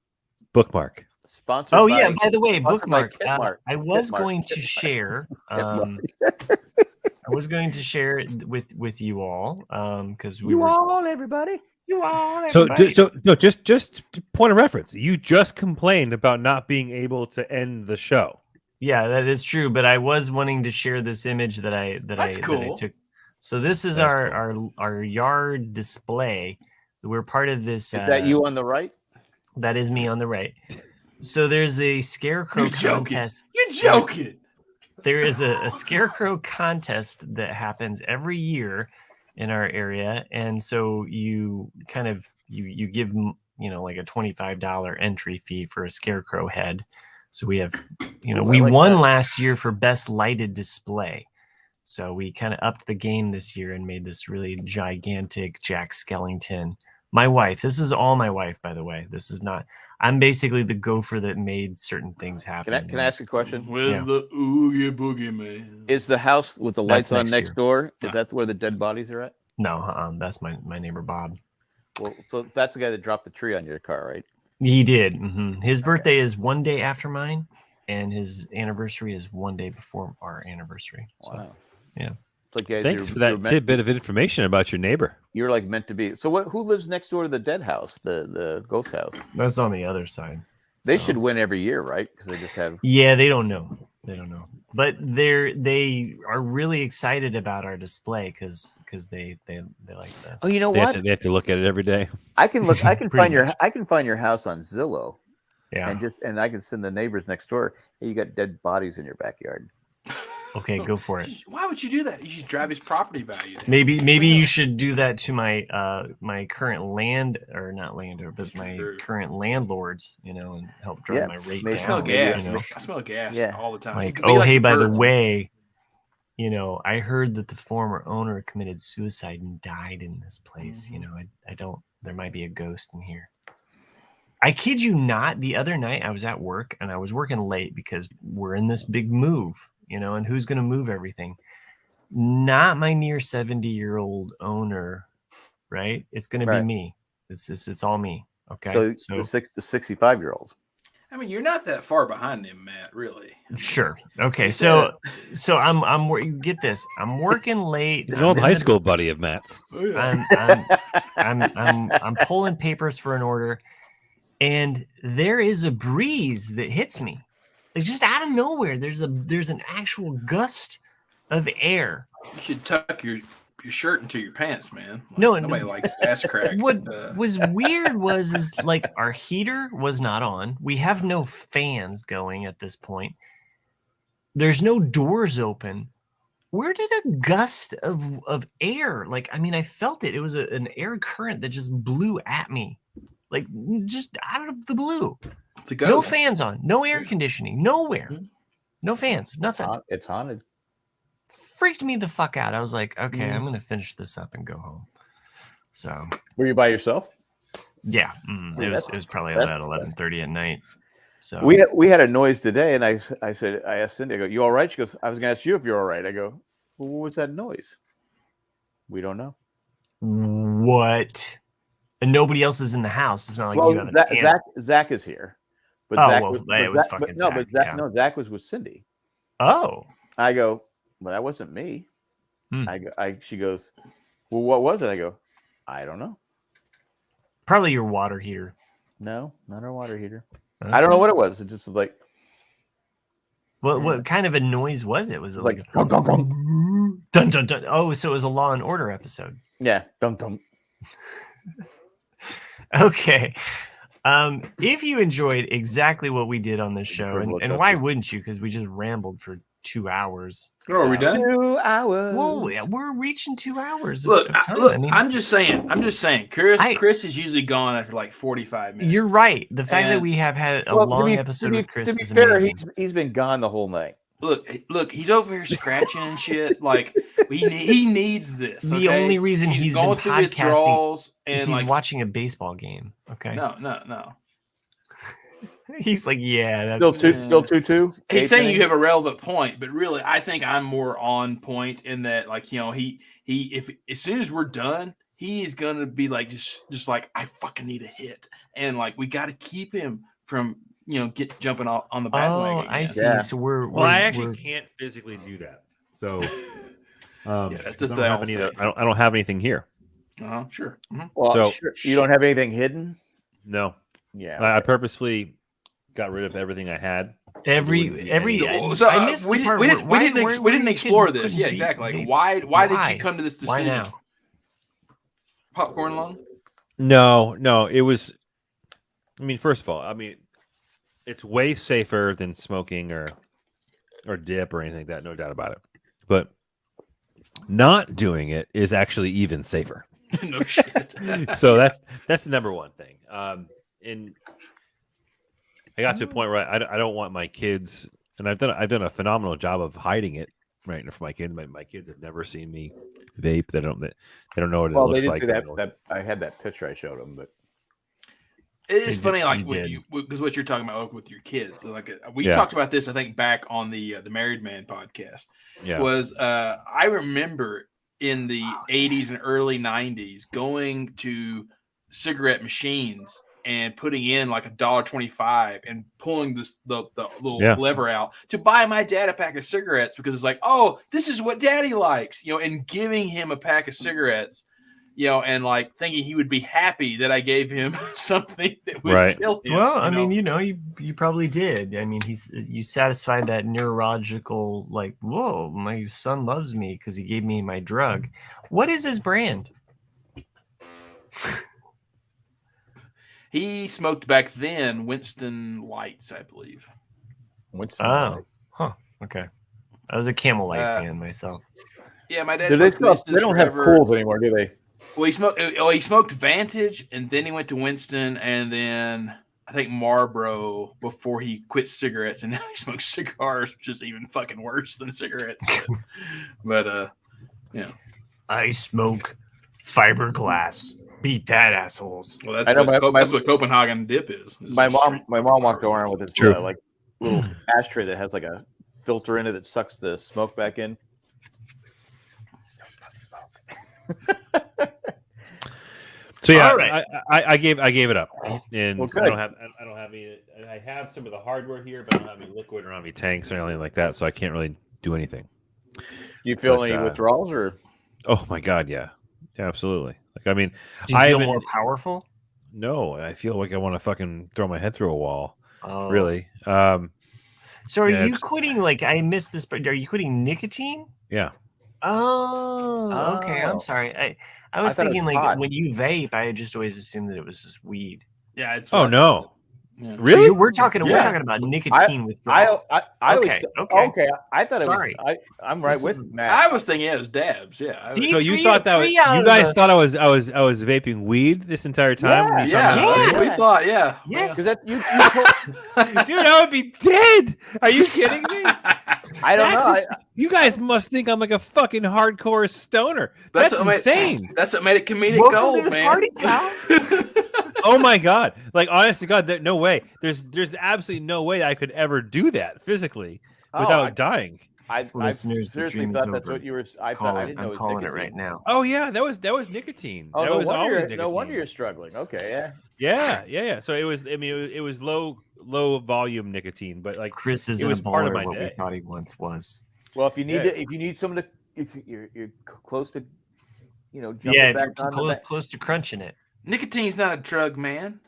bookmark. Sponsored Oh by, yeah, by the way, sponsored by bookmark. Kitmark. I was Kitmark. going to share. I was going to share it with you all because we were everybody. you all. So, everybody. no, just point of reference. You just complained about not being able to end the show. Yeah, that is true. But I was wanting to share this image that I cool. took. So this is That's our yard display. We're part of this. Is that you on the right? That is me on the right. So there's the scarecrow You're joking. contest. You're joking. There is a scarecrow contest that happens every year in our area, and so you kind of you give like a $25 entry fee for a scarecrow head. So we have we won last year for best lighted display. So we kind of upped the game this year and made this really gigantic Jack Skellington. My wife. This is all my wife, by the way. This is not. I'm basically the gopher that made certain things happen. Can I ask a question? Where's the Oogie Boogie Man? Is the house with the lights on next year. door? Is that where the dead bodies are at? No, that's my neighbor Bob. Well, so that's the guy that dropped the tree on your car, right? He did. His birthday is one day after mine, and his anniversary is one day before our anniversary. So, Wow. yeah. It's like guys, Thanks for that tidbit of information about your neighbor. You're like meant to be. So who lives next door to the dead house, the ghost house? That's on the other side. They So- should win every year, right? Because they just have. Yeah, they don't know. But they are really excited about our display because they like that. Oh, you know They what? have to look at it every day. I can look. I can Pretty find your. much. I can find your house on Zillow, Yeah. and I can send the neighbors next door. Hey, you got dead bodies in your backyard. Okay, go for it. Why would you do that? You should drive his property value down. Maybe you should do that to my my current but my Sure. current landlords, and help drive Yeah, my rate maybe I smell down. gas. you know? I smell gas Yeah. all the time. Like, It could be hey, the by the birds. way, I heard that the former owner committed suicide and died in this place. I don't. There might be a ghost in here. I kid you not. The other night I was at work and I was working late because we're in this big move, and who's going to move everything? Not my near 70-year-old owner, right? It's going to be me. It's all me. Okay. So the 65-year-old. I mean, you're not that far behind him, Matt. Really. Sure. Okay. You So get this. I'm working late. He's an old high school buddy of Matt's. Oh, yeah. I'm pulling papers for an order, and there is a breeze that hits me, like just out of nowhere. There's an actual gust of air. You should tuck your shirt into your pants, man. Like, No, nobody likes ass crack. What was weird is like our heater was not on. We have no fans going at this point. There's no doors open. Where did a gust of air? Like, I mean, I felt it. It was an air current that just blew at me, like just out of the blue. It's a ghost. No fans on, no air conditioning, nowhere, no fans, nothing. It's haunted. Freaked me the fuck out. I was like, okay, I'm gonna finish this up and go home. So Were you by yourself? yeah, it was probably about 11:30 at night. So We had a noise today, and I asked Cindy, I go, "You all right?" She goes, "I was going to ask you if you're all right." I go, "Well, what was that noise?" We don't know. what? And nobody else is in the house. It's not like you have an Zach is here, but Oh, Zach well, was, it was fucking Zach, Zach, yeah. no, Zach was with Cindy. Oh, I go, "Well, that wasn't me." Hmm. She goes, "Well, what was it?" I go, "I don't know. probably your water heater. No, not our water heater. Okay. I don't know what it was. It just was like, What kind of a noise was it? Was it like dun, dun, dun. dun dun dun? Oh, so it was a Law and Order episode. Yeah, dum dum. Okay. If you enjoyed exactly what we did on this show, Criminal and why justice. wouldn't you? Because we just rambled for 2 hours. Oh, are we done? 2 hours. Whoa, yeah, we're reaching 2 hours. Look, of time. look. I mean, I'm just saying. Chris is usually gone after like 45 minutes. you're right. The fact that And- we have had a Well, long episode with Chris to be is fair, amazing. he's been gone the whole night. Look, he's over here scratching and shit. Like he needs this. The okay? only reason he's been going through podcasting, withdrawals and he's like watching a baseball game. Okay. no. He's like, yeah, that's Still 2-2. He's saying you have a relevant point, but really, I think I'm more on point in that, like, you know, if as soon as we're done, he's gonna be like just like I fucking need a hit, and like we got to keep him from jumping on the bandwagon. I see. Yeah. So we're I actually can't physically do that. So that's just I don't have anything here. Sure. Mm-hmm. Well, So- sure. You don't have anything hidden? No, Yeah. I purposefully got rid of everything I had. every. So I missed we the part didn't where- we didn't where you explore couldn't this. Yeah, be- exactly. they- Like, why did you come to this Why decision? now? Popcorn lung? No, it was. I mean, first of all, it's way safer than smoking or dip or anything like that. No doubt about it. But not doing it is actually even safer. No shit. So that's the number one thing. And I got to a point where I don't want my kids, and I've done a phenomenal job of hiding it right for my kids. My kids have never seen me vape. They don't know what it Well, they looks did like. see that I had that picture I showed them, but It is You funny, did- like you when did. you because what you're talking about like, with your kids. So, like we Yeah. talked about this, I think, back on the Married Man podcast. Yeah. Was I remember in the 80s and early 90s going to cigarette machines and putting in like $1.25 and pulling the little Yeah. lever out to buy my dad a pack of cigarettes because it's like, oh, this is what daddy likes, and giving him a pack of cigarettes, and like thinking he would be happy that I gave him something that would Right. kill him. Well, I mean, you probably did. I mean, you satisfied that neurological, like, whoa, my son loves me because he gave me my drug. What is his brand? He smoked back then Winston Lights, I believe. Oh, huh. Okay. I was a Camel Light fan myself. Yeah, my dad. do they, smoked still, Winston's they don't have forever. cools anymore, do they? Well, he smoked Vantage, and then he went to Winston, and then I think Marlboro before he quit cigarettes, and now he smokes cigars, which is even fucking worse than cigarettes. But I smoke fiberglass. Beat that, assholes. well, that's I know that's what Copenhagen dip is. It's My just mom straight walked fiberglass. around with this True. like little ashtray that has like a filter in it that sucks the smoke back in. So yeah, All right. I gave it up, and Well, I good. don't have any. I have some of the hardware here, but I don't have any liquid or any tanks or anything like that, so I can't really do anything. Do you feel But, any withdrawals or? Oh my god, yeah, absolutely. Like I mean, Do you I feel haven't- more powerful? no, I feel like I want to fucking throw my head through a wall. Oh. Really? So are Yeah, you it's- quitting? Like, I missed this, but are you quitting nicotine? Yeah. Oh, okay. Oh. I'm sorry. I was thought it was thinking like pot. when you vape, I just always assumed that it was just weed. Yeah, it's. Oh no, Yeah. So really? we're talking Yeah. about nicotine I withdrawal. okay. Okay. Okay. I thought it Sorry. was. I'm right This with is- Matt. I was thinking it was dabs. Yeah. I was- See? So you Three- thought that was, three out you of guys the- thought I was vaping weed this entire time? when you saw yeah, me? that's what we Yeah. thought. Yeah. Yes. Because that you told, Dude, I would be dead. Are you kidding me? I don't know. That's you guys must think I'm like a fucking hardcore stoner. That's what made- insane. That's what made it comedic Welcome to gold, the man. party, pal. Oh my god! Like honest to God, no way. There's absolutely no way I could ever do that physically without dying. I Listeners, the seriously dream is thought that's over. what you were. I Call thought I it. didn't know I'm it was calling it nicotine. right now. Oh yeah, that was nicotine. Oh, that no was wonder, always no nicotine. wonder you're struggling. Okay, yeah. Yeah. So it was. I mean, it was low volume nicotine, but like Chris it isn't was a part of baller my what we day. thought he once was. Well, if you need Yeah. if you need someone to, if you're close to, jumping Yeah, if back you're on the back. close to crunching it. Nicotine's not a drug, man.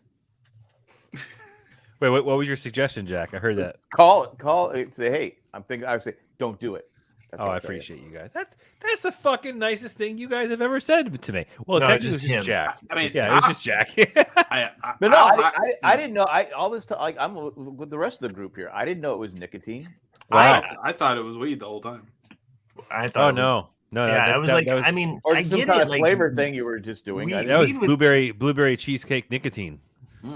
Wait, what was your suggestion, Jack? I heard that. Call it. Say, hey, I'm thinking. I would say, don't do it. Oh, I appreciate you guys. That's the fucking nicest thing you guys have ever said to me. Well, No, technically, it just was just him. Jack. I mean, Yeah, it was just Jack. But no, I didn't know. All this time, like I'm with the rest of the group here. I didn't know it was nicotine. Wow. I thought it was weed the whole time. I Oh thought. it was- no. Yeah, I was like, that was, I mean, Or I some get kind it. of Like, flavor thing you were just doing. we- I that was weed with- blueberry cheesecake nicotine.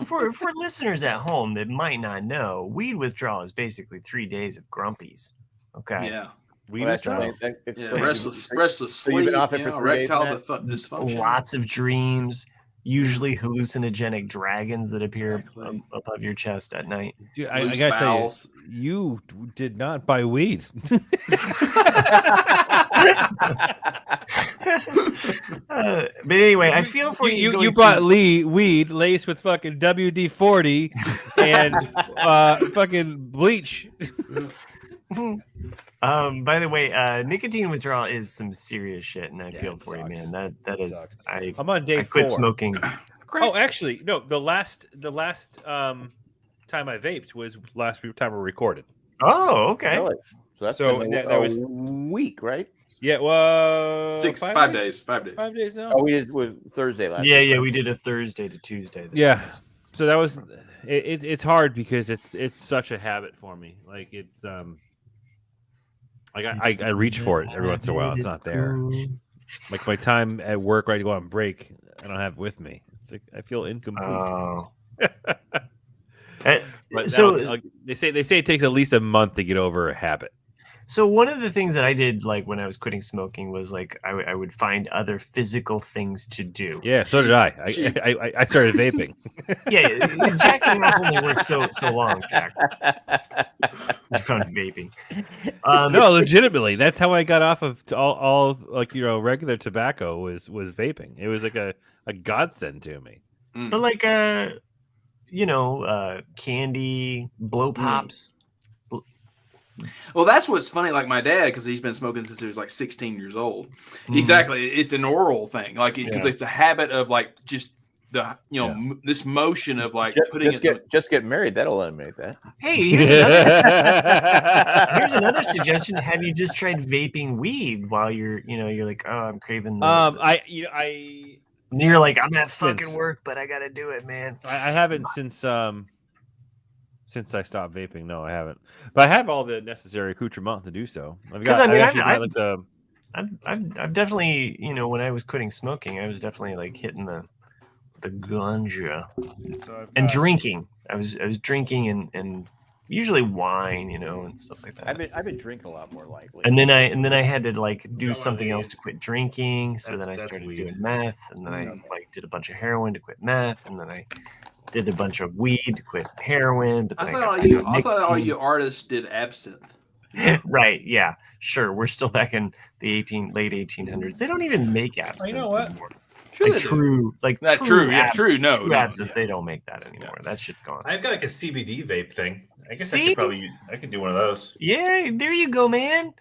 for listeners at home that might not know, weed withdrawal is basically 3 days of grumpies. Okay. Yeah. Weed Well, was explain- strong. explain- Restless So you've sleep. been off it for 3 days, erectile Matt? dysfunction. Lots of dreams, usually hallucinogenic dragons that appear Exactly. above your chest at night. Dude, I Loose gotta bowels. tell you, you did not buy weed. But anyway, I feel for you. You going bought through- weed laced with fucking WD-40 and fucking bleach. By the way, nicotine withdrawal is some serious shit, and I Yeah, feel it for you, sucks. man. That It is, sucks. I I'm on day 4. quit smoking. Oh, actually, no. The last time I vaped was last time we recorded. Oh, okay. Really? So that's So been that a was- week, right? Yeah, well, 5 days. 5 days. 5 days now. Oh, we did was Thursday last. Yeah, week. yeah, we did a Thursday to Tuesday. This Yeah. is. So that was it's hard because it's such a habit for me. Like it's like I reach for it every once in a while. It's not there. Like my time at work, right to go on break, I don't have it with me. It's like I feel incomplete. Oh. But So- they say it takes at least a month to get over a habit. So one of the things that I did, like when I was quitting smoking, was like I would find other physical things to do. Yeah, so did I. I started vaping. Yeah, jacking off only works so long, Jack. You found vaping. No, legitimately, that's how I got off of all like regular tobacco was vaping. It was like a godsend to me. But like candy, blow pops. Well, that's what's funny. Like my dad, because he's been smoking since he was like 16 years old. Mhm. Exactly, it's an oral thing. Like because Yeah. it's a habit of like just the this motion of like putting it. Just get married. That'll eliminate that. Hey, here's another suggestion. Have you just tried vaping weed while you're like, oh, I'm craving the and you're like, I'm at fucking work, but I gotta do it, man. I haven't since I stopped vaping. No, I haven't. But I have all the necessary accoutrement to do so. I've definitely, when I was quitting smoking, I was definitely like hitting the ganja and drinking. I was drinking and usually wine, and stuff like that. I've been drinking a lot more lately. And then I had to like do Got one something of else these. to quit drinking. So then I That's started weed. doing meth, and then I like did a bunch of heroin to quit meth, and then I did a bunch of weed to quit heroin. But I then thought got all back you, on I thought all nicotine. you artists did absinthe. Right? Yeah, sure. We're still back in the late 1800s. They don't even make absinthe know what? anymore. Sure Like they do. true, like Not true. Yeah, true. No, true no, absinthe. yeah. They don't make that anymore. That shit's gone. I've got like a CBD vape thing. I guess I See? could probably I could do one of those. Yeah, there you go, man.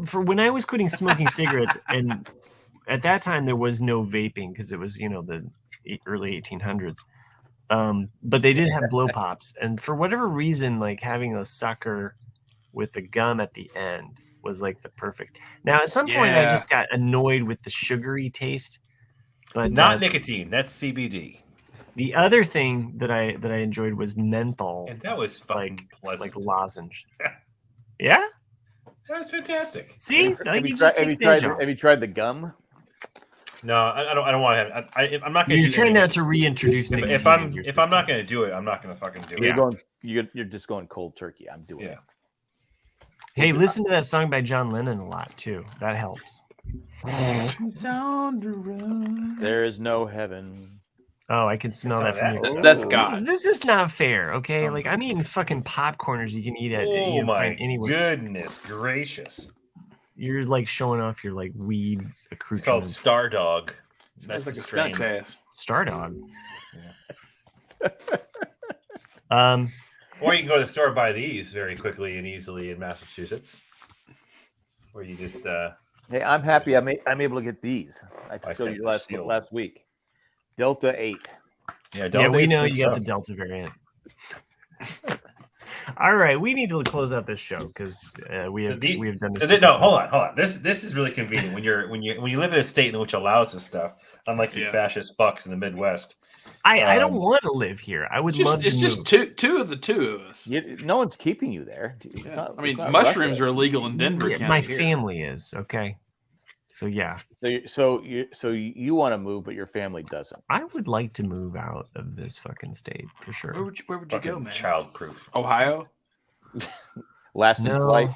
For when I was quitting smoking cigarettes, and at that time there was no vaping because it was the early 1800s. But they did have blow pops, and for whatever reason, like having a sucker with the gum at the end was like the perfect. Now at some point I Yeah. just got annoyed with the sugary taste. But Not nicotine. That's CBD, the other thing that I enjoyed was menthol, and that was fucking pleasant. like lozenge. Yeah. That was fantastic. See, Have like, you you just tried- take the edge off. have you tried the gum? No, I don't want to have. I'm not going You're to. trying not to reintroduce nicotine. If I'm into your if I'm not system. going to do it, I'm not going to fucking do Yeah. it. You're just going cold turkey. I'm doing Yeah. it. Hey, listen to that song by John Lennon a lot too. That helps. There is no heaven. Oh, I can smell that from your. That's God. This is not fair, okay? Like I'm eating fucking popcorners you can eat at Oh my find anywhere. goodness gracious! You're like showing off your like weed It's called accoutrements. Star Dog. That's like the a skunk's strain. ass. Star Dog. Or you can go to the store and buy these very quickly and easily in Massachusetts, or you just Hey, I'm happy. I'm able to get these. I I showed sent you the last seal. week. Delta 8. Yeah, Delta we is know good you got the stuff. Delta variant. All right, we need to close out this show because we have done this. No, hold on. This is really convenient when you live in a state in which allows this stuff, unlike you fascist fucks in the Midwest. I don't want to live here. I would love to It's just two of the two of us. No one's keeping you there. Yeah. I mean, mushrooms are illegal in Denver. Yeah, my family is okay. So yeah. So you want to move, but your family doesn't. I would like to move out of this fucking state for sure. Where would you go, man? Childproof. Ohio. Last in flight.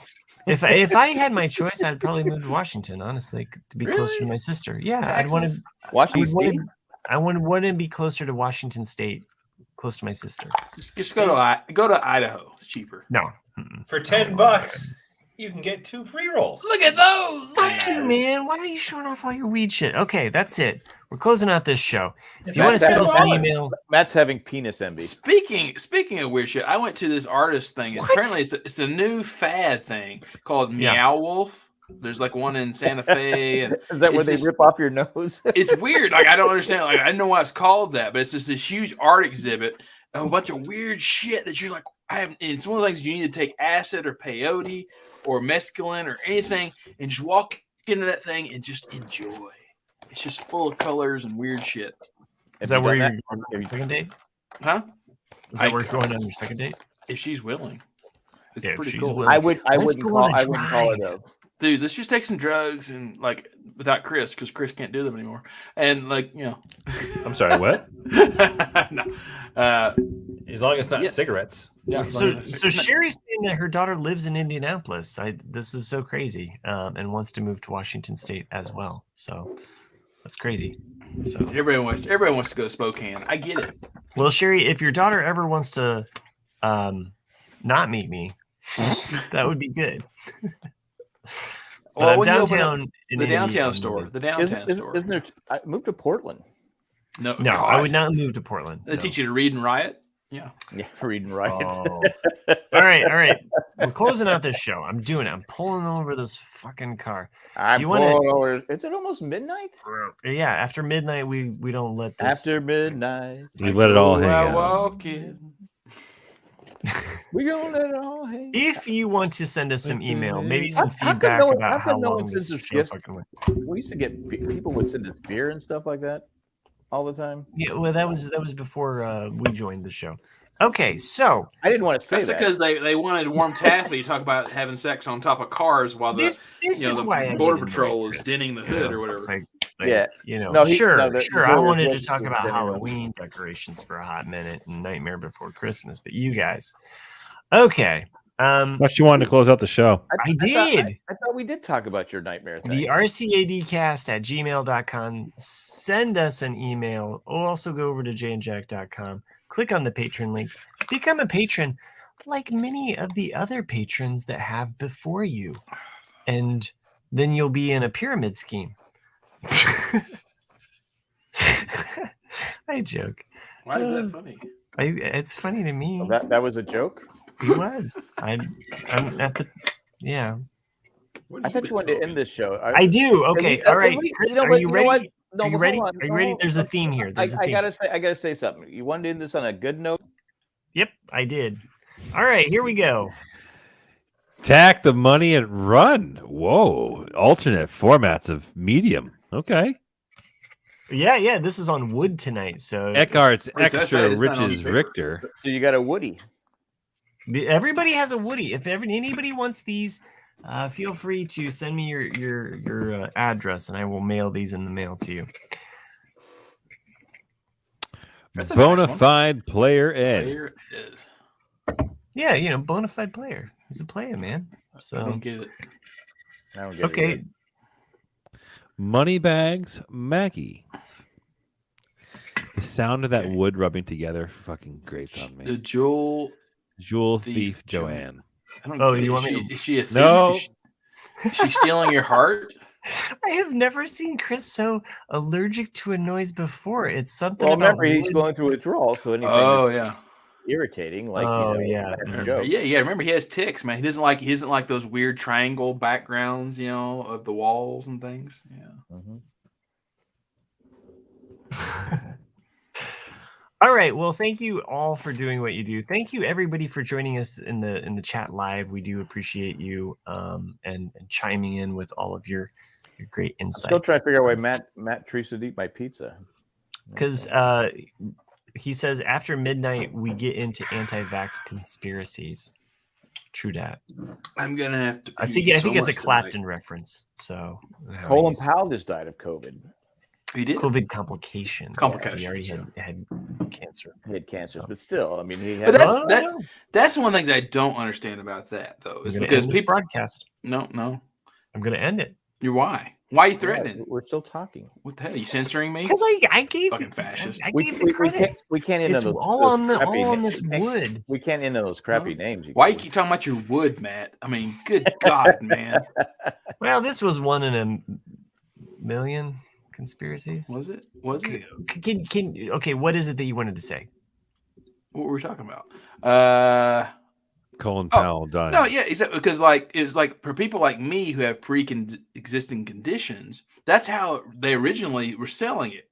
If I had my choice, I'd probably move to Washington. Honestly, to be closer to my sister. Yeah, Texas? I'd want to. Washington. I want to be closer to Washington State, close to my sister. Just go to Idaho. It's cheaper. No. For $10, you can get 2 pre-rolls. Look at those. Fuck you, man. Why are you showing off all your weed shit? Okay, that's it. We're closing out this show. If you want to send us an email, Matt's having penis envy. Speaking of weird shit, I went to this artist thing. Apparently, it's a new fad thing called Meow Wolf. There's like one in Santa Fe. And is that where they rip off your nose? It's weird. Like I don't understand. Like I don't know why it's called that, but it's just this huge art exhibit of a bunch of weird shit that you're like, it's one of the things you need to take acid or peyote or mescaline or anything and just walk into that thing and just enjoy. It's just full of colors and weird shit. Is that where you're going on your second date? Huh? Is that where you're going on your second date? If she's willing. It's Yeah, pretty she's cool. willing. I wouldn't call it a. Dude, let's just take some drugs and like without Chris, because Chris can't do them anymore. And like, you know. I'm sorry, what? No. As long as it's not cigarettes. Yeah. So Sherry's saying that her daughter lives in Indianapolis. This is so crazy, and wants to move to Washington State as well. So that's crazy. So everybody wants to go to Spokane. I get it. Well, Sherry, if your daughter ever wants to not meet me, that would be good. Well, I'm downtown. The downtown store. The downtown store. Isn't there? I moved to Portland. No, I would not move to Portland. They teach you to read and write. Yeah, read and write. Oh. All right. We're closing out this show. I'm doing it. I'm pulling over this fucking car. I'm pulling over. Is it almost midnight? Yeah, after midnight, we don't let this. After midnight, we let it all hang out. Walk in. We gonna let it all hang. If you want to send us some email, maybe some feedback about how long this show fucking went. We used to get people would send us beer and stuff like that all the time. Yeah, well, that was before we joined the show. Okay, so I didn't want to say that's that because they wanted warm taffy. Talk about having sex on top of cars while the the border patrol is dinning the hood or whatever. Yeah, sure. I wanted to talk about Halloween decorations for a hot minute and Nightmare Before Christmas, but you guys, okay. What you wanted to close out the show? I did. I thought we did talk about your nightmare thing. The rcadcast@gmail.com. Send us an email. Or also go over to jandjack.com. Click on the patron link. Become a patron like many of the other patrons that have before you. And then you'll be in a pyramid scheme. I joke. Why is that funny? It's funny to me. Well, that was a joke? It was. I'm at the... Yeah. I thought you wanted to end this show. I do. Okay. All right. Chris, are you ready? No, are you ready? Are you ready? There's a theme here. I gotta say something. You wanted to end this on a good note? Yep, I did. All right, here we go. Tack the money and run. Whoa. Alternate formats of medium. Okay. Yeah. This is on wood tonight. So Eckhart's Wait, so Extra that's not Riches on paper. Richter. So you got a Woody. Everybody has a Woody. If anybody wants these, feel free to send me your address, and I will mail these in the mail to you. That's a Bonafide player Ed. Player Ed. Yeah, bona fide player. He's a player, man. I So don't get it. I don't get okay. it. Moneybags Maggie. The sound of that wood rubbing together fucking grates on The me. Jewel Thief Joanne. I don't Oh, get you it. want me to- Is she a thief? No. Is she stealing your heart? I have never seen Chris so allergic to a noise before. It's something Well, about remember, he's wood. going through withdrawal, so anything Oh that's yeah. irritating, like yeah. that's a joke. Yeah. Remember, he has ticks, man. He doesn't like those weird triangle backgrounds, of the walls and things. Yeah. Mhm. All right. Well, thank you all for doing what you do. Thank you everybody for joining us in the chat live. We do appreciate you and chiming in with all of your great insights. Still trying to figure out why Matt Teresa to eat my pizza. Because he says after midnight we get into anti-vax conspiracies. True dat. I'm gonna have to. I think it's a Clapton reference. So Colin Powell just died of COVID. He did. COVID complications. He already had cancer. He had cancer, but still, I mean, he But had. that's one of the things I don't understand about that, though, is because people broadcast. No, I'm gonna end it. Why? Why are you threatening? We're still talking. What the hell? Are you censoring me? Because I gave fucking fascist. I gave the credits. We can't end It's those. all on this wood. We can't end those crappy names. Why you keep talking about your wood, Matt? I mean, good God, man. Well, this was 1 in a million conspiracies. Was it? Was it? Okay, what is it that you wanted to say? What were we talking about? Colin Powell died. No, yeah, exactly. Because it was like for people like me who have pre-existing conditions, that's how they originally were selling it.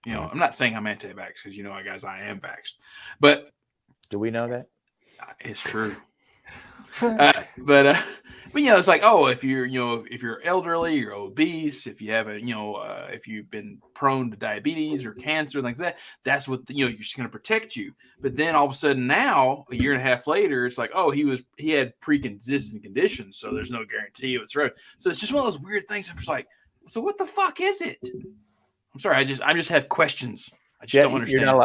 You know, I'm not saying I'm anti-vax because guys, I am vaxxed, but do we know that? It's true. But it's like, oh, if you're elderly, you're obese, if you have if you've been prone to diabetes or cancer, things like that, that's what you're just going to protect you. But then all of a sudden now, a year and a half later, it's like, oh, he had pre-existing conditions, so there's no guarantee it was right. So it's just one of those weird things. I'm just like, so what the fuck is it? I'm sorry, I just have questions. I just don't understand.